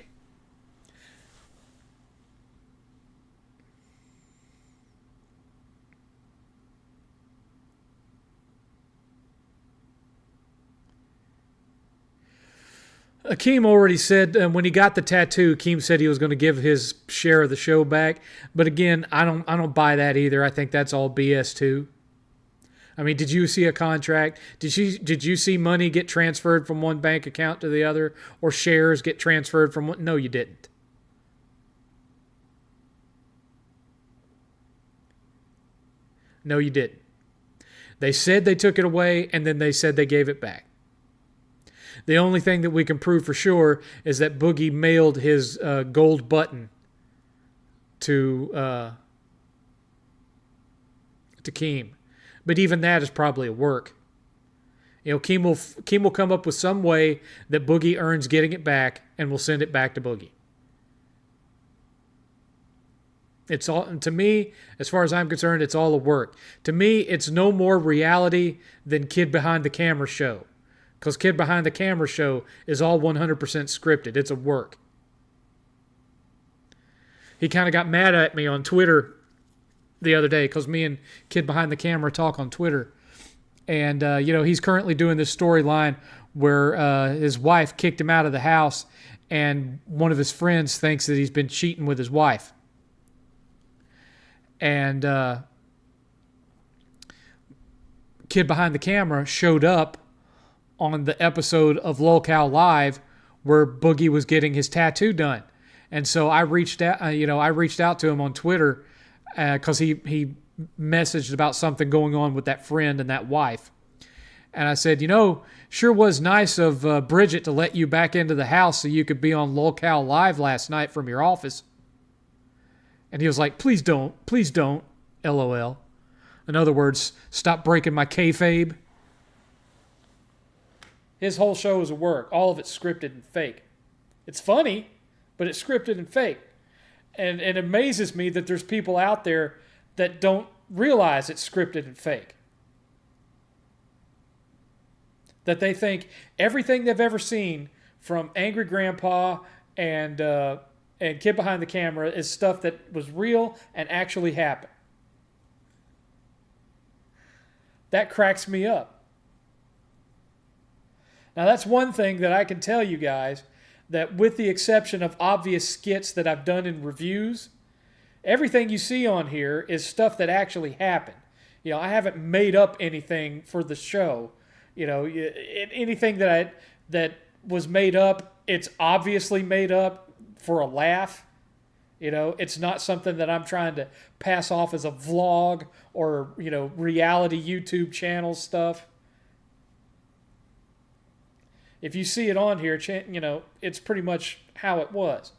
Akeem already said when he got the tattoo, Akeem said he was going to give his share of the show back. But again, I don't buy that either. I think that's all BS too. I mean, did you see a contract? Did you see money get transferred from one bank account to the other, or shares get transferred from one? No, you didn't. No, you didn't. They said they took it away, and then they said they gave it back. The only thing that we can prove for sure is that Boogie mailed his gold button to Keem. But even that is probably a work. Keem will come up with some way that Boogie earns getting it back, and will send it back to Boogie. It's all, to me, as far as I'm concerned, it's all a work. To me, it's no more reality than Kid Behind the Camera show. Because Kid Behind the Camera show is all 100% scripted. It's a work. He kind of got mad at me on Twitter the other day, because me and Kid Behind the Camera talk on Twitter. And, he's currently doing this storyline where his wife kicked him out of the house, and one of his friends thinks that he's been cheating with his wife. And Kid Behind the Camera showed up on the episode of LolCow Live where Boogie was getting his tattoo done. And so I reached out, to him on Twitter because he messaged about something going on with that friend and that wife. And I said, sure was nice of Bridget to let you back into the house so you could be on LolCow Live last night from your office. And he was like, please don't, LOL. In other words, stop breaking my kayfabe. His whole show is a work. All of it's scripted and fake. It's funny, but it's scripted and fake. And it amazes me that there's people out there that don't realize it's scripted and fake. That they think everything they've ever seen from Angry Grandpa and Kid Behind the Camera is stuff that was real and actually happened. That cracks me up. Now, that's one thing that I can tell you guys, that with the exception of obvious skits that I've done in reviews, everything you see on here is stuff that actually happened. I haven't made up anything for the show. Anything that was made up, it's obviously made up for a laugh. It's not something that I'm trying to pass off as a vlog or, reality YouTube channel stuff. If you see it on here, it's pretty much how it was.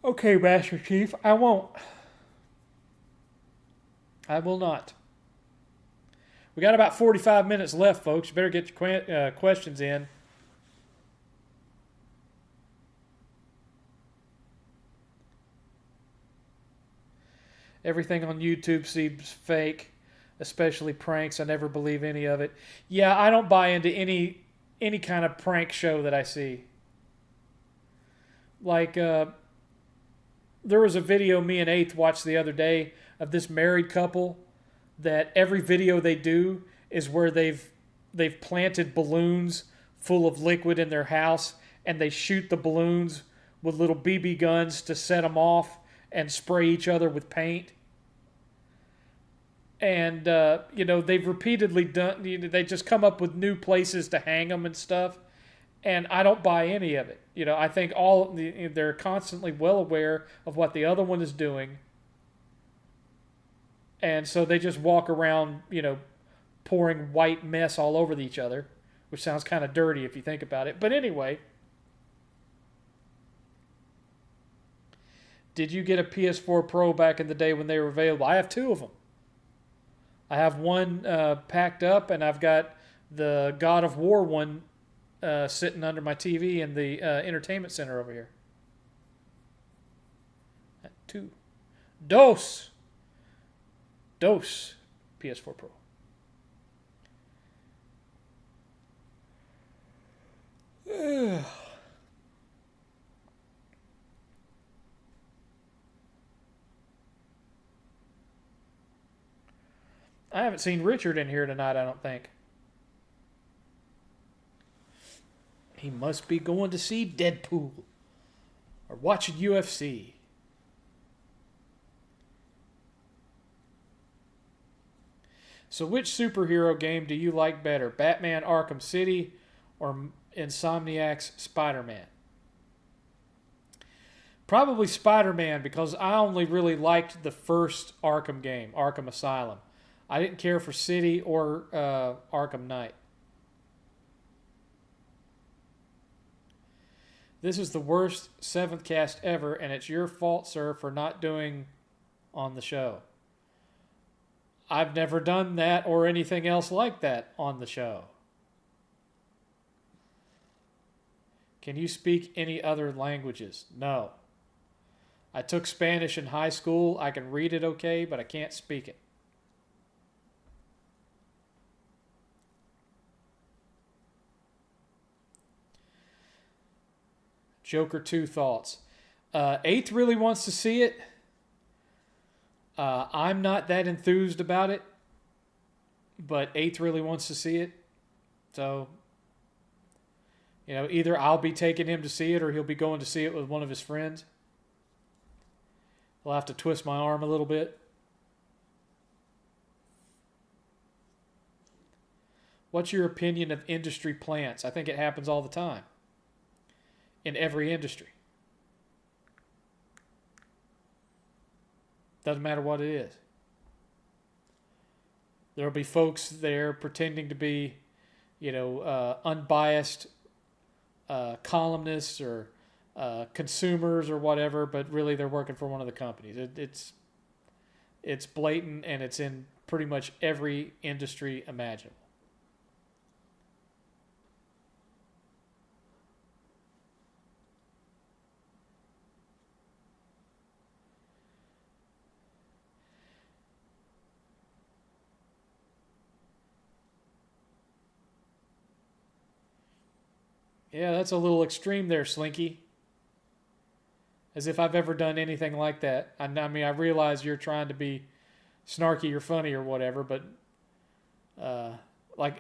Okay, Master Chief, I won't. I will not. We got about 45 minutes left, folks. You better get your questions in. Everything on YouTube seems fake, especially pranks. I never believe any of it. Yeah, I don't buy into any kind of prank show that I see. Like there was a video me and Eighth watched the other day of this married couple that every video they do is where they've planted balloons full of liquid in their house, and they shoot the balloons with little BB guns to set them off and spray each other with paint. And they've repeatedly done. They just come up with new places to hang them and stuff, and I don't buy any of it. I think they're constantly well aware of what the other one is doing, and so they just walk around, pouring white mess all over each other, which sounds kind of dirty if you think about it. But anyway, did you get a PS4 Pro back in the day when they were available? I have two of them. I have one packed up, and I've got the God of War one sitting under my TV in the entertainment center over here. Two. Dos PS4 Pro. I haven't seen Richard in here tonight, I don't think. He must be going to see Deadpool or watching UFC. So which superhero game do you like better? Batman Arkham City or Insomniac's Spider-Man? Probably Spider-Man, because I only really liked the first Arkham game, Arkham Asylum. I didn't care for City or Arkham Knight. This is the worst 7th cast ever, and it's your fault, sir, for not doing on the show. I've never done that or anything else like that on the show. Can you speak any other languages? No. I took Spanish in high school. I can read it okay, but I can't speak it. Joker 2 thoughts. Eighth really wants to see it. I'm not that enthused about it, but Eighth really wants to see it. So, either I'll be taking him to see it or he'll be going to see it with one of his friends. I'll have to twist my arm a little bit. What's your opinion of industry plants? I think it happens all the time. In every industry. Doesn't matter what it is. There'll be folks there pretending to be, unbiased columnists or consumers or whatever, but really they're working for one of the companies. It's blatant, and it's in pretty much every industry imaginable. Yeah, that's a little extreme there, Slinky. As if I've ever done anything like that. I mean, I realize you're trying to be snarky or funny or whatever, but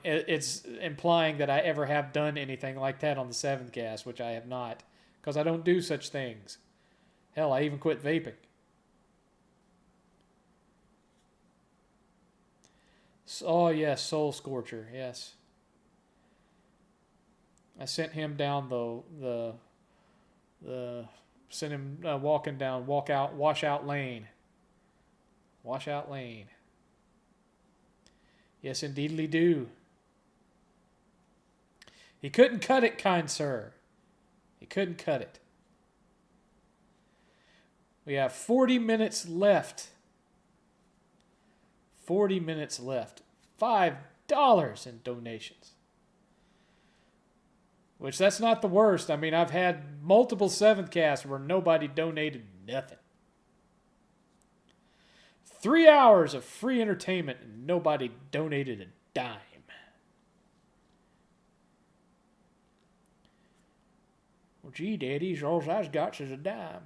it's implying that I ever have done anything like that on the 7th cast, which I have not, because I don't do such things. Hell, I even quit vaping. Oh, yes, Soul Scorcher, yes. I sent him down sent him walking down washout lane. Washout lane. Yes, indeedly do. He couldn't cut it, kind sir. He couldn't cut it. We have 40 minutes left. 40 minutes left. $5 in donations. Which, that's not the worst. I mean, I've had multiple 7th casts where nobody donated nothing. 3 hours of free entertainment and nobody donated a dime. Well, gee, Daddy, all I've got is a dime.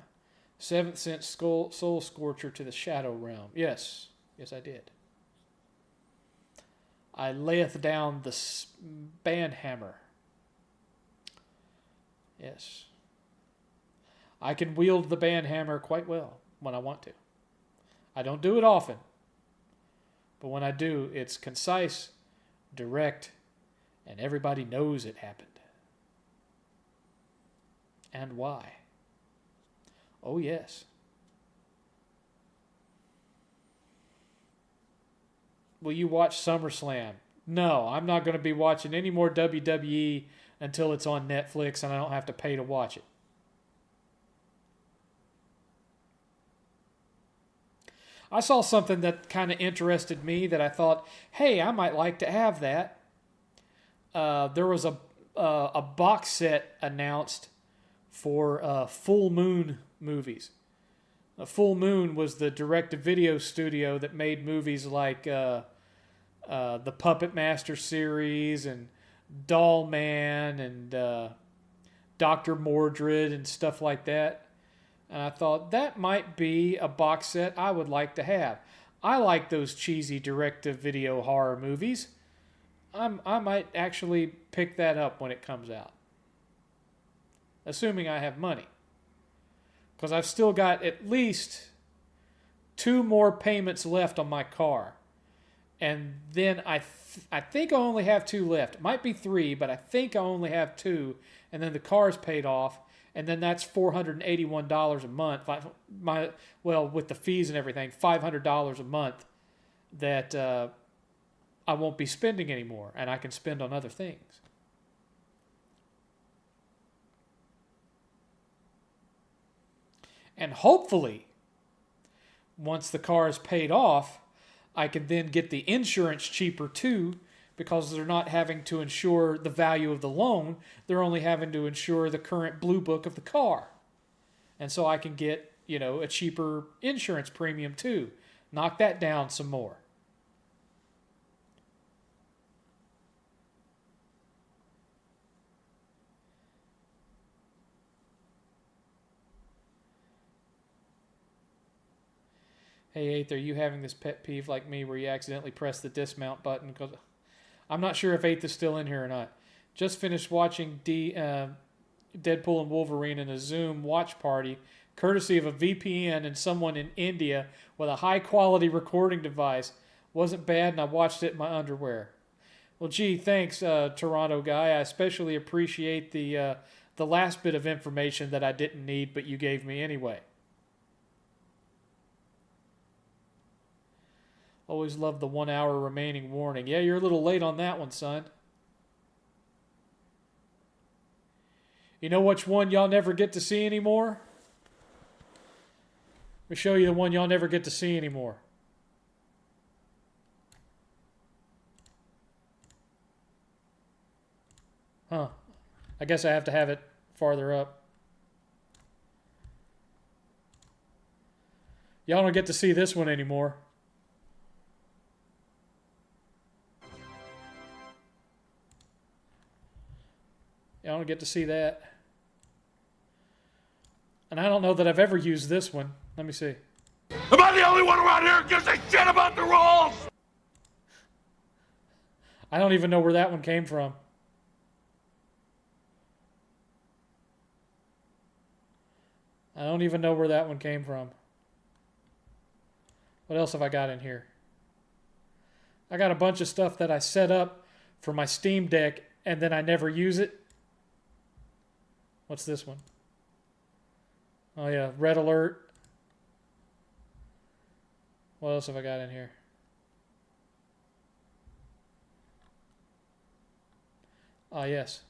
7th sent Soul Scorcher to the Shadow Realm. Yes, I did. I layeth down the banhammer. Yes. I can wield the banhammer quite well when I want to. I don't do it often. But when I do, it's concise, direct, and everybody knows it happened. And why? Oh, yes. Will you watch SummerSlam? No, I'm not going to be watching any more WWE until it's on Netflix and I don't have to pay to watch it. I saw something that kind of interested me that I thought, hey, I might like to have that. There was a box set announced for Full Moon movies. Full Moon was the direct-to-video studio that made movies like the Puppet Master series and Doll Man and Dr. Mordred and stuff like that. And I thought that might be a box set I would like to have. I like those cheesy direct-to-video horror movies. I might actually pick that up when it comes out. Assuming I have money. Because I've still got at least 2 more payments left on my car. And then I think I only have 2 left. It might be 3, but I think I only have 2. And then the car's paid off. And then that's $481 a month. With the fees and everything, $500 a month that I won't be spending anymore. And I can spend on other things. And hopefully, once the car is paid off, I can then get the insurance cheaper too, because they're not having to insure the value of the loan. They're only having to insure the current blue book of the car. And so I can get, a cheaper insurance premium too. Knock that down some more. Hey, 8th, are you having this pet peeve like me where you accidentally press the dismount button? Because I'm not sure if 8th is still in here or not. Just finished watching Deadpool and Wolverine in a Zoom watch party, courtesy of a VPN and someone in India with a high-quality recording device. Wasn't bad, and I watched it in my underwear. Well, gee, thanks, Toronto guy. I especially appreciate the last bit of information that I didn't need, but you gave me anyway. Always love the 1 hour remaining warning. Yeah, you're a little late on that one, son. You know which one y'all never get to see anymore? Let me show you the one y'all never get to see anymore. Huh. I guess I have to have it farther up. Y'all don't get to see this one anymore. I don't get to see that. And I don't know that I've ever used this one. Let me see. Am I the only one around here who gives a shit about the rules? I don't even know where that one came from. I don't even know where that one came from. What else have I got in here? I got a bunch of stuff that I set up for my Steam Deck and then I never use it. What's this one? Oh yeah, Red Alert. What else have I got in here? Ah, yes.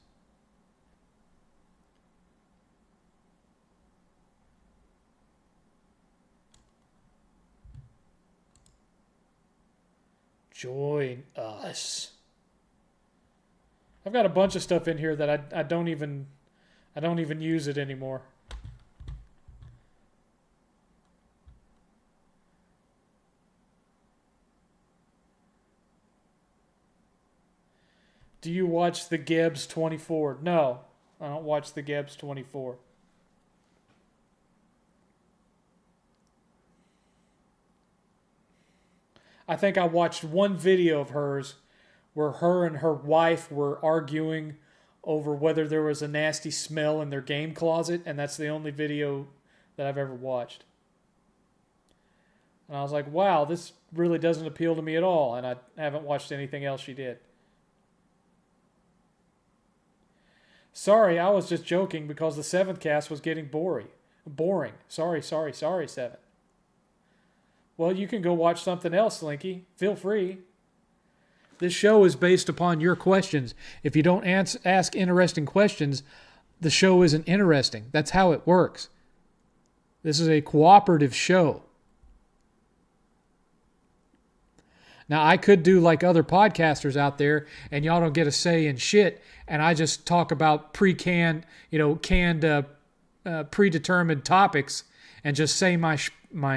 Join us. I've got a bunch of stuff in here that I don't even use it anymore. Do you watch the Gibbs 24? No, I don't watch the Gibbs 24. I think I watched one video of hers where her and her wife were arguing over whether there was a nasty smell in their game closet, and that's the only video that I've ever watched. And I was like, wow, this really doesn't appeal to me at all, and I haven't watched anything else she did. Sorry, I was just joking because the 7thCast was getting boring. Sorry, 7. Well, you can go watch something else, Linky. Feel free. This show is based upon your questions. If you don't ask interesting questions, the show isn't interesting. That's how it works. This is a cooperative show. Now, I could do like other podcasters out there, and y'all don't get a say in shit, and I just talk about canned, predetermined topics and just say my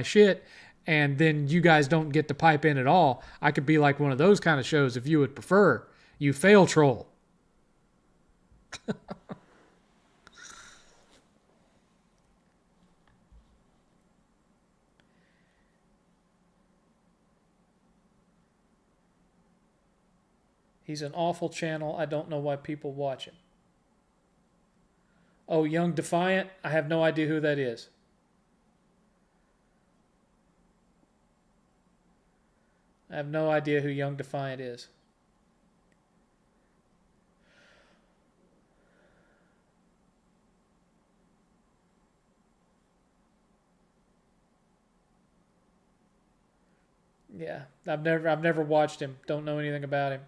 shit, and then you guys don't get to pipe in at all. I could be like one of those kind of shows if you would prefer. You fail troll. He's an awful channel. I don't know why people watch him. Oh, Young Defiant? I have no idea who that is. I have no idea who Young Defiant is. Yeah, I've never watched him. Don't know anything about him.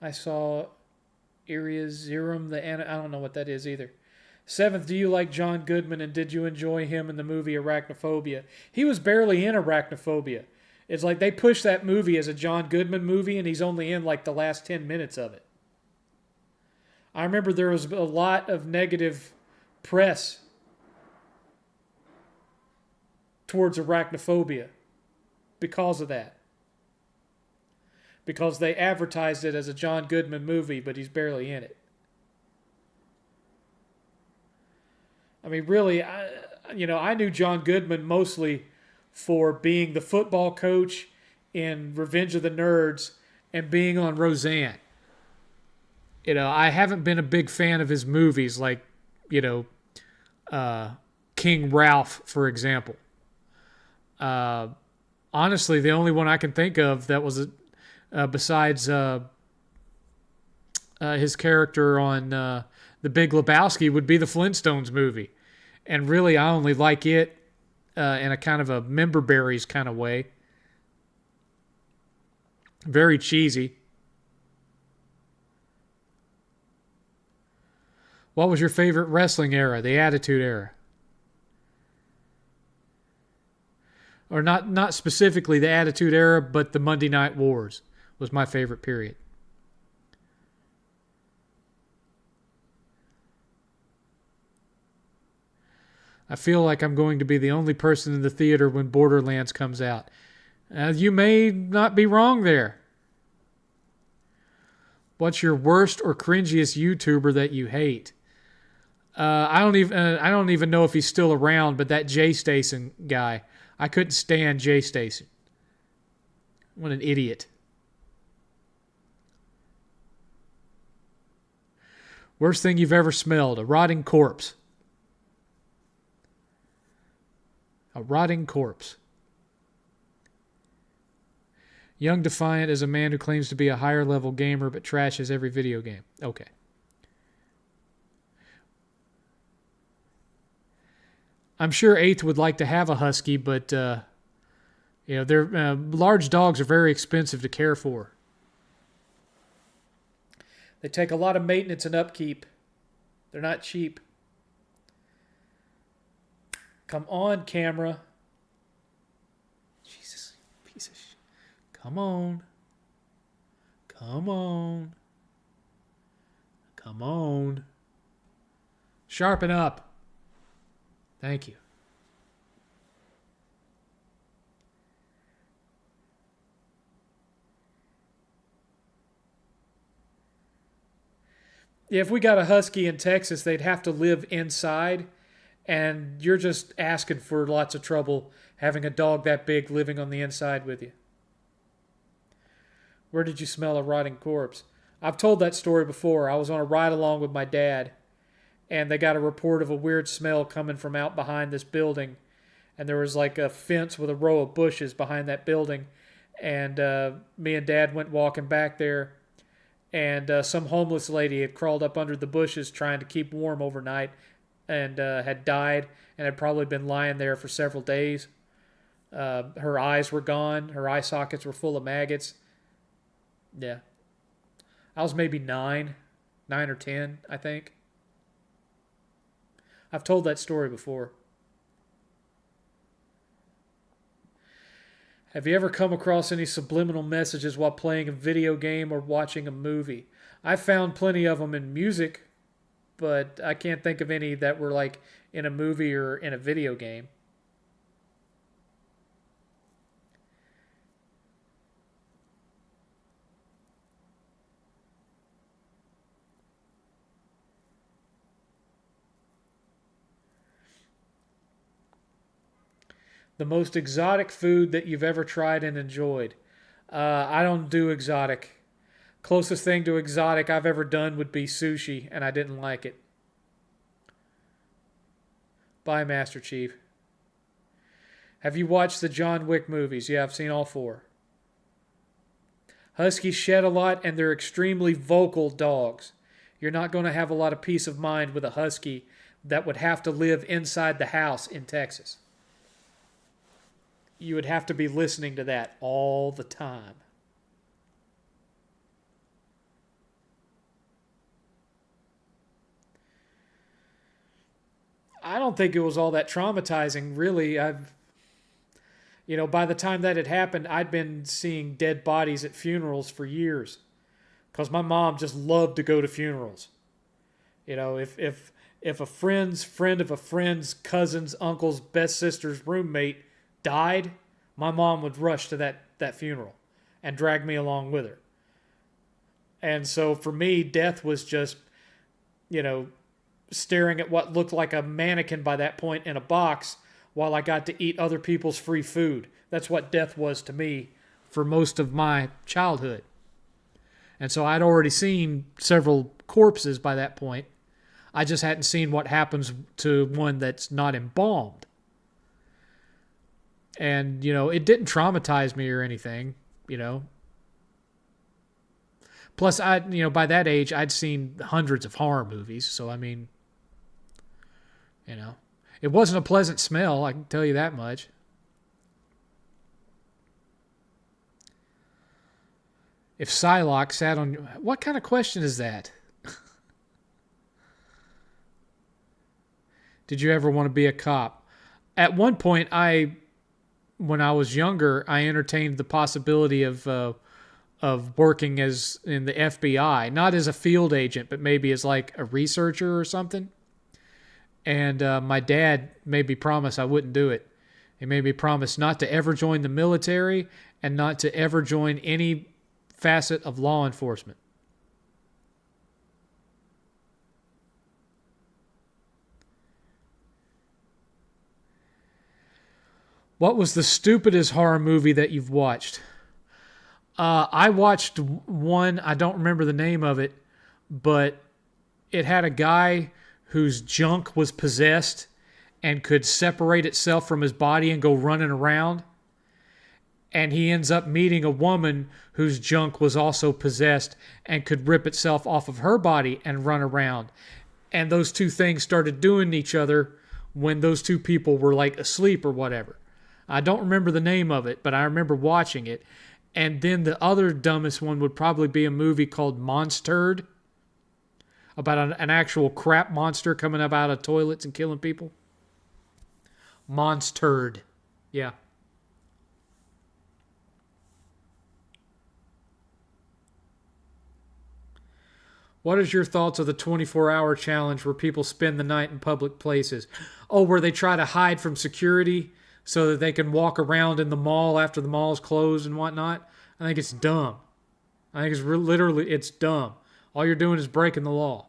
I saw Iriazirum, I don't know what that is either. 7th, do you like John Goodman, and did you enjoy him in the movie Arachnophobia? He was barely in Arachnophobia. It's like they pushed that movie as a John Goodman movie, and he's only in like the last 10 minutes of it. I remember there was a lot of negative press towards Arachnophobia because of that. Because they advertised it as a John Goodman movie, but he's barely in it. I mean, really, I knew John Goodman mostly for being the football coach in Revenge of the Nerds and being on Roseanne. I haven't been a big fan of his movies like, King Ralph, for example. Honestly, the only one I can think of that was besides his character on The Big Lebowski would be the Flintstones movie. And really, I only like it in a kind of a Member Berries kind of way. Very cheesy. What was your favorite wrestling era? The Attitude Era. Or not specifically the Attitude Era, but the Monday Night Wars was my favorite period. I feel like I'm going to be the only person in the theater when Borderlands comes out. You may not be wrong there. What's your worst or cringiest YouTuber that you hate? I don't even know if he's still around, but that Jay Stason guy, I couldn't stand Jay Stason. What an idiot. Worst thing you've ever smelled? A rotting corpse. A rotting corpse. Young Defiant is a man who claims to be a higher level gamer but trashes every video game. Okay. I'm sure 8th would like to have a husky, but large dogs are very expensive to care for. They take a lot of maintenance and upkeep. They're not cheap. Come on, camera. Jesus, piece of shit. Come on. Come on. Come on. Sharpen up. Thank you. If we got a husky in Texas, they'd have to live inside, and you're just asking for lots of trouble having a dog that big living on the inside with you. Where did you smell a rotting corpse? I've told that story before. I was on a ride along with my dad, and they got a report of a weird smell coming from out behind this building, and there was like a fence with a row of bushes behind that building, and me and Dad went walking back there, and some homeless lady had crawled up under the bushes trying to keep warm overnight, and had died, and had probably been lying there for several days. Her eyes were gone. Her eye sockets were full of maggots. Yeah. I was maybe 9 or 10, I think. I've told that story before. Have you ever come across any subliminal messages while playing a video game or watching a movie? I found plenty of them in music, but I can't think of any that were like in a movie or in a video game. The most exotic food that you've ever tried and enjoyed. I don't do exotic. Closest thing to exotic I've ever done would be sushi, and I didn't like it. Bye, Master Chief. Have you watched the John Wick movies? Yeah, I've seen all 4. Huskies shed a lot, and they're extremely vocal dogs. You're not going to have a lot of peace of mind with a husky that would have to live inside the house in Texas. You would have to be listening to that all the time. I don't think it was all that traumatizing, really. By the time that had happened, I'd been seeing dead bodies at funerals for years, because my mom just loved to go to funerals. If a friend's friend of a friend's cousin's uncle's best sister's roommate died, my mom would rush to that funeral and drag me along with her. And so for me, death was just, staring at what looked like a mannequin by that point in a box while I got to eat other people's free food. That's what death was to me for most of my childhood. And so I'd already seen several corpses by that point. I just hadn't seen what happens to one that's not embalmed. And, it didn't traumatize me or anything, Plus, by that age, I'd seen hundreds of horror movies. So, it wasn't a pleasant smell, I can tell you that much. If Psylocke sat on... What kind of question is that? Did you ever want to be a cop? At one point, when I was younger, I entertained the possibility of working as in the FBI, not as a field agent, but maybe as like a researcher or something. And my dad made me promise I wouldn't do it. He made me promise not to ever join the military and not to ever join any facet of law enforcement. What was the stupidest horror movie that you've watched? I watched one, I don't remember the name of it, but it had a guy whose junk was possessed and could separate itself from his body and go running around. And he ends up meeting a woman whose junk was also possessed and could rip itself off of her body and run around. And those two things started doing each other when those two people were like asleep or whatever. I don't remember the name of it, but I remember watching it. And then the other dumbest one would probably be a movie called Monstered, about an actual crap monster coming up out of toilets and killing people. Monstered. Yeah. What is your thoughts of the 24-hour challenge where people spend the night in public places? Oh, where they try to hide from security so that they can walk around in the mall after the mall is closed and whatnot? I think it's dumb. I think it's literally, it's dumb. All you're doing is breaking the law.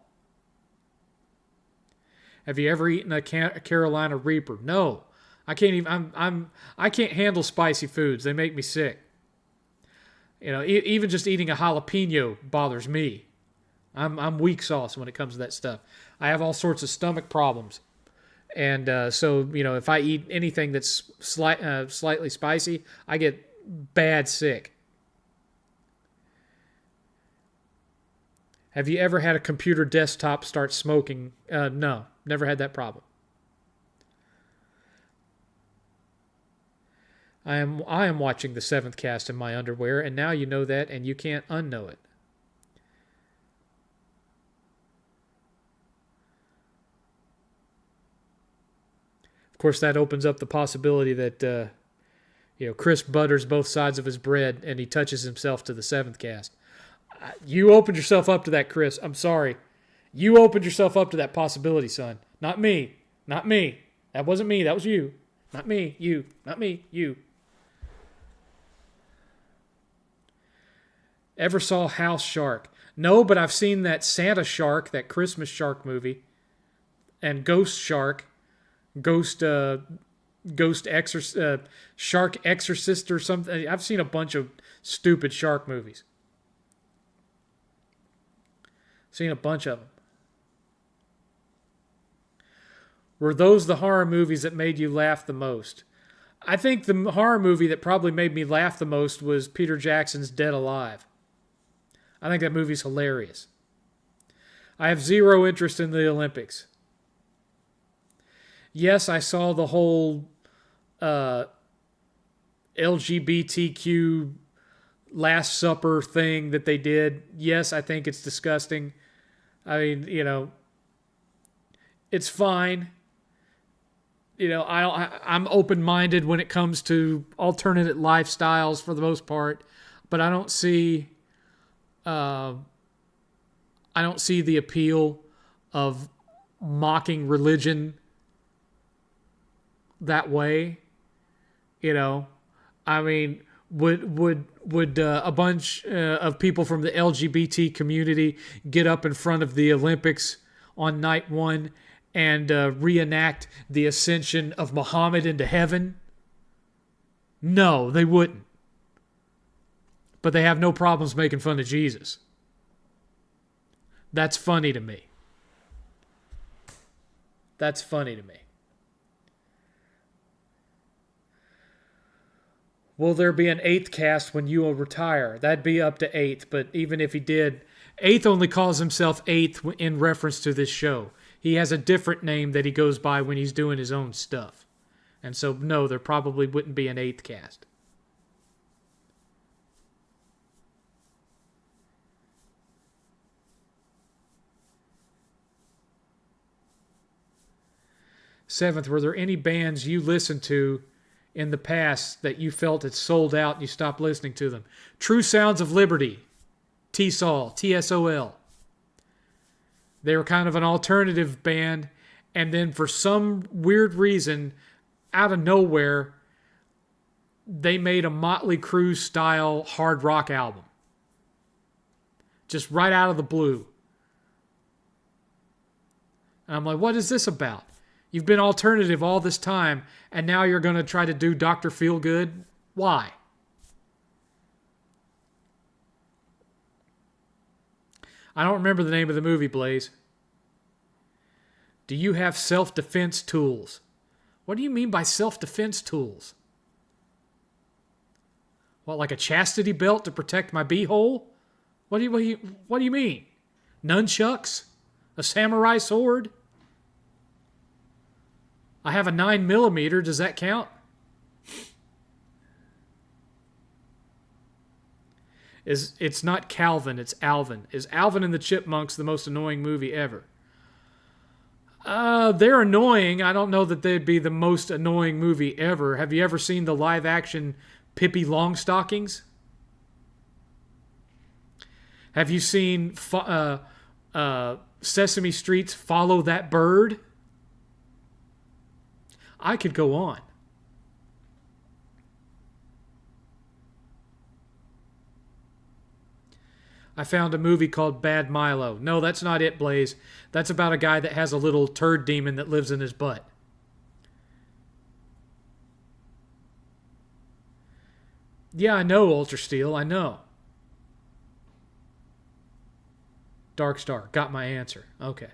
Have you ever eaten a Carolina Reaper? No. I can't even. I can't handle spicy foods. They make me sick. Even just eating a jalapeno bothers me. I'm weak sauce when it comes to that stuff. I have all sorts of stomach problems, and so if I eat anything that's slightly spicy, I get bad sick. Have you ever had a computer desktop start smoking? No, never had that problem. I am watching the 7th Cast in my underwear, and now you know that, and you can't unknow it. Of course, that opens up the possibility that Chris butters both sides of his bread, and he touches himself to the 7th Cast. You opened yourself up to that, Chris. I'm sorry. You opened yourself up to that possibility, son. Not me. Not me. That wasn't me. That was you. Not me. You. Not me. You. Ever saw House Shark? No, but I've seen that Santa Shark, that Christmas shark movie, and Ghost Shark, Shark Exorcist or something. I've seen a bunch of stupid shark movies. Seen a bunch of them. Were those the horror movies that made you laugh the most? I think the horror movie that probably made me laugh the most was Peter Jackson's Dead Alive. I think that movie's hilarious. I have zero interest in the Olympics. Yes, I saw the whole LGBTQ Last Supper thing that they did. Yes, I think it's disgusting. I mean, it's fine. I'm open-minded when it comes to alternate lifestyles for the most part, but I don't see the appeal of mocking religion that way. I mean, would a bunch of people from the LGBT community get up in front of the Olympics on night one and reenact the ascension of Muhammad into heaven? No, they wouldn't. But they have no problems making fun of Jesus. That's funny to me. That's funny to me. Will there be an 8th cast when you will retire? That'd be up to 8th, but even if he did, 8th only calls himself 8th in reference to this show. He has a different name that he goes by when he's doing his own stuff. And so, no, there probably wouldn't be an 8th cast. Seventh, were there any bands you listened to in the past that you felt had sold out and you stopped listening to them? True Sounds of Liberty, TSOL, TSOL. They were kind of an alternative band, and then for some weird reason, out of nowhere, they made a Motley Crue style hard rock album. Just right out of the blue. And I'm like, what is this about? You've been alternative all this time, and now you're going to try to do Dr. Feelgood? Why? I don't remember the name of the movie, Blaze. Do you have self-defense tools? What do you mean by self-defense tools? What, like a chastity belt to protect my beehole? What do you mean? Nunchucks? A samurai sword? I have a 9mm. Does that count? It's not Calvin, it's Alvin. Is Alvin and the Chipmunks the most annoying movie ever? They're annoying. I don't know that they'd be the most annoying movie ever. Have you ever seen the live-action Pippi Longstockings? Have you seen Sesame Street's Follow That Bird? I could go on. I found a movie called Bad Milo. No, that's not it, Blaze. That's about a guy that has a little turd demon that lives in his butt. Yeah, I know, Ultra Steel. I know. Dark Star. Got my answer. Okay.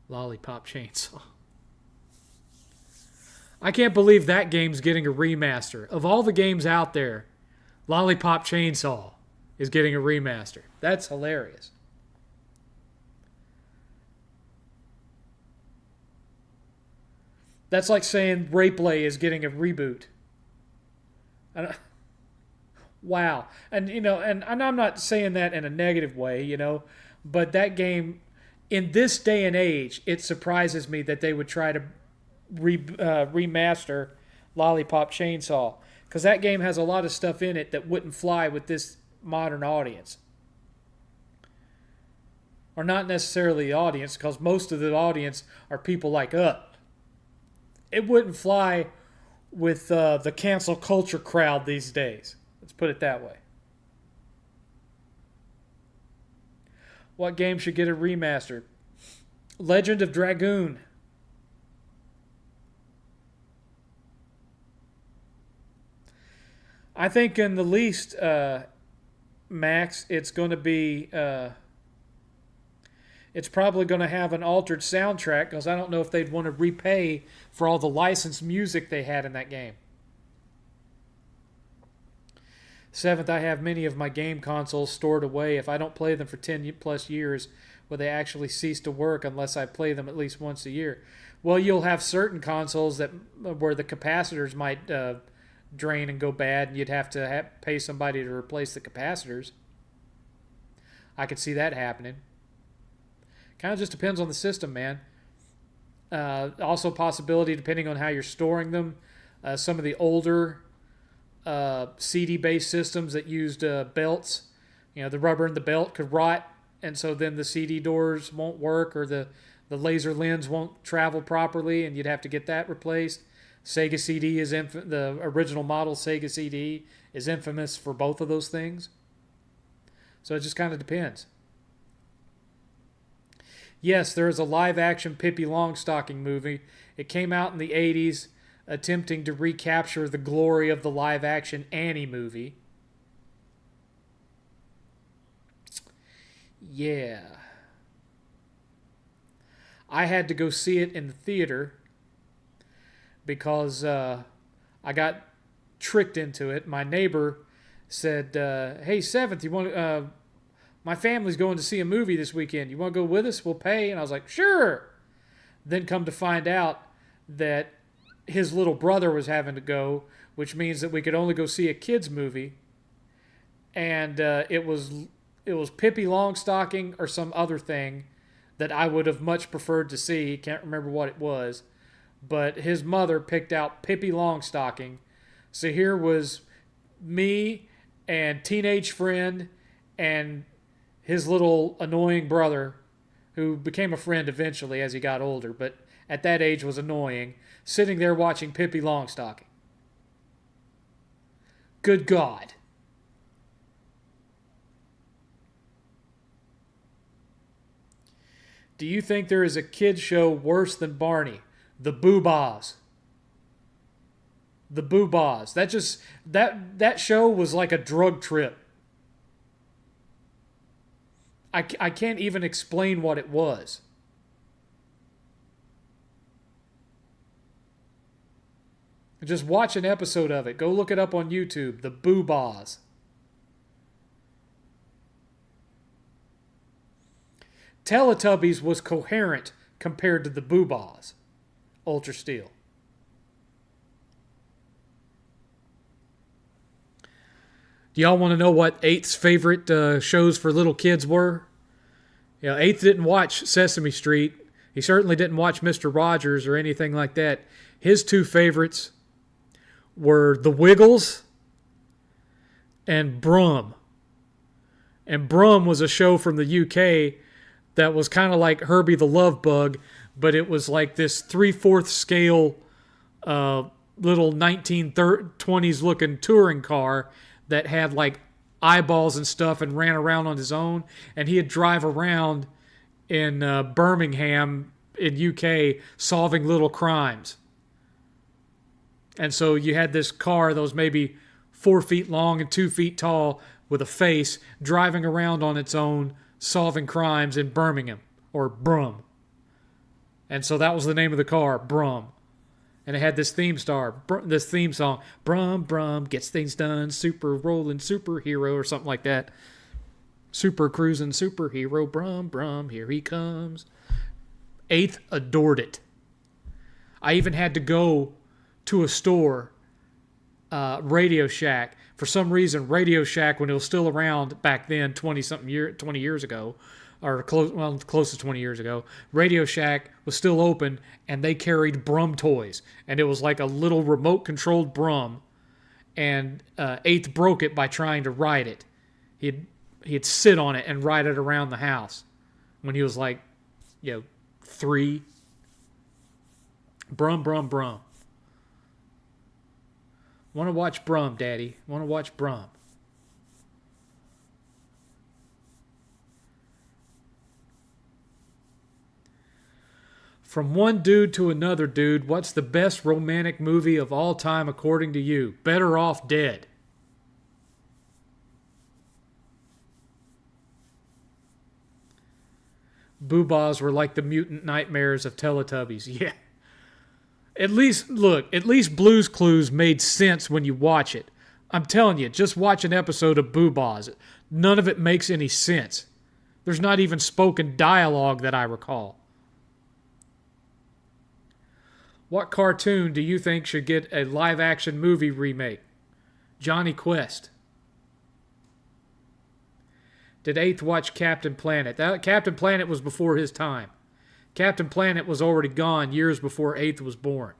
Lollipop Chainsaw. I can't believe that game's getting a remaster. Of all the games out there, Lollipop Chainsaw is getting a remaster. That's hilarious. That's like saying Rayplay is getting a reboot. Wow. And, and I'm not saying that in a negative way, but that game, in this day and age, it surprises me that they would try to remaster Lollipop Chainsaw, because that game has a lot of stuff in it that wouldn't fly with this modern audience, or not necessarily the audience, because most of the audience are people like us. It wouldn't fly with the cancel culture crowd these days. Let's put it that way. What game should get a remaster? Legend of Dragoon. I think in the least, Max, it's going to be... it's probably going to have an altered soundtrack, because I don't know if they'd want to repay for all the licensed music they had in that game. 7th, I have many of my game consoles stored away. If I don't play them for 10 plus years, will they actually cease to work unless I play them at least once a year? Well, you'll have certain consoles where the capacitors might drain and go bad, and you'd have to pay somebody to replace the capacitors. I could see that happening. Kind of just depends on the system, man. Also possibility, depending on how you're storing them. Some of the older CD-based systems that used belts, the rubber in the belt could rot, and so then the CD doors won't work, or the laser lens won't travel properly, and you'd have to get that replaced. Sega CD is the original model Sega CD is infamous for both of those things. So it just kind of depends. Yes, there is a live-action Pippi Longstocking movie. It came out in the 80s, attempting to recapture the glory of the live-action Annie movie. Yeah. I had to go see it in the theater because I got tricked into it. My neighbor said, hey, 7th, you want my family's going to see a movie this weekend. You want to go with us? We'll pay. And I was like, sure. Then come to find out that his little brother was having to go, which means that we could only go see a kid's movie. And it was Pippi Longstocking or some other thing that I would have much preferred to see. Can't remember what it was. But his mother picked out Pippi Longstocking. So here was me and teenage friend and his little annoying brother, who became a friend eventually as he got older, but at that age was annoying, sitting there watching Pippi Longstocking. Good God. Do you think there is a kid's show worse than Barney? The Boo-Bahs. The Boo-Bahs. That show was like a drug trip. I can't even explain what it was. Just watch an episode of it. Go look it up on YouTube. The Boo-Bahs. Teletubbies was coherent compared to the Boo-Bahs. Ultra Steel. Do y'all want to know what 8th's favorite shows for little kids were? 8th didn't watch Sesame Street. He certainly didn't watch Mr. Rogers or anything like that. His two favorites were The Wiggles and Brum. And Brum was a show from the UK that was kind of like Herbie the Love Bug, but it was like this 3/4 scale little 1920s looking touring car that had like eyeballs and stuff and ran around on his own. And he'd drive around in Birmingham in UK solving little crimes. And so you had this car that was maybe 4 feet long and 2 feet tall with a face driving around on its own solving crimes in Birmingham, or Brum. And so that was the name of the car, Brum. And it had this theme song, Brum, Brum, gets things done, super rolling superhero, or something like that. Super cruising superhero, Brum, Brum, here he comes. 8th adored it. I even had to go to a store, Radio Shack. For some reason, Radio Shack, when it was still around back then, 20 years ago, or close to 20 years ago, Radio Shack was still open, and they carried Brum toys. And it was like a little remote-controlled Brum, and 8th broke it by trying to ride it. He'd sit on it and ride it around the house when he was like, 3. Brum, Brum, Brum. Want to watch Brum, Daddy. Want to watch Brum. From one dude to another dude, what's the best romantic movie of all time according to you? Better Off Dead. Boobahs were like the mutant nightmares of Teletubbies. Yeah. At least Blue's Clues made sense when you watch it. I'm telling you, just watch an episode of Boobahs. None of it makes any sense. There's not even spoken dialogue that I recall. What cartoon do you think should get a live-action movie remake? Johnny Quest. Did 8th watch Captain Planet? Captain Planet was before his time. Captain Planet was already gone years before 8th was born.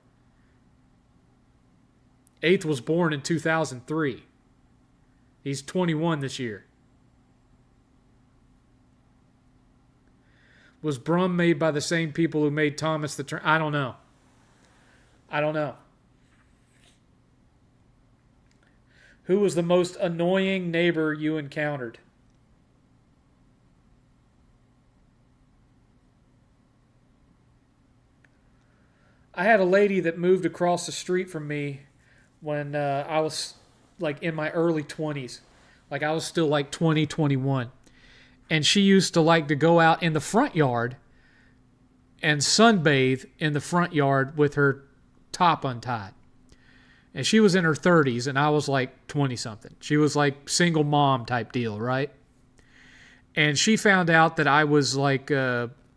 8th was born in 2003. He's 21 this year. Was Brum made by the same people who made Thomas the Train? I don't know. Who was the most annoying neighbor you encountered? I had a lady that moved across the street from me when I was like in my early 20s. Like I was still like 20, 21. And she used to like to go out in the front yard and sunbathe in the front yard with her top untied. And she was in her 30s and I was like 20-something. She was like single mom type deal, right? And she found out that I was like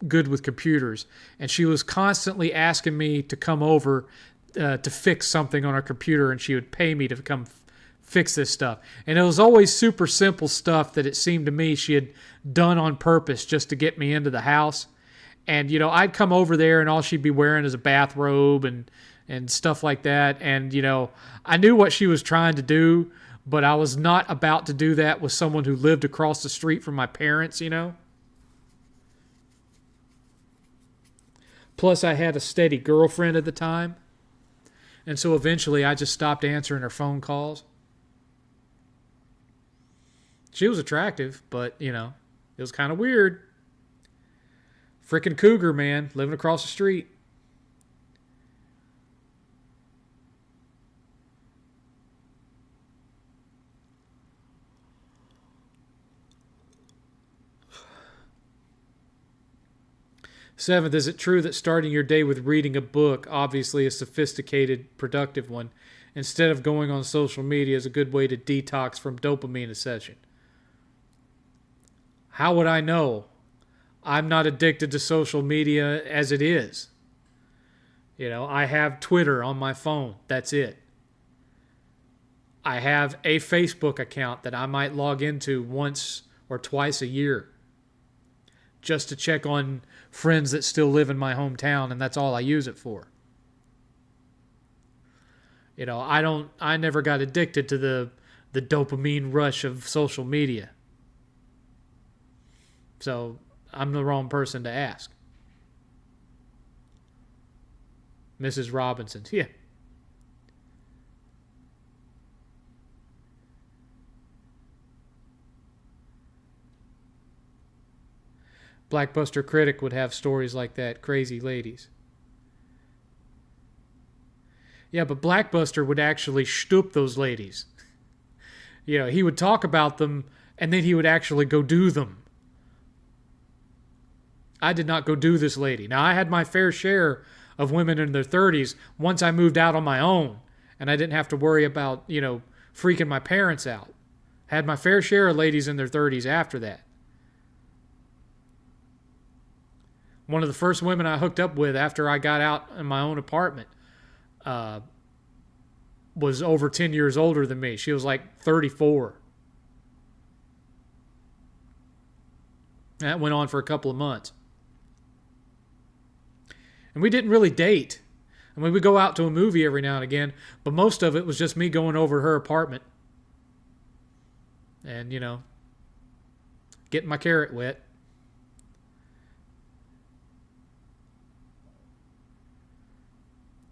good with computers, and she was constantly asking me to come over to fix something on her computer, and she would pay me to come fix this stuff. And it was always super simple stuff that it seemed to me she had done on purpose just to get me into the house. And I'd come over there and all she'd be wearing is a bathrobe and stuff like that. And I knew what she was trying to do, but I was not about to do that with someone who lived across the street from my parents. Plus, I had a steady girlfriend at the time. And so eventually I just stopped answering her phone calls. She was attractive, but, it was kind of weird. Frickin' cougar, man, living across the street. Seventh, is it true that starting your day with reading a book, obviously a sophisticated, productive one, instead of going on social media is a good way to detox from dopamine accession? How would I know? I'm not addicted to social media as it is. I have Twitter on my phone. That's it. I have a Facebook account that I might log into once or twice a year just to check on friends that still live in my hometown, and that's all I use it for. I never got addicted to the dopamine rush of social media. So I'm the wrong person to ask. Mrs. Robinson. Yeah. Blackbuster Critic would have stories like that. Crazy ladies. Yeah, but Blackbuster would actually shtoop those ladies. He would talk about them, and then he would actually go do them. I did not go do this lady. Now, I had my fair share of women in their 30s once I moved out on my own, and I didn't have to worry about, freaking my parents out. Had my fair share of ladies in their 30s after that. One of the first women I hooked up with after I got out in my own apartment was over 10 years older than me. She was like 34. That went on for a couple of months. And we didn't really date. I mean, we'd go out to a movie every now and again, but most of it was just me going over to her apartment and, getting my carrot wet.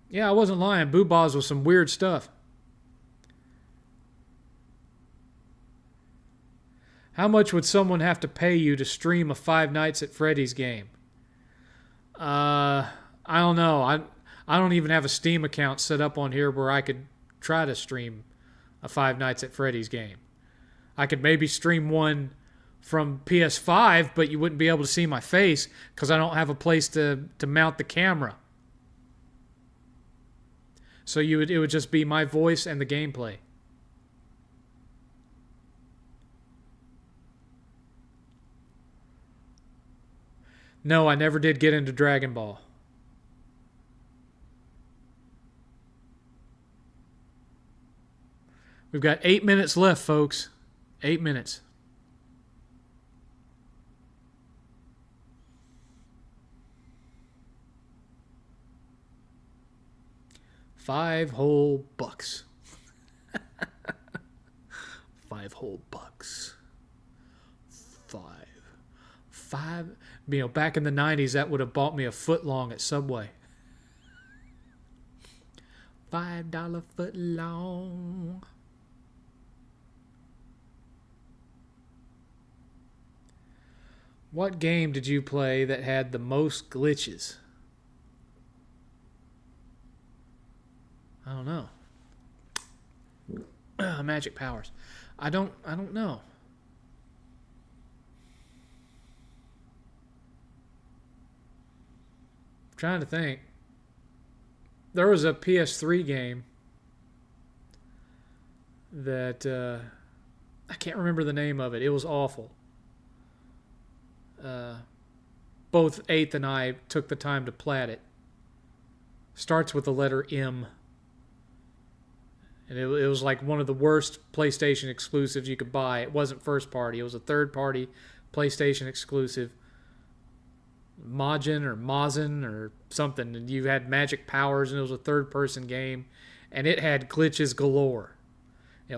Yeah, I wasn't lying. Boobahs was some weird stuff. How much would someone have to pay you to stream a Five Nights at Freddy's game? I don't know. I don't even have a Steam account set up on here where I could try to stream a Five Nights at Freddy's game. I could maybe stream one from PS5, but you wouldn't be able to see my face because I don't have a place to mount the camera. So it would just be my voice and the gameplay. No, I never did get into Dragon Ball. We've got 8 minutes left, folks. 8 minutes. $5 whole bucks. $5 whole bucks. Five. Back in the 90s, that would have bought me a foot long at Subway. $5 foot long. What game did you play that had the most glitches? I don't know. Magic powers. I don't know. I'm trying to think. There was a PS3 game that I can't remember the name of it. It was awful. Both 8th and I took the time to plat it. Starts with the letter M. And it was like one of the worst PlayStation exclusives you could buy. It wasn't first party. It was a third party PlayStation exclusive. Majin or something. And you had magic powers and it was a third person game. And it had glitches galore.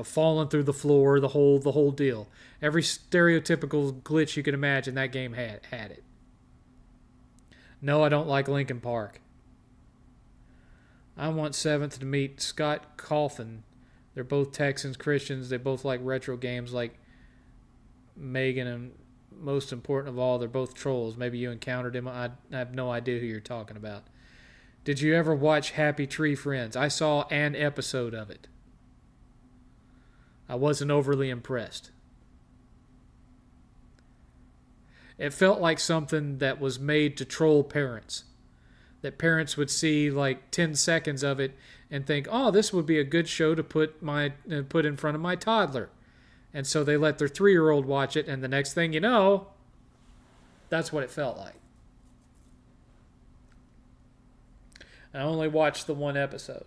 Falling through the floor, the whole deal. Every stereotypical glitch you could imagine, that game had it. No, I don't like Linkin Park. I want 7th to meet Scott Coffin. They're both Texans, Christians. They both like retro games like Megan, and most important of all, they're both trolls. Maybe you encountered him. I have no idea who you're talking about. Did you ever watch Happy Tree Friends? I saw an episode of it. I wasn't overly impressed. It felt like something that was made to troll parents. That parents would see like 10 seconds of it and think, oh, this would be a good show to put in front of my toddler. And so they let their 3-year-old watch it, and the next thing you know, that's what it felt like. I only watched the one episode.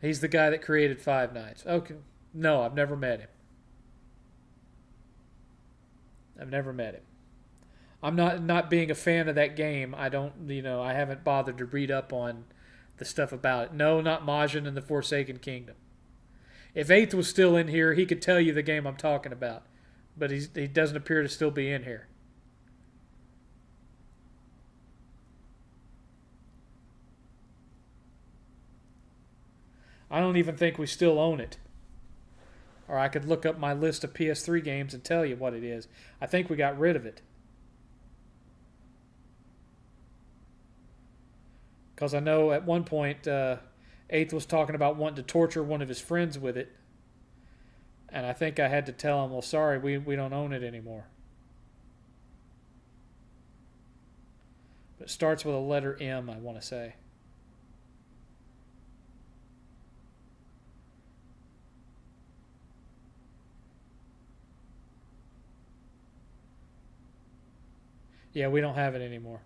He's the guy that created Five Nights. Okay. No, I've never met him. I'm not being a fan of that game. I haven't bothered to read up on the stuff about it. No, not Majin and the Forsaken Kingdom. If 8th was still in here, he could tell you the game I'm talking about. But he doesn't appear to still be in here. I don't even think we still own it. Or I could look up my list of PS3 games and tell you what it is. I think we got rid of it. Because I know at one point, 8th was talking about wanting to torture one of his friends with it. And I think I had to tell him, well, sorry, we don't own it anymore. But it starts with a letter M, I want to say. Yeah, we don't have it anymore.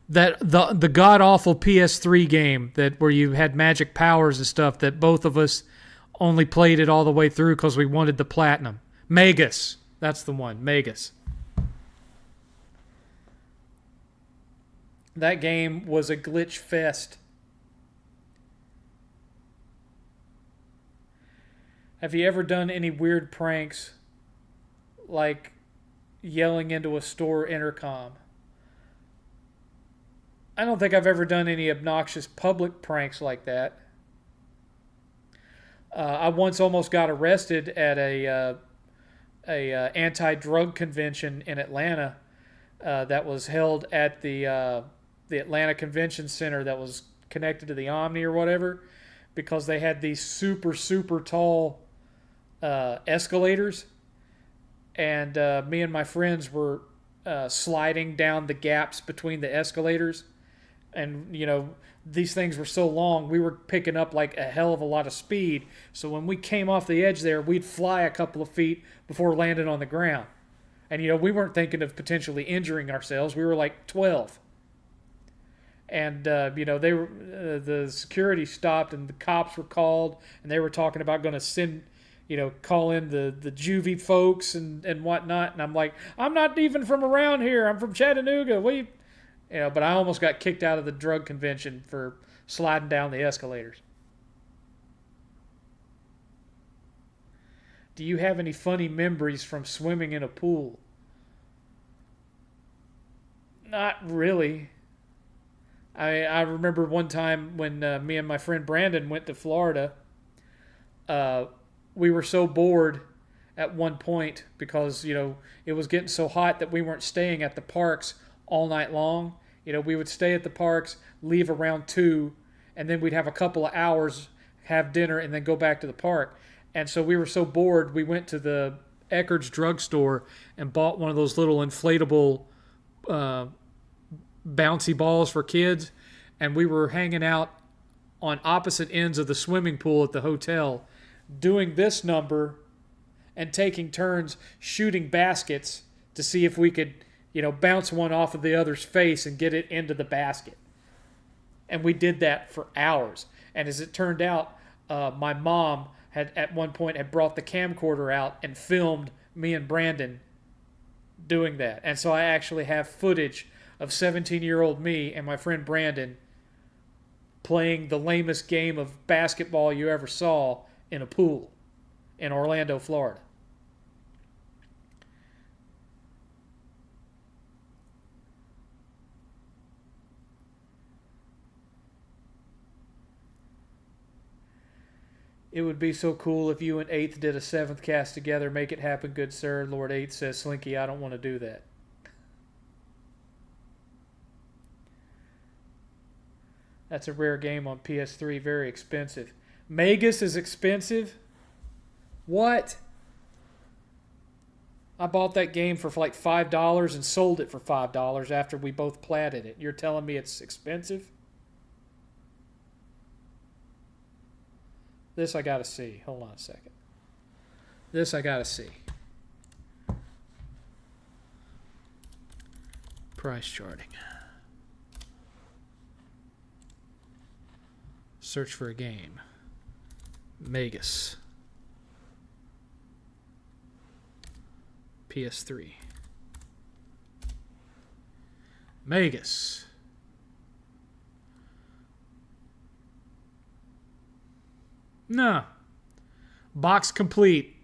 That the god awful PS3 game that where you had magic powers and stuff that both of us only played it all the way through because we wanted the platinum. Magus, that's the one. Magus. That game was a glitch fest. Have you ever done any weird pranks like yelling into a store intercom? I don't think I've ever done any obnoxious public pranks like that. I once almost got arrested at a anti-drug convention in Atlanta that was held at the Atlanta Convention Center that was connected to the Omni or whatever, because they had these super, super tall escalators. And me and my friends were sliding down the gaps between the escalators. And, you know, these things were so long, we were picking up like a hell of a lot of speed. So when we came off the edge there, we'd fly a couple of feet before landing on the ground. And, you know, we weren't thinking of potentially injuring ourselves. We were like 12. And, you know, they were the security stopped and the cops were called. And they were talking about going to send, you know, call in the juvie folks and whatnot. And I'm like, I'm not even from around here. I'm from Chattanooga. You know, but I almost got kicked out of the drug convention for sliding down the escalators. Do you have any funny memories from swimming in a pool? Not really. I remember one time when me and my friend Brandon went to Florida. We were so bored at one point because, you know, it was getting so hot that we weren't staying at the parks all night long. You know, we would stay at the parks, leave around 2, and then we'd have a couple of hours, have dinner, and then go back to the park. And so we were so bored, we went to the Eckerd's drugstore and bought one of those little inflatable bouncy balls for kids. And we were hanging out on opposite ends of the swimming pool at the hotel, doing this number and taking turns shooting baskets to see if we could, you know, bounce one off of the other's face and get it into the basket. And we did that for hours. And as it turned out, my mom had at one point had brought the camcorder out and filmed me and Brandon doing that. And so I actually have footage of 17-year-old me and my friend Brandon playing the lamest game of basketball you ever saw in a pool in Orlando, Florida. It would be so cool if you and 8th did a 7th cast together. Make it happen, good sir. Lord 8 says, Slinky, I don't want to do that. That's a rare game on PS3. Very expensive. Magus is expensive? What? I bought that game for like $5 and sold it for $5 after we both platted it. You're telling me it's expensive? This I gotta see. Hold on a second. This I gotta see. Price charting. Search for a game. Magus. PS3. Magus. No. Box complete.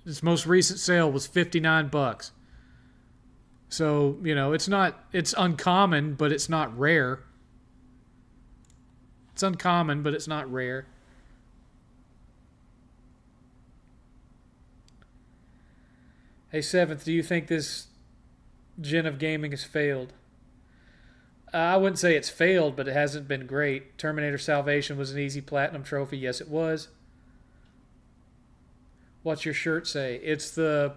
Its most recent sale was $59. So, you know, it's uncommon, but it's not rare. It's uncommon, but it's not rare. Hey, Seventh, do you think this gen of gaming has failed? I wouldn't say it's failed, but it hasn't been great. Terminator Salvation was an easy platinum trophy. Yes, it was. What's your shirt say? It's the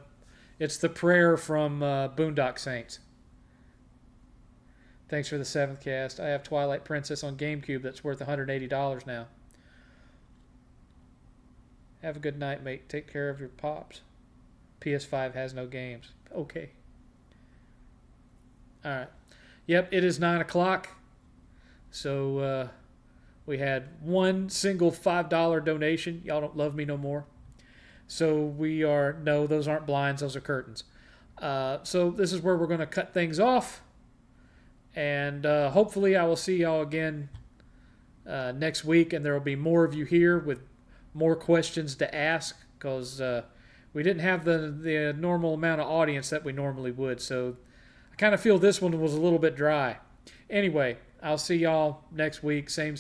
prayer from Boondock Saints. Thanks for the 7thCast. I have Twilight Princess on GameCube that's worth $180 now. Have a good night, mate. Take care of your pops. PS5 has no games. Okay. All right. Yep, it is 9 o'clock. So we had one single $5 donation. Y'all don't love me no more. So no, those aren't blinds. Those are curtains. So this is where we're going to cut things off. And hopefully I will see y'all again next week. And there will be more of you here with more questions to ask. Because we didn't have the normal amount of audience that we normally would. So I kind of feel this one was a little bit dry. Anyway, I'll see y'all next week. Same